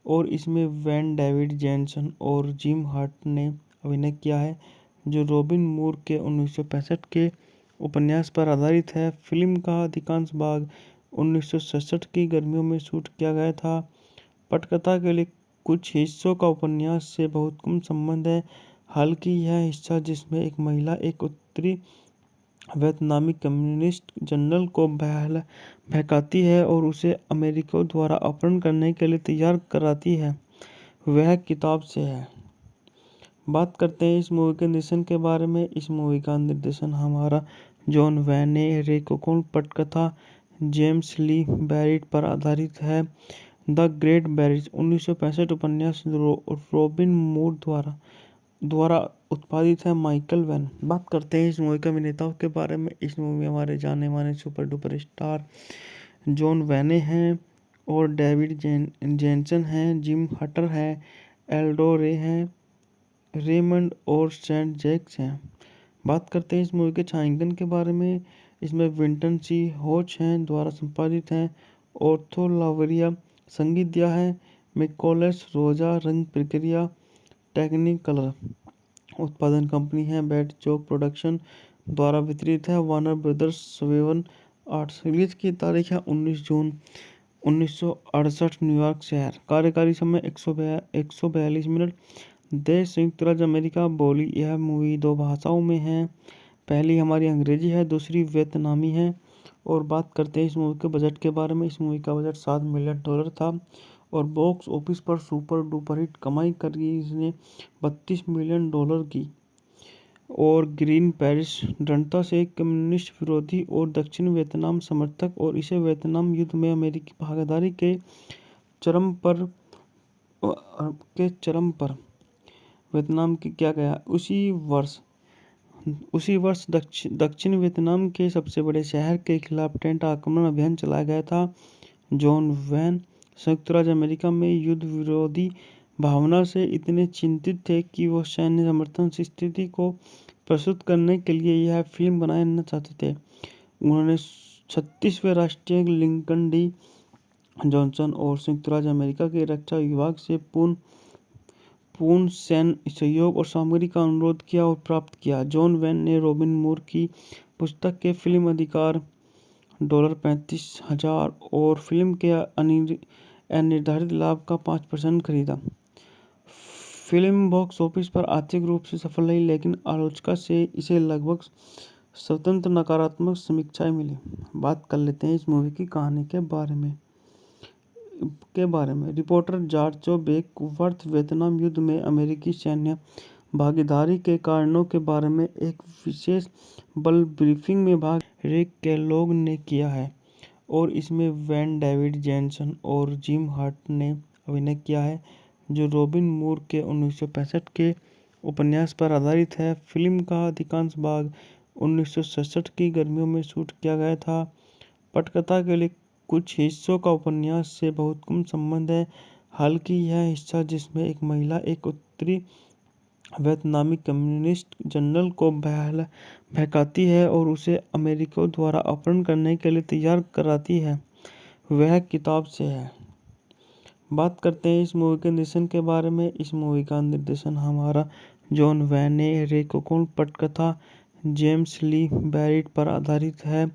S1: और इसमें वैन डेविड जेनसन और जिम हर्ट ने अभिनय किया है, जो रॉबिन मूर के 1965 के उपन्यास पर आधारित है। फिल्म का अधिकांश भाग 1967 की गर्मियों में शूट किया गया था। पटकथा के लिए कुछ हिस्सों का उपन्यास से बहुत कम संबंध है, हालांकि यह हिस्सा जिसमें एक महिला एक उत्तरी वियतनामी कम्युनिस्ट जनरल को बहकाती है और उसे अमेरिकियों द्वारा अपहरण करने के लिए तैयार कराती है, वह किताब से है। बात करते हैं इस मूवी के निर्देशन के बारे में। इस मूवी का निर्देशन हमारा जॉन वैन ने रेकोकोन पटकथा जेम्स ली बैरिट पर आधारित है। द ग्रेट बैरिज 1965 उपन्यास रॉबिन मूर द्वारा उत्पादित है। Michael van. बात करते हैं इस मूवी के अभिनेताओं के बारे में। इस मूवी में हमारे जाने माने सुपर डुपर स्टार जॉन वैने हैं और डेविड जेनसन हैं, जिम हटर है, एल्डो रे हैं, रेमंड और सेंट जैक्स हैं। बात करते हैं इस मूवी के छायांकन के बारे में। इसमें विंटन सी होच हैं द्वारा संपादित हैं, ऑर्थो लावरिया संगीत दिया है, मिकोलस रोजा रंग प्रक्रिया, टेक्निकलर उत्पादन कंपनी है, बैट चौक प्रोडक्शन द्वारा वितरित है, वार्नर ब्रदर्स 7/8। रिलीज की तारीख है 19 जून 1968, न्यूयॉर्क शहर। कार्यकारी समय 142 मिनट। देश संयुक्त राज्य अमेरिका। बोली यह मूवी 2 भाषाओं में है, पहली हमारी अंग्रेजी है, दूसरी वियतनामी है। और बात करते हैं इस मूवी के बजट के बारे में। इस मूवी का बजट $7 मिलियन था और बॉक्स ऑफिस पर सुपर डुपर हिट कमाई करी इसने $32 मिलियन की। और ग्रीन पेरिस दृढ़ता से कम्युनिस्ट विरोधी और दक्षिण वियतनाम समर्थक और इसे वियतनाम युद्ध में अमेरिकी भागीदारी चरम पर के चरम पर वियतनाम की किया गया। उसी वर्ष दक्षिण वियतनाम के सबसे बड़े शहर के खिलाफ टेंट आक्रमण अभियान चलाया गया था। जॉन वैन संयुक्त राज्य अमेरिका में युद्ध विरोधी भावना से इतने चिंतित थे कि वो सैन्य समर्थन स्थिति को प्रस्तुत करने के लिए यह फिल्म बनाना चाहते थे। उन्होंने 36वें राष्ट्रीय लिंकन डी जॉनसन और संयुक्त राज्य अमेरिका के रक्षा विभाग से पूर्ण सैन्य सहयोग और सामग्री का अनुरोध किया और प्राप्त किया। जॉन वैन ने रॉबिन मूर की पुस्तक के फिल्म अधिकार $35,000 और फिल्म के अनिर्धारित लाभ का 5% खरीदा। फिल्म बॉक्स ऑफिस पर आर्थिक रूप से सफल रही, लेकिन आलोचकों से इसे लगभग स्वतंत्र नकारात्मक समीक्षाएं मिली। बात कर लेते हैं इस मूवी की कहानी के बारे में। रिपोर्टर जॉर्ज बेकवर्थ वियतनाम युद्ध में अमेरिकी सैन्य भागीदारी के कारणों के बारे में एक विशेष बल ब्रीफिंग में भाग रिक केलॉग ने किया है और इसमें वैन डेविड जेनसन और जिम हर्ट ने अभिनय किया है, जो रॉबिन मूर के 1965 के उपन्यास पर आधारित है। फिल्म का अधिकांश भाग 1967 की गर्मियों में शूट किया गया था। पटकथा के लिए कुछ हिस्सों का उपन्यास से बहुत कम संबंध है, हालांकि यह हिस्सा जिसमें एक महिला एक उत्तरी वियतनामी कम्युनिस्ट जनरल को बहकाती है और उसे अमेरिकियों द्वारा अपहरण करने के लिए तैयार कराती है, वह किताब से है। बात करते हैं इस मूवी के निर्देशन के बारे में। इस मूवी का निर्देशन हमारा जॉन वैन ने रेकोकोन पटकथा जेम्स ली बैरिट पर आधारित है।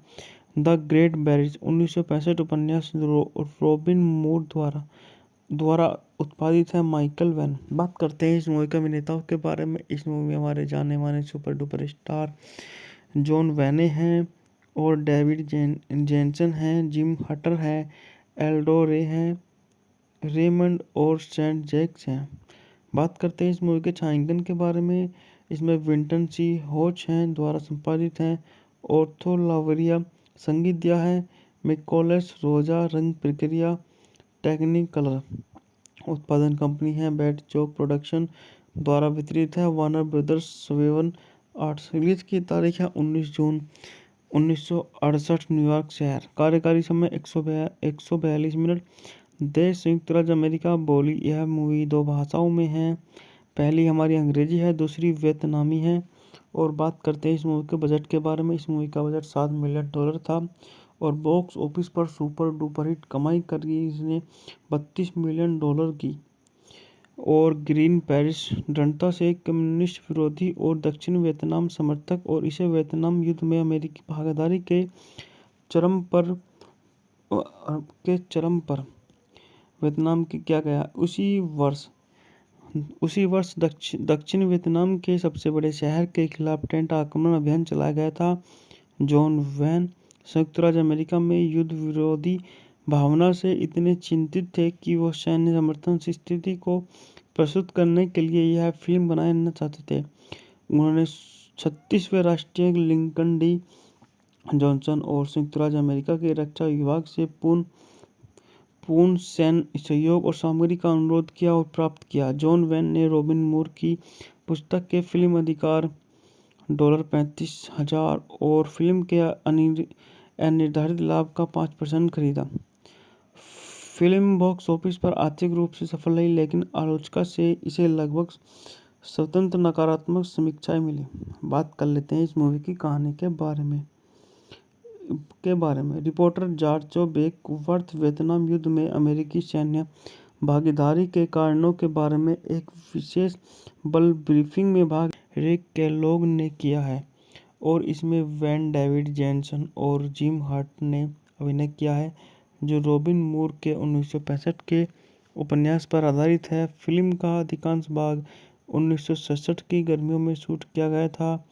S1: द ग्रेट बैरिज 1965 उपन्यास रॉबिन मूर द्वारा उत्पादित है। Michael van. बात करते हैं इस मूवी के अभिनेताओं के बारे में। इस मूवी में हमारे जाने माने सुपर डुपर स्टार जॉन वैने हैं और डेविड जेनसन हैं, जिम हटर है, एल्डो रे हैं, रेमंड और सेंट जैक्स हैं। बात करते हैं इस मूवी के छायांकन के बारे में। इसमें विंटन सी होच हैं द्वारा संपादित है। ऑर्थो लावरिया संगीत दिया है। मिकोलस रोजा रंग प्रक्रिया टेक्निकलर उत्पादन कंपनी है। बैट चौक प्रोडक्शन द्वारा वितरित है। Warner brothers 7 arts. रिलीज की तारीख है 19 जून 1968 न्यूयॉर्क शहर। कार्यकारी समय 142 मिनट। देश संयुक्त राज्य अमेरिका। बोली यह मूवी 2 भाषाओं में है, पहली हमारी अंग्रेजी है, दूसरी वियतनामी है। और बात करते हैं इस मूवी के बजट के बारे में। इस मूवी का बजट $7 मिलियन था और बॉक्स ऑफिस पर सुपर डुपर हिट कमाई करी इसने $32 मिलियन की। और ग्रीन पेरिस दृढ़ता से कम्युनिस्ट विरोधी और दक्षिण वियतनाम समर्थक और इसे वियतनाम युद्ध में अमेरिकी भागीदारी चरम पर वियतनाम की किया गया। उसी वर्ष दक्षिण वियतनाम के सबसे बड़े शहर के खिलाफ टेंट आक्रमण अभियान चलाया गया था। जॉन वैन संयुक्त राज्य अमेरिका में युद्ध विरोधी भावना से इतने चिंतित थे कि वो सैन्य समर्थन स्थिति को प्रस्तुत करने के लिए यह फिल्म बनाना चाहते थे। उन्होंने 36वें राष्ट्रीय लिंकन डी जॉनसन और संयुक्त राज्य अमेरिका के रक्षा विभाग से पूर्ण सैन्य सहयोग और सामग्री का अनुरोध किया और प्राप्त किया। जॉन वैन ने रॉबिन मूर की पुस्तक के फिल्म अधिकार $35,000 और फिल्म के अनिर्धारित लाभ का 5% खरीदा। फिल्म बॉक्स ऑफिस पर आर्थिक रूप से सफल रही, लेकिन आलोचकों से इसे लगभग स्वतंत्र नकारात्मक समीक्षाएं मिली। बात कर लेते हैं इस मूवी की कहानी के बारे में। रिपोर्टर जॉर्ज बेकवर्थ वियतनाम युद्ध में अमेरिकी सैन्य भागीदारी के कारणों के बारे में एक विशेष बल ब्रीफिंग में भाग रिक केलॉग ने किया है और इसमें वैन डेविड जेनसन और जिम हर्ट ने अभिनय किया है, जो रॉबिन मूर के 1965 के उपन्यास पर आधारित है। फिल्म का अधिकांश भाग 1967 की गर्मियों में शूट किया गया था।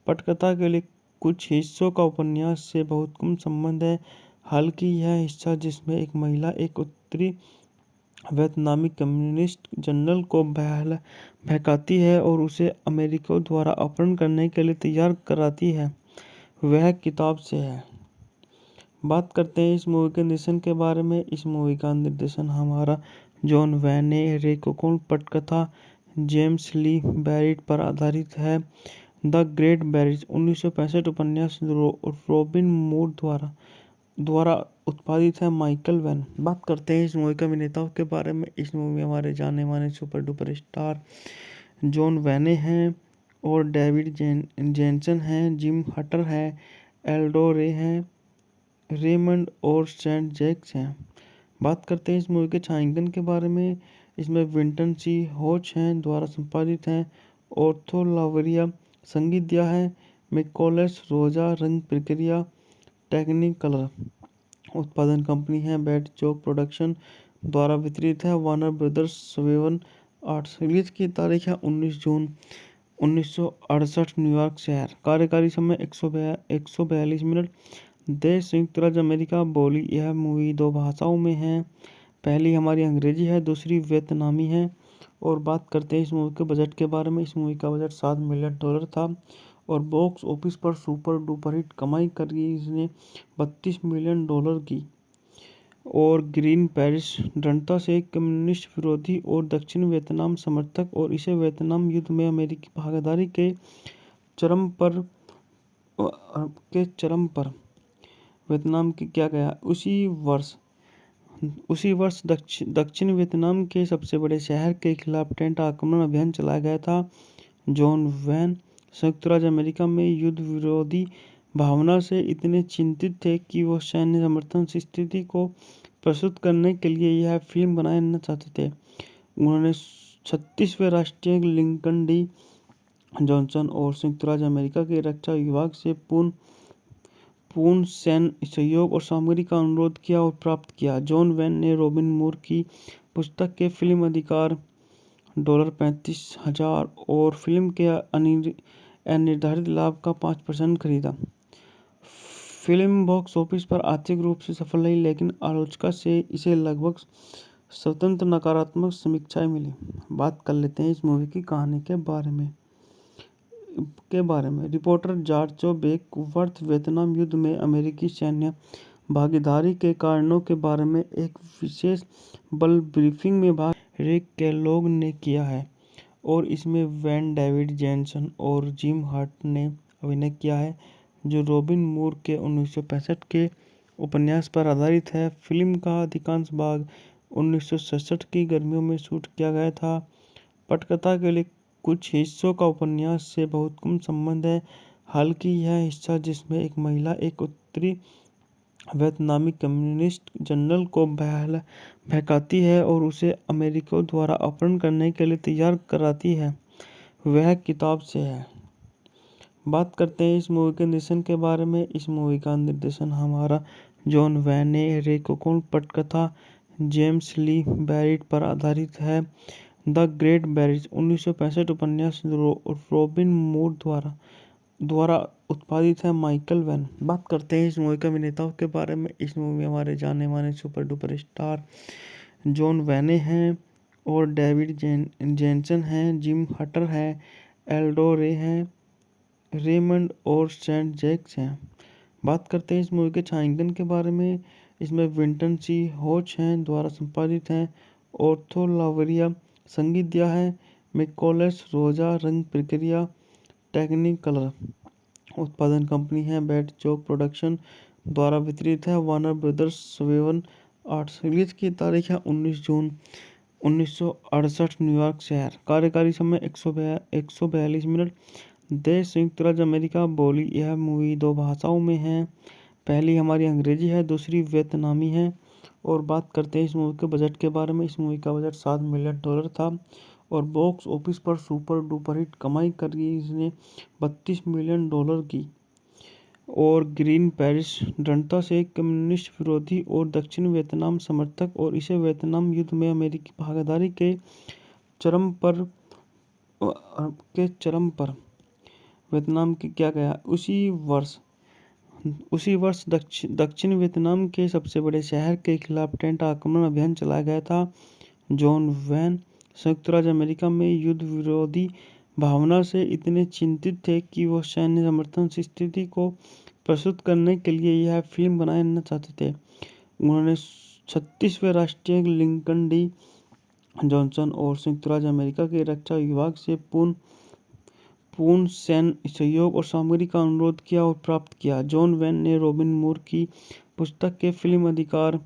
S1: पटकथा के लिए कुछ हिस्सों का उपन्यास से बहुत कम संबंध है। हालांकि यह हिस्सा जिसमें एक महिला एक उत्तरी वियतनामी कम्युनिस्ट जनरल को बहकाती है और उसे अमेरिकियों द्वारा अपहरण करने के लिए तैयार कराती है, वह किताब से है। बात करते हैं इस मूवी के निर्देशन के बारे में। इस मूवी का निर्देशन हमारा जॉन वैन ने रेकोकोन पटकथा जेम्स ली बैरिट पर आधारित है। द ग्रेट बैरिज 1965 उपन्यास रॉबिन मूर द्वारा उत्पादित है। Michael van. बात करते हैं इस मूवी के अभिनेताओं के बारे में। इस मूवी में हमारे जाने माने सुपर डुपर स्टार जॉन वैने हैं और डेविड जेनसन हैं। जिम हटर है, एल्डो रे हैं, रेमंड और सेंट जैक्स हैं। बात करते हैं इस मूवी के छायांकन के बारे में। इसमें विंटन सी होच हैं द्वारा संपादित हैं। ऑर्थो लावरिया संगीत दिया है। मिकोलस रोजा रंग प्रक्रिया टेक्निकलर। उत्पादन कंपनी है बैट चौक प्रोडक्शन द्वारा वितरित है। Warner brothers 7 arts. रिलीज की तारीख है 19 जून 1968 न्यूयॉर्क शहर। कार्यकारी समय 142 मिनट। देश संयुक्त राज्य अमेरिका। बोली यह मूवी 2 भाषाओं में है। पहली हमारी अंग्रेजी है, दूसरी वियतनामी है। और बात करते हैं इस मूवी के बजट के बारे में। इस मूवी का बजट $7 मिलियन था और बॉक्स ऑफिस पर सुपर डुपर हिट कमाई करी इसने $32 मिलियन की। और ग्रीन पेरिस दृढ़ता से कम्युनिस्ट विरोधी और दक्षिण वियतनाम समर्थक और इसे वियतनाम युद्ध में अमेरिकी भागीदारी के चरम पर वियतनाम की किया गया। उसी वर्ष दक्षिण वियतनाम के सबसे बड़े शहर के खिलाफ टेंट आक्रमण अभियान चलाया गया था। जॉन वैन संयुक्त राज्य अमेरिका में युद्ध विरोधी भावना से इतने चिंतित थे कि वो सैन्य समर्थन स्थिति को प्रस्तुत करने के लिए यह फिल्म बनाना चाहते थे। उन्होंने 36वें राष्ट्रीय लिंकन डी जॉनसन और संयुक्त राज्य अमेरिका के रक्षा विभाग से पूर्ण सैन्य सहयोग और सामग्री का अनुरोध किया और प्राप्त किया। जॉन वैन ने रॉबिन मूर की पुस्तक के फिल्म अधिकार $35,000 और फिल्म के अनिर्धारित लाभ का 5% खरीदा। फिल्म बॉक्स ऑफिस पर आर्थिक रूप से सफल रही, लेकिन आलोचकों से इसे लगभग स्वतंत्र नकारात्मक समीक्षाएं मिली। बात कर लेते हैं इस मूवी की कहानी के बारे में। रिपोर्टर जॉर्ज बेकवर्थ वियतनाम युद्ध में अमेरिकी सैन्य भागीदारी के कारणों के बारे में एक विशेष बल ब्रीफिंग में भाग रिक केलॉग ने किया है और इसमें वैन डेविड जेनसन और जिम हर्ट ने अभिनय किया है, जो रॉबिन मूर के 1965 के उपन्यास पर आधारित है। फिल्म का अधिकांश भाग 1967 की गर्मियों में शूट किया गया था। पटकथा के लिए कुछ हिस्सों का उपन्यास से बहुत कम संबंध है। हालांकि यह हिस्सा जिसमें एक महिला एक उत्तरी वियतनामी कम्युनिस्ट जनरल को बहकाती है और उसे अमेरिकियों द्वारा अपहरण करने के लिए तैयार कराती है, वह किताब से है। बात करते हैं इस मूवी के निर्देशन के बारे में। इस मूवी का निर्देशन हमारा जॉन वैन ने रेकोकोन पटकथा जेम्स ली बैरिट पर आधारित है। द ग्रेट बैरिज 1965 उपन्यास रॉबिन मूर द्वारा उत्पादित है। Michael van. बात करते हैं इस मूवी के अभिनेताओं के बारे में। इस मूवी में हमारे जाने माने सुपर डुपर स्टार जॉन वैने हैं और डेविड जेनसन हैं। जिम हटर है, एल्डो रे हैं, रेमंड और सेंट जैक्स हैं। बात करते हैं इस मूवी के छायांकन के बारे में। इसमें विंटन सी होच हैं द्वारा संपादित हैं। ऑर्थो लावरिया संगीत दिया है। मिकोलस रोजा रंग प्रक्रिया टेक्निकलर। उत्पादन कंपनी है बैट चौक प्रोडक्शन द्वारा वितरित है। Warner brothers 7 arts. रिलीज की तारीख है 19 जून 1968 न्यूयॉर्क शहर। कार्यकारी समय 142 मिनट। देश संयुक्त राज्य अमेरिका। बोली यह मूवी 2 भाषाओं में है। पहली हमारी अंग्रेजी है, दूसरी वियतनामी है। और बात करते हैं इस मूवी के बजट के बारे में। इस मूवी का बजट $7 मिलियन था और बॉक्स ऑफिस पर सुपर डुपर हिट कमाई करी इसने $32 मिलियन की। और ग्रीन पेरिस दृढ़ता से कम्युनिस्ट विरोधी और दक्षिण वियतनाम समर्थक और इसे वियतनाम युद्ध में अमेरिकी भागीदारी के चरम पर वियतनाम की क्या गया उसी वर्ष दक्षिण वियतनाम के सबसे बड़े शहर के खिलाफ टेंट आक्रमण अभियान चलाया गया था। जॉन वैन संयुक्त राज्य अमेरिका में युद्ध विरोधी भावना से इतने चिंतित थे कि वो सैन्य समर्थन स्थिति को प्रस्तुत करने के लिए यह फिल्म बनाना चाहते थे। उन्होंने 36वें राष्ट्रीय लिंकन डी जॉनसन और संयुक्त राज्य अमेरिका के रक्षा विभाग से पूर्ण सैन्य सहयोग और सामग्री का अनुरोध किया और प्राप्त किया। जॉन वैन ने रॉबिन मूर की पुस्तक के फिल्म अधिकार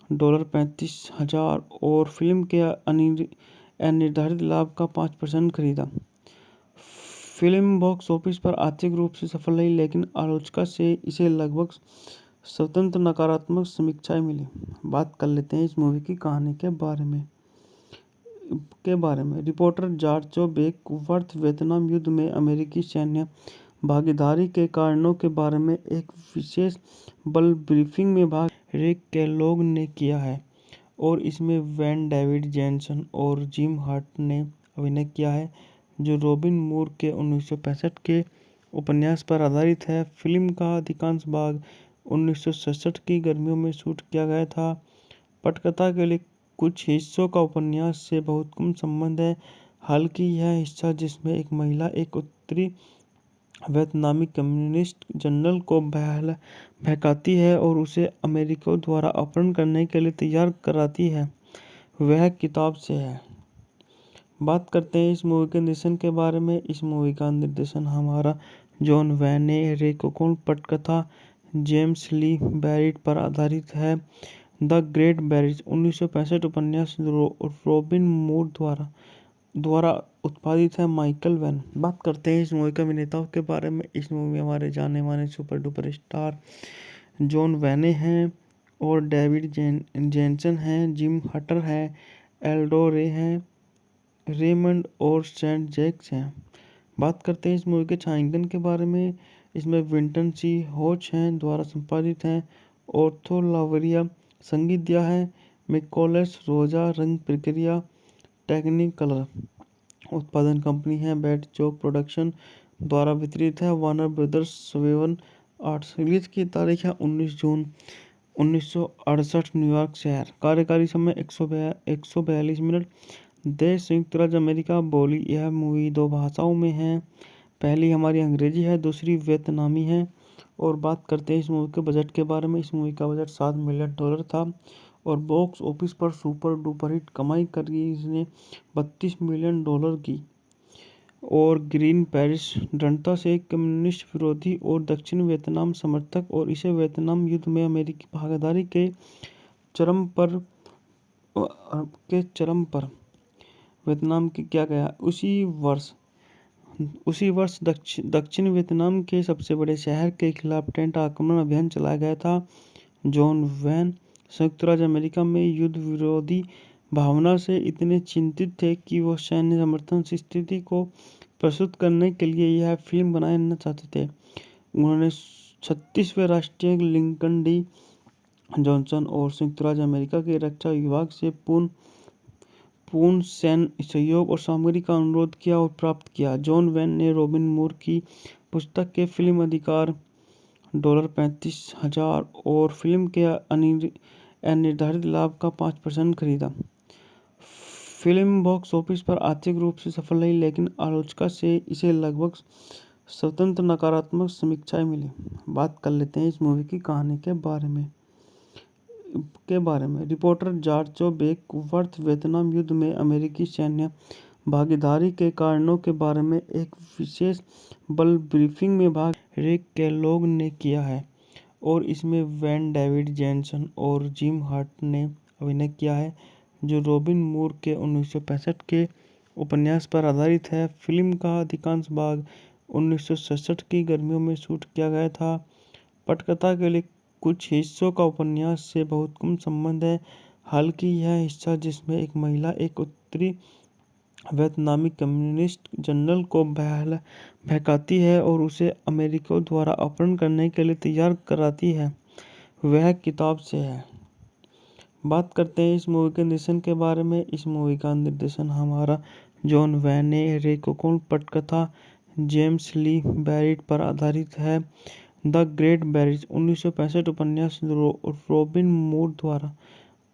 S1: $35,000 और फिल्म के अनिर्धारित लाभ का 5% खरीदा। फिल्म बॉक्स ऑफिस पर आर्थिक रूप से सफल रही, लेकिन आलोचकों से इसे लगभग स्वतंत्र नकारात्मक समीक्षाएं मिली। बात कर लेते हैं इस मूवी की कहानी के बारे में। रिपोर्टर जॉर्ज बेकवर्थ वियतनाम युद्ध में अमेरिकी सैन्य भागीदारी के कारणों के बारे में एक विशेष बल ब्रीफिंग में भाग रिक केलॉग ने किया है और इसमें वैन डेविड जेनसन और जिम हर्ट ने अभिनय किया है, जो रॉबिन मूर के 1965 के उपन्यास पर आधारित है। फिल्म का अधिकांश भाग 1967 की गर्मियों में शूट किया गया था। पटकथा के लिए कुछ हिस्सों का उपन्यास से बहुत कम संबंध है, हालांकि यह हिस्सा जिसमें एक महिला एक उत्तरी वियतनामी कम्युनिस्ट जनरल को बहकाती है और उसे अमेरिकियों द्वारा अपहरण करने के लिए तैयार कराती है, वह किताब से है। बात करते हैं इस मूवी के निर्देशन के बारे में। इस मूवी का निर्देशन हमारा जॉन वैन ने रेकोकोन पटकथा जेम्स ली बैरिट पर आधारित है। द ग्रेट बैरिज 1965 उपन्यास रॉबिन मूर द्वारा उत्पादित है। Michael van. बात करते हैं इस मूवी के अभिनेताओं के बारे में। इस मूवी में हमारे जाने माने सुपर डुपर स्टार जॉन वैने हैं और डेविड जेनसन हैं, जिम हटर हैं, एल्डो रे हैं, रेमंड और सेंट जैक्स हैं। बात करते हैं इस मूवी के छायांकन के बारे में। इसमें विंटन सी होच हैं द्वारा संपादित हैं, ऑर्थो लावरिया संगीत दिया है, मिकोलस रोजा रंग प्रक्रिया टेक्निकलर उत्पादन कंपनी है, बैट चौक प्रोडक्शन द्वारा वितरित है, वार्नर ब्रदर्स 7 आर्ट्स। रिलीज की तारीख है 19 जून 1968 न्यूयॉर्क शहर। कार्यकारी समय 142 मिनट। देश संयुक्त राज्य अमेरिका। बोली यह मूवी 2 भाषाओं में है, पहली हमारी अंग्रेजी है, दूसरी वियतनामी है। और बात करते हैं इस मूवी के बजट के बारे में। इस मूवी का बजट $7 मिलियन था और बॉक्स ऑफिस पर सुपर डुपर हिट कमाई करी इसने $32 मिलियन की। और ग्रीन पेरिस दृढ़ता से कम्युनिस्ट विरोधी और दक्षिण वियतनाम समर्थक और इसे वियतनाम युद्ध में अमेरिकी भागीदारी के चरम पर वियतनाम की क्या गया उसी वर्ष दक्षिण वियतनाम के सबसे बड़े शहर के खिलाफ टेंट आक्रमण अभियान चलाया गया था। जॉन वैन संयुक्त राज्य अमेरिका में युद्ध विरोधी भावना से इतने चिंतित थे कि वो सैन्य समर्थन स्थिति को प्रस्तुत करने के लिए यह फिल्म बनाना चाहते थे। उन्होंने 36वें राष्ट्रीय लिंकन डी जॉनसन और संयुक्त राज्य अमेरिका के रक्षा विभाग से पूर्ण सैन्य सहयोग और सामग्री का अनुरोध किया और प्राप्त किया। जॉन वैन ने रॉबिन मूर की पुस्तक के फिल्म अधिकार $35,000 और फिल्म के अनिर्धारित लाभ का 5% खरीदा। फिल्म बॉक्स ऑफिस पर आर्थिक रूप से सफल रही, लेकिन आलोचकों से इसे लगभग स्वतंत्र नकारात्मक समीक्षाएं मिली। बात कर लेते हैं इस मूवी की कहानी के बारे में। रिपोर्टर जॉर्ज बेकवर्थ वियतनाम युद्ध में अमेरिकी सैन्य भागीदारी के कारणों के बारे में एक विशेष बल ब्रीफिंग में भाग रिक केलॉग ने किया है और इसमें वैन डेविड जेनसन और जिम हर्ट ने अभिनय किया है, जो रॉबिन मूर के 1965 के उपन्यास पर आधारित है। फिल्म का अधिकांश भाग 1967 की गर्मियों में शूट किया गया था। पटकथा के लिए कुछ हिस्सों का उपन्यास से बहुत कम संबंध है, हालांकि यह हिस्सा जिसमें एक महिला एक उत्तरी वियतनामी कम्युनिस्ट जनरल को बहकाती है और उसे अमेरिकियों द्वारा अपहरण करने के लिए तैयार कराती है, वह किताब से है। बात करते हैं इस मूवी के निर्देशन के बारे में। इस मूवी का निर्देशन हमारा जॉन वैन ने रेकोकोन पटकथा जेम्स ली बैरिट पर आधारित है। द ग्रेट बैरिज 1965 उपन्यास रॉबिन मूर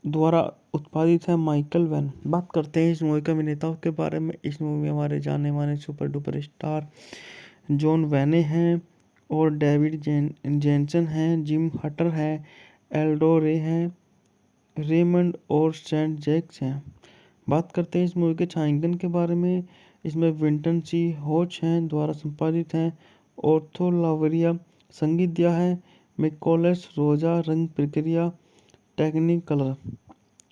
S1: द्वारा उत्पादित है। Michael van. बात करते हैं इस मूवी के अभिनेताओं के बारे में। इस मूवी में हमारे जाने माने सुपर डुपर स्टार जॉन वैने हैं और डेविड जेनसन हैं। जिम हटर है, एल्डो रे हैं, रेमंड और सेंट जैक्स हैं। बात करते हैं इस मूवी के छायांकन के बारे में। इसमें विंटन सी होच हैं द्वारा संपादित हैं। ऑर्थो लावरिया संगीत दिया है। मिकोलस रोजा रंग प्रक्रिया टेक्निकलर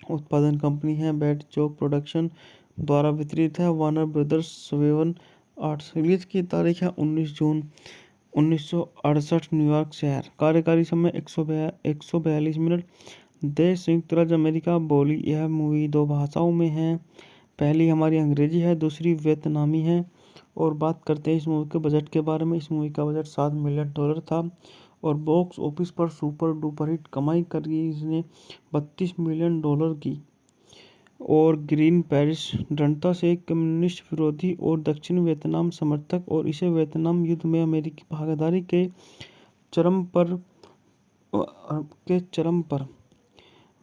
S1: उत्पादन कंपनी है। बैट चौक प्रोडक्शन द्वारा वितरित है। Warner brothers 7 arts. रिलीज की तारीख है 19 जून 1968 न्यूयॉर्क शहर। कार्यकारी समय 142 मिनट। देश संयुक्त राज्य अमेरिका। बोली यह मूवी 2 भाषाओं में है। पहली हमारी अंग्रेजी है, दूसरी वियतनामी है। और बात करते हैं इस मूवी के बजट के बारे में। इस मूवी का बजट $7 मिलियन था और बॉक्स ऑफिस पर सुपर डुपर हिट कमाई करी इसने $32 मिलियन की। और ग्रीन पेरिस दृढ़ता से कम्युनिस्ट विरोधी और दक्षिण वियतनाम समर्थक और इसे वियतनाम युद्ध में अमेरिकी भागीदारी के चरम पर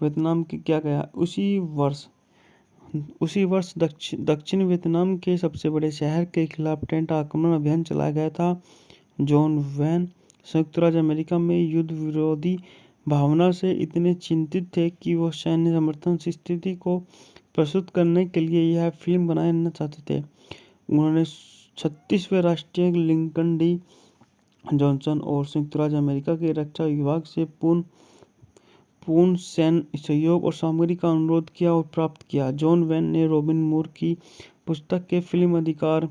S1: वियतनाम की किया गया। उसी वर्ष दक्षिण वियतनाम के सबसे बड़े शहर के खिलाफ टेंट आक्रमण अभियान चलाया गया था। जॉन वैन संयुक्त राज्य अमेरिका में युद्ध विरोधी भावना से इतने चिंतित थे कि वो सैन्य समर्थन स्थिति को प्रस्तुत करने के लिए यह फिल्म बनाना चाहते थे। उन्होंने 36वें राष्ट्रीय लिंकन डी जॉनसन और संयुक्त राज्य अमेरिका के रक्षा विभाग से पूर्ण सैन्य सहयोग और सामग्री का अनुरोध किया और प्राप्त किया। जॉन वैन ने रॉबिन मूर की पुस्तक के फिल्म अधिकार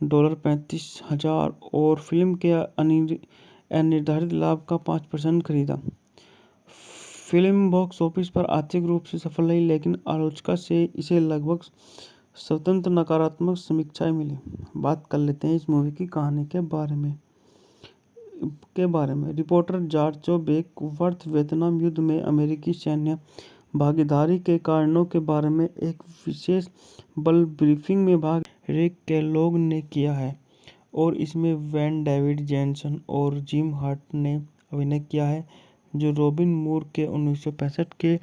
S1: $35,000 और फिल्म के अनिर्धारित लाभ का 5% खरीदा। फिल्म बॉक्स ऑफिस पर आर्थिक रूप से सफल रही, लेकिन आलोचकों से इसे लगभग स्वतंत्र नकारात्मक समीक्षाएं मिली। बात कर लेते हैं इस मूवी की कहानी के बारे में। रिपोर्टर जॉर्ज बेकवर्थ वियतनाम युद्ध में अमेरिकी सैन्य भागीदारी के कारणों के बारे में एक विशेष बल ब्रीफिंग में भाग रिक केलॉग ने किया है और इसमें वैन डेविड जेनसन और जिम हर्ट ने अभिनय किया है, जो रॉबिन मूर के 1965 के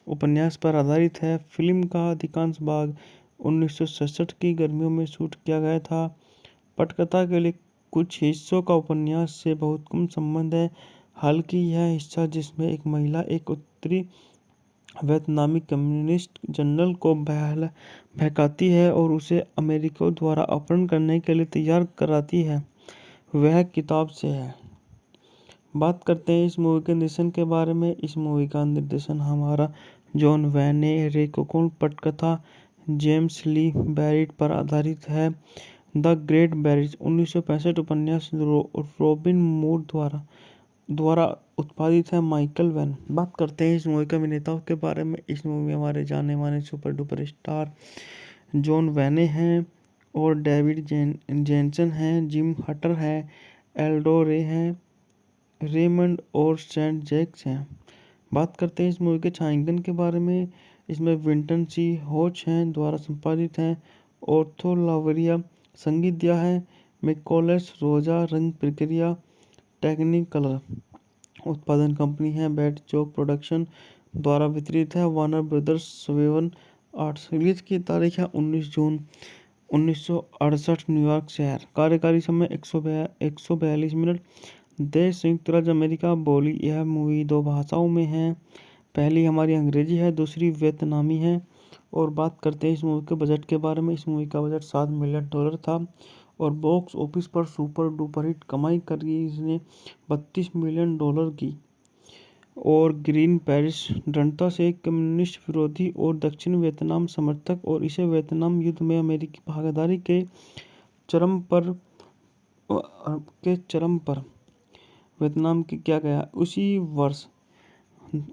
S1: उपन्यास पर आधारित है। फिल्म का अधिकांश भाग 1967 की गर्मियों में शूट किया गया था। पटकथा के लिए कुछ हिस्सों का उपन्यास से बहुत कम संबंध है। हालांकि यह हिस्सा जिसमें एक महिला एक उत्तरी वियतनामी कम्युनिस्ट जनरल को बहकाती है और उसे अमेरिकियों द्वारा अपहरण करने के लिए तैयार कराती है, वह किताब से है। बात करते हैं इस मूवी के निर्देशन के बारे में। इस मूवी का निर्देशन हमारा जॉन वैन ने। रेकोकोन पटकथा जेम्स ली बैरिट पर आधारित है। द ग्रेट बैरिज 1965 उपन्यास रॉबिन मूर द्वारा उत्पादित है। Michael van. बात करते हैं इस मूवी के अभिनेताओं के बारे में। इस मूवी में हमारे जाने माने सुपर डुपर स्टार जॉन वैने हैं और डेविड जेनसन हैं। जिम हटर है, एल्डो रे हैं, रेमंड और सेंट जैक्स हैं। बात करते हैं इस मूवी के छायांकन के बारे में। इसमें विंटन सी होच हैं द्वारा संपादित हैं। ऑर्थो लावरिया संगीत दिया है। मिकोलस रोजा रंग प्रक्रिया टेक्निकलर उत्पादन कंपनी है। बैट चौक प्रोडक्शन द्वारा वितरित है। Warner brothers 7 arts. रिलीज की तारीख है 19 जून 1968 न्यूयॉर्क शहर। कार्यकारी समय 142 मिनट। देश संयुक्त राज्य अमेरिका। बोली यह मूवी 2 भाषाओं में है। पहली हमारी अंग्रेजी है, दूसरी वियतनामी है। और बात करते हैं इस मूवी के बजट के बारे में। इस मूवी का बजट $7 मिलियन था और बॉक्स ऑफिस पर सुपर डुपर हिट कमाई करी इसने $32 मिलियन की। और ग्रीन पेरिस दृढ़ता से कम्युनिस्ट विरोधी और दक्षिण वियतनाम समर्थक और इसे वियतनाम युद्ध में अमेरिकी भागीदारी के चरम पर वियतनाम की किया गया।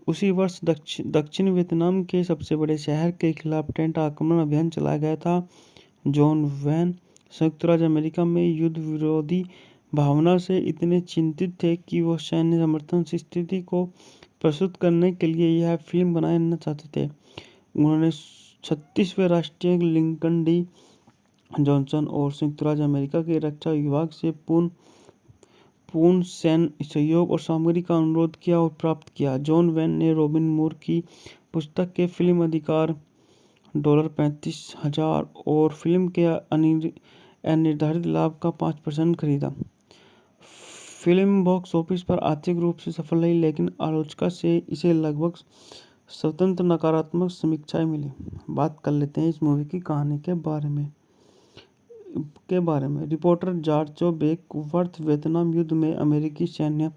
S1: उसी वर्ष दक्षिण वियतनाम के सबसे बड़े शहर के खिलाफ टेंट आक्रमण अभियान चलाया गया था। जॉन वैन संयुक्त राज्य अमेरिका में युद्ध विरोधी भावना से इतने चिंतित थे कि वो सैन्य समर्थन स्थिति को प्रस्तुत करने के लिए यह फिल्म बनाना चाहते थे। उन्होंने 36वें राष्ट्रीय लिंकन डी जॉनसन और संयुक्त राज्य अमेरिका के रक्षा विभाग से पूर्ण सैन्य सहयोग और सामग्री का अनुरोध किया और प्राप्त किया। जॉन वैन ने रॉबिन मूर की पुस्तक के फिल्म अधिकार $35,000 और फिल्म के अनिर्धारित लाभ का 5% खरीदा। फिल्म बॉक्स ऑफिस पर आर्थिक रूप से सफल रही, लेकिन आलोचकों से इसे लगभग स्वतंत्र नकारात्मक समीक्षाएं मिली। बात कर लेते हैं इस मूवी की कहानी के बारे में। रिपोर्टर जॉर्ज बेकवर्थ वियतनाम युद्ध में अमेरिकी सैन्य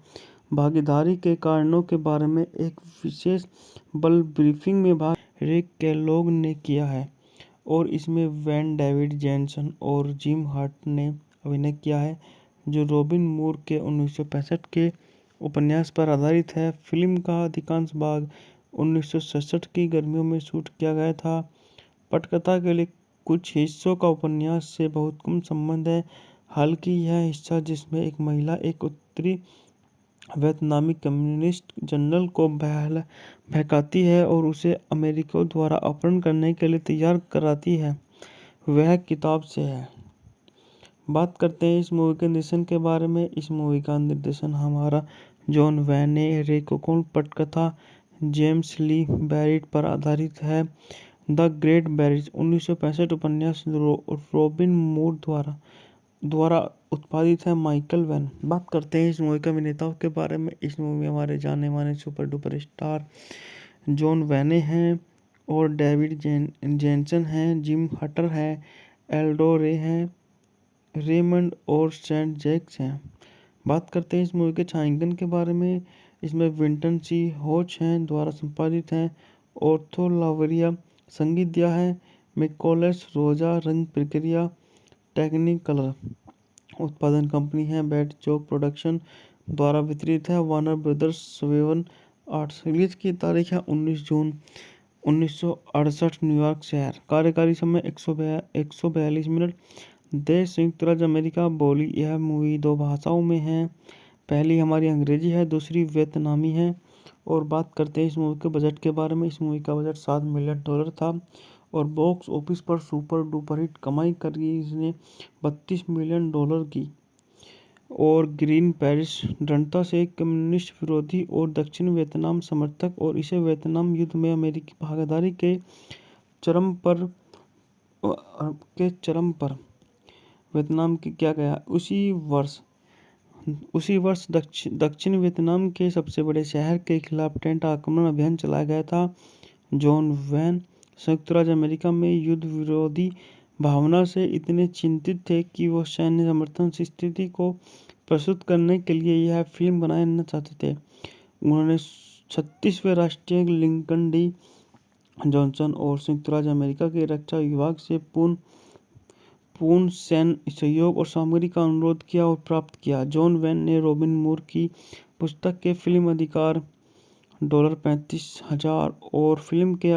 S1: भागीदारी के कारणों के बारे में एक विशेष बल ब्रीफिंग में भाग रिक केलॉग ने किया है और इसमें वैन डेविड जेनसन और जिम हर्ट ने अभिनय किया है, जो रॉबिन मूर के 1965 के उपन्यास पर आधारित है। फिल्म का अधिकांश भाग 1967 की गर्मियों में शूट किया गया था। पटकथा के लिए कुछ हिस्सों का उपन्यास से बहुत कम संबंध है, हालांकि यह हिस्सा जिसमें एक महिला एक उत्तरी वियतनामी कम्युनिस्ट जनरल को बहकाती है और उसे अमेरिकियों द्वारा अपहरण करने के लिए तैयार कराती है, वह किताब से है। बात करते हैं इस मूवी के निर्देशन के बारे में। इस मूवी का निर्देशन हमारा जॉन वैन ने रेकोकोन पटकथा जेम्स ली बैरिट पर आधारित है। द ग्रेट बैरिज 1965 उपन्यास रॉबिन मूर द्वारा उत्पादित है। Michael van. बात करते हैं इस मूवी के अभिनेताओं के बारे में। इस मूवी में हमारे जाने माने सुपर डुपर स्टार जॉन वैने हैं और डेविड जेनसन हैं, जिम हटर है, एल्डो रे हैं, रेमंड और सेंट जैक्स हैं। बात करते हैं इस मूवी के छायांकन के बारे में। इसमें विंटन सी होच हैं द्वारा संपादित हैं। ऑर्थो लावरिया संगीत दिया है। मिकोलस रोजा रंग प्रक्रिया टेक्निकलर उत्पादन कंपनी है। बैट चौक प्रोडक्शन द्वारा वितरित है। Warner brothers 7 arts. रिलीज की तारीख है 19 जून 1968 न्यूयॉर्क शहर। कार्यकारी समय 142 मिनट। देश संयुक्त राज्य अमेरिका। बोली यह मूवी 2 भाषाओं में है, पहली हमारी अंग्रेजी है, दूसरी वियतनामी है। और बात करते हैं इस मूवी के बजट के बारे में। इस मूवी का बजट $7 मिलियन था और बॉक्स ऑफिस पर सुपर डुपर हिट कमाई करी इसने $32 मिलियन की। और ग्रीन पेरिस दृढ़ता से कम्युनिस्ट विरोधी और दक्षिण वियतनाम समर्थक और इसे वियतनाम युद्ध में अमेरिकी भागीदारी के चरम पर वियतनाम की किया गया। उसी वर्ष दक्षिण वियतनाम के सबसे बड़े शहर के खिलाफ टेंट आक्रमण अभियान चलाया गया था। जॉन वैन संयुक्त राज्य अमेरिका में युद्ध विरोधी भावना से इतने चिंतित थे कि वो सैन्य समर्थन स्थिति को प्रस्तुत करने के लिए यह फिल्म बनाना चाहते थे। उन्होंने 36वें राष्ट्रीय लिंकन डी जॉनसन और संयुक्त राज्य अमेरिका के रक्षा विभाग से पूर्ण सैन्य सहयोग और सामग्री का अनुरोध किया और प्राप्त किया। जॉन वैन ने रॉबिन मूर की पुस्तक के फिल्म अधिकार $35,000 और फिल्म के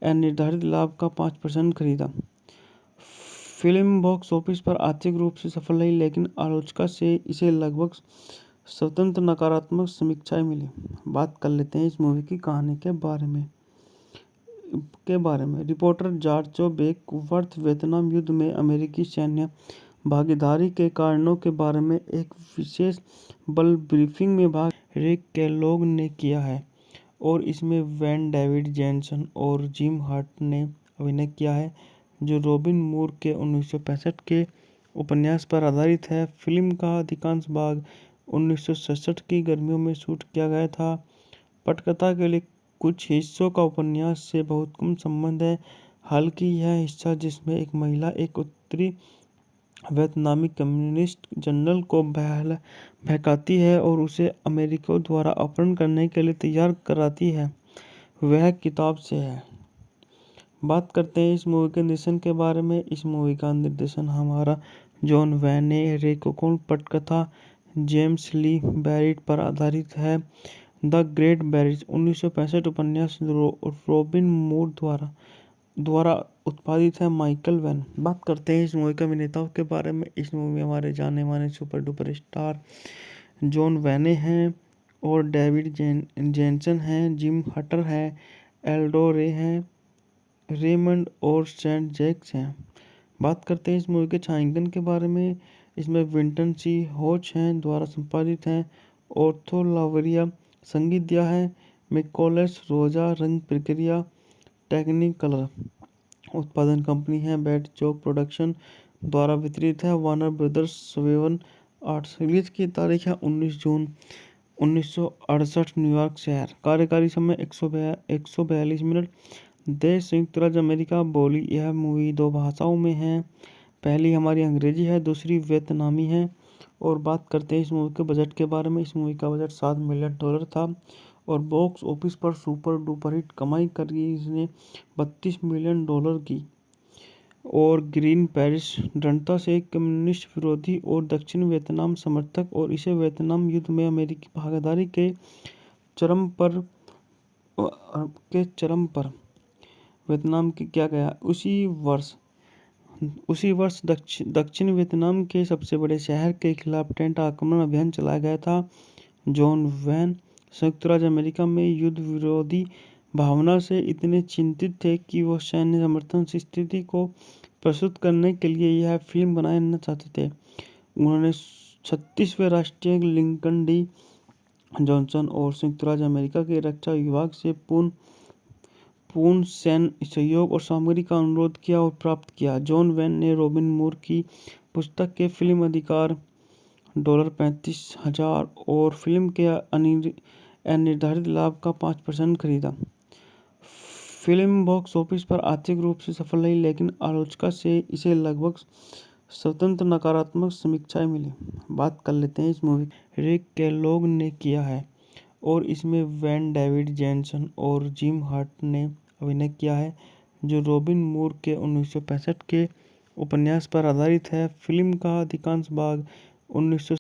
S1: अनिर्धारित लाभ का 5% खरीदा। फिल्म बॉक्स ऑफिस पर आर्थिक रूप से सफल रही, लेकिन आलोचकों से इसे लगभग स्वतंत्र नकारात्मक समीक्षाएं मिली। बात कर लेते हैं इस मूवी की कहानी के बारे में। रिपोर्टर जॉर्ज बेकवर्थ वियतनाम युद्ध में अमेरिकी सैन्य भागीदारी के कारणों के बारे में एक विशेष बल ब्रीफिंग में भाग रिक केलॉग ने किया है और इसमें वैन डेविड जेनसन और जिम हर्ट ने अभिनय किया है, जो रॉबिन मूर के 1965 के उपन्यास पर आधारित है। फिल्म का अधिकांश भाग 1967 की गर्मियों में शूट किया गया था। पटकथा के लिए कुछ हिस्सों का उपन्यास से बहुत कम संबंध है, हालांकि यह हिस्सा जिसमें एक महिला एक उत्तरी वियतनामी कम्युनिस्ट जनरल को बहकाती है और उसे अमेरिकियों द्वारा अपहरण करने के लिए तैयार कराती है, वह किताब से है। बात करते हैं इस मूवी के निर्देशन के बारे में। इस मूवी का निर्देशन हमारा जॉन वैन ने रेकोकोन पटकथा जेम्स ली बैरिट पर आधारित है। द ग्रेट बैरिज 1965 उपन्यास रॉबिन मूर द्वारा उत्पादित है। Michael van. बात करते हैं इस मूवी के अभिनेताओं के बारे में। इस मूवी में हमारे जाने माने सुपर डुपर स्टार जॉन वैने हैं और डेविड जेनसन हैं, जिम हटर है, एल्डो रे हैं, रेमंड और सेंट जैक्स हैं। बात करते हैं इस मूवी के छायांकन के बारे में। इसमें विंटन सी होच हैं द्वारा संपादित हैं। ऑर्थो लावरिया संगीत दिया है। मिकोलस रोजा रंग प्रक्रिया टेक्निकलर। उत्पादन कंपनी है बैट चौक प्रोडक्शन द्वारा वितरित है वार्नर ब्रदर्स 7 आर्ट्स। रिलीज की तारीख है 19 जून 1968 न्यूयॉर्क शहर। कार्यकारी समय 142 मिनट। देश संयुक्त राज्य अमेरिका। बोली यह मूवी 2 भाषाओं में है। पहली हमारी अंग्रेजी है, दूसरी वियतनामी है। और बात करते हैं इस मूवी के बजट के बारे में। इस मूवी का बजट $7 मिलियन था और बॉक्स ऑफिस पर सुपर डुपर हिट कमाई करी इसने $32 मिलियन की। और ग्रीन पेरिस दृढ़ता से कम्युनिस्ट विरोधी और दक्षिण वियतनाम समर्थक और इसे वियतनाम युद्ध में अमेरिकी भागीदारी के चरम पर वियतनाम के किया गया। उसी वर्ष दक्षिण वियतनाम के सबसे बड़े शहर के खिलाफ टेंट आक्रमण अभियान चलाया गया था। जॉन वैन संयुक्त राज्य अमेरिका में युद्ध विरोधी भावना से इतने चिंतित थे कि वो सैन्य समर्थन की स्थिति को प्रस्तुत करने के लिए यह फिल्म बनाना चाहते थे। उन्होंने 36वें राष्ट्रीय लिंकन डी जॉनसन और संयुक्त राज्य अमेरिका के रक्षा विभाग से पूर्ण सैन्य सहयोग और सामग्री का अनुरोध किया और प्राप्त किया। जॉन वैन ने रॉबिन मूर की पुस्तक के फिल्म अधिकार $35,000 और फिल्म के अनिर्धारित लाभ का 5% खरीदा। फिल्म बॉक्स ऑफिस पर आर्थिक रूप से सफल रही, लेकिन आलोचकों से इसे लगभग स्वतंत्र नकारात्मक समीक्षाएं मिली। बात कर लेते हैं इस मूवी। रिक केलॉग ने किया है और इसमें वैन डेविड जेनसन और जिम हार्ट ने अभिनय किया है, जो रॉबिन मूर के 1965 के उपन्यास पर आधारित है। फिल्म का अधिकांश भाग 19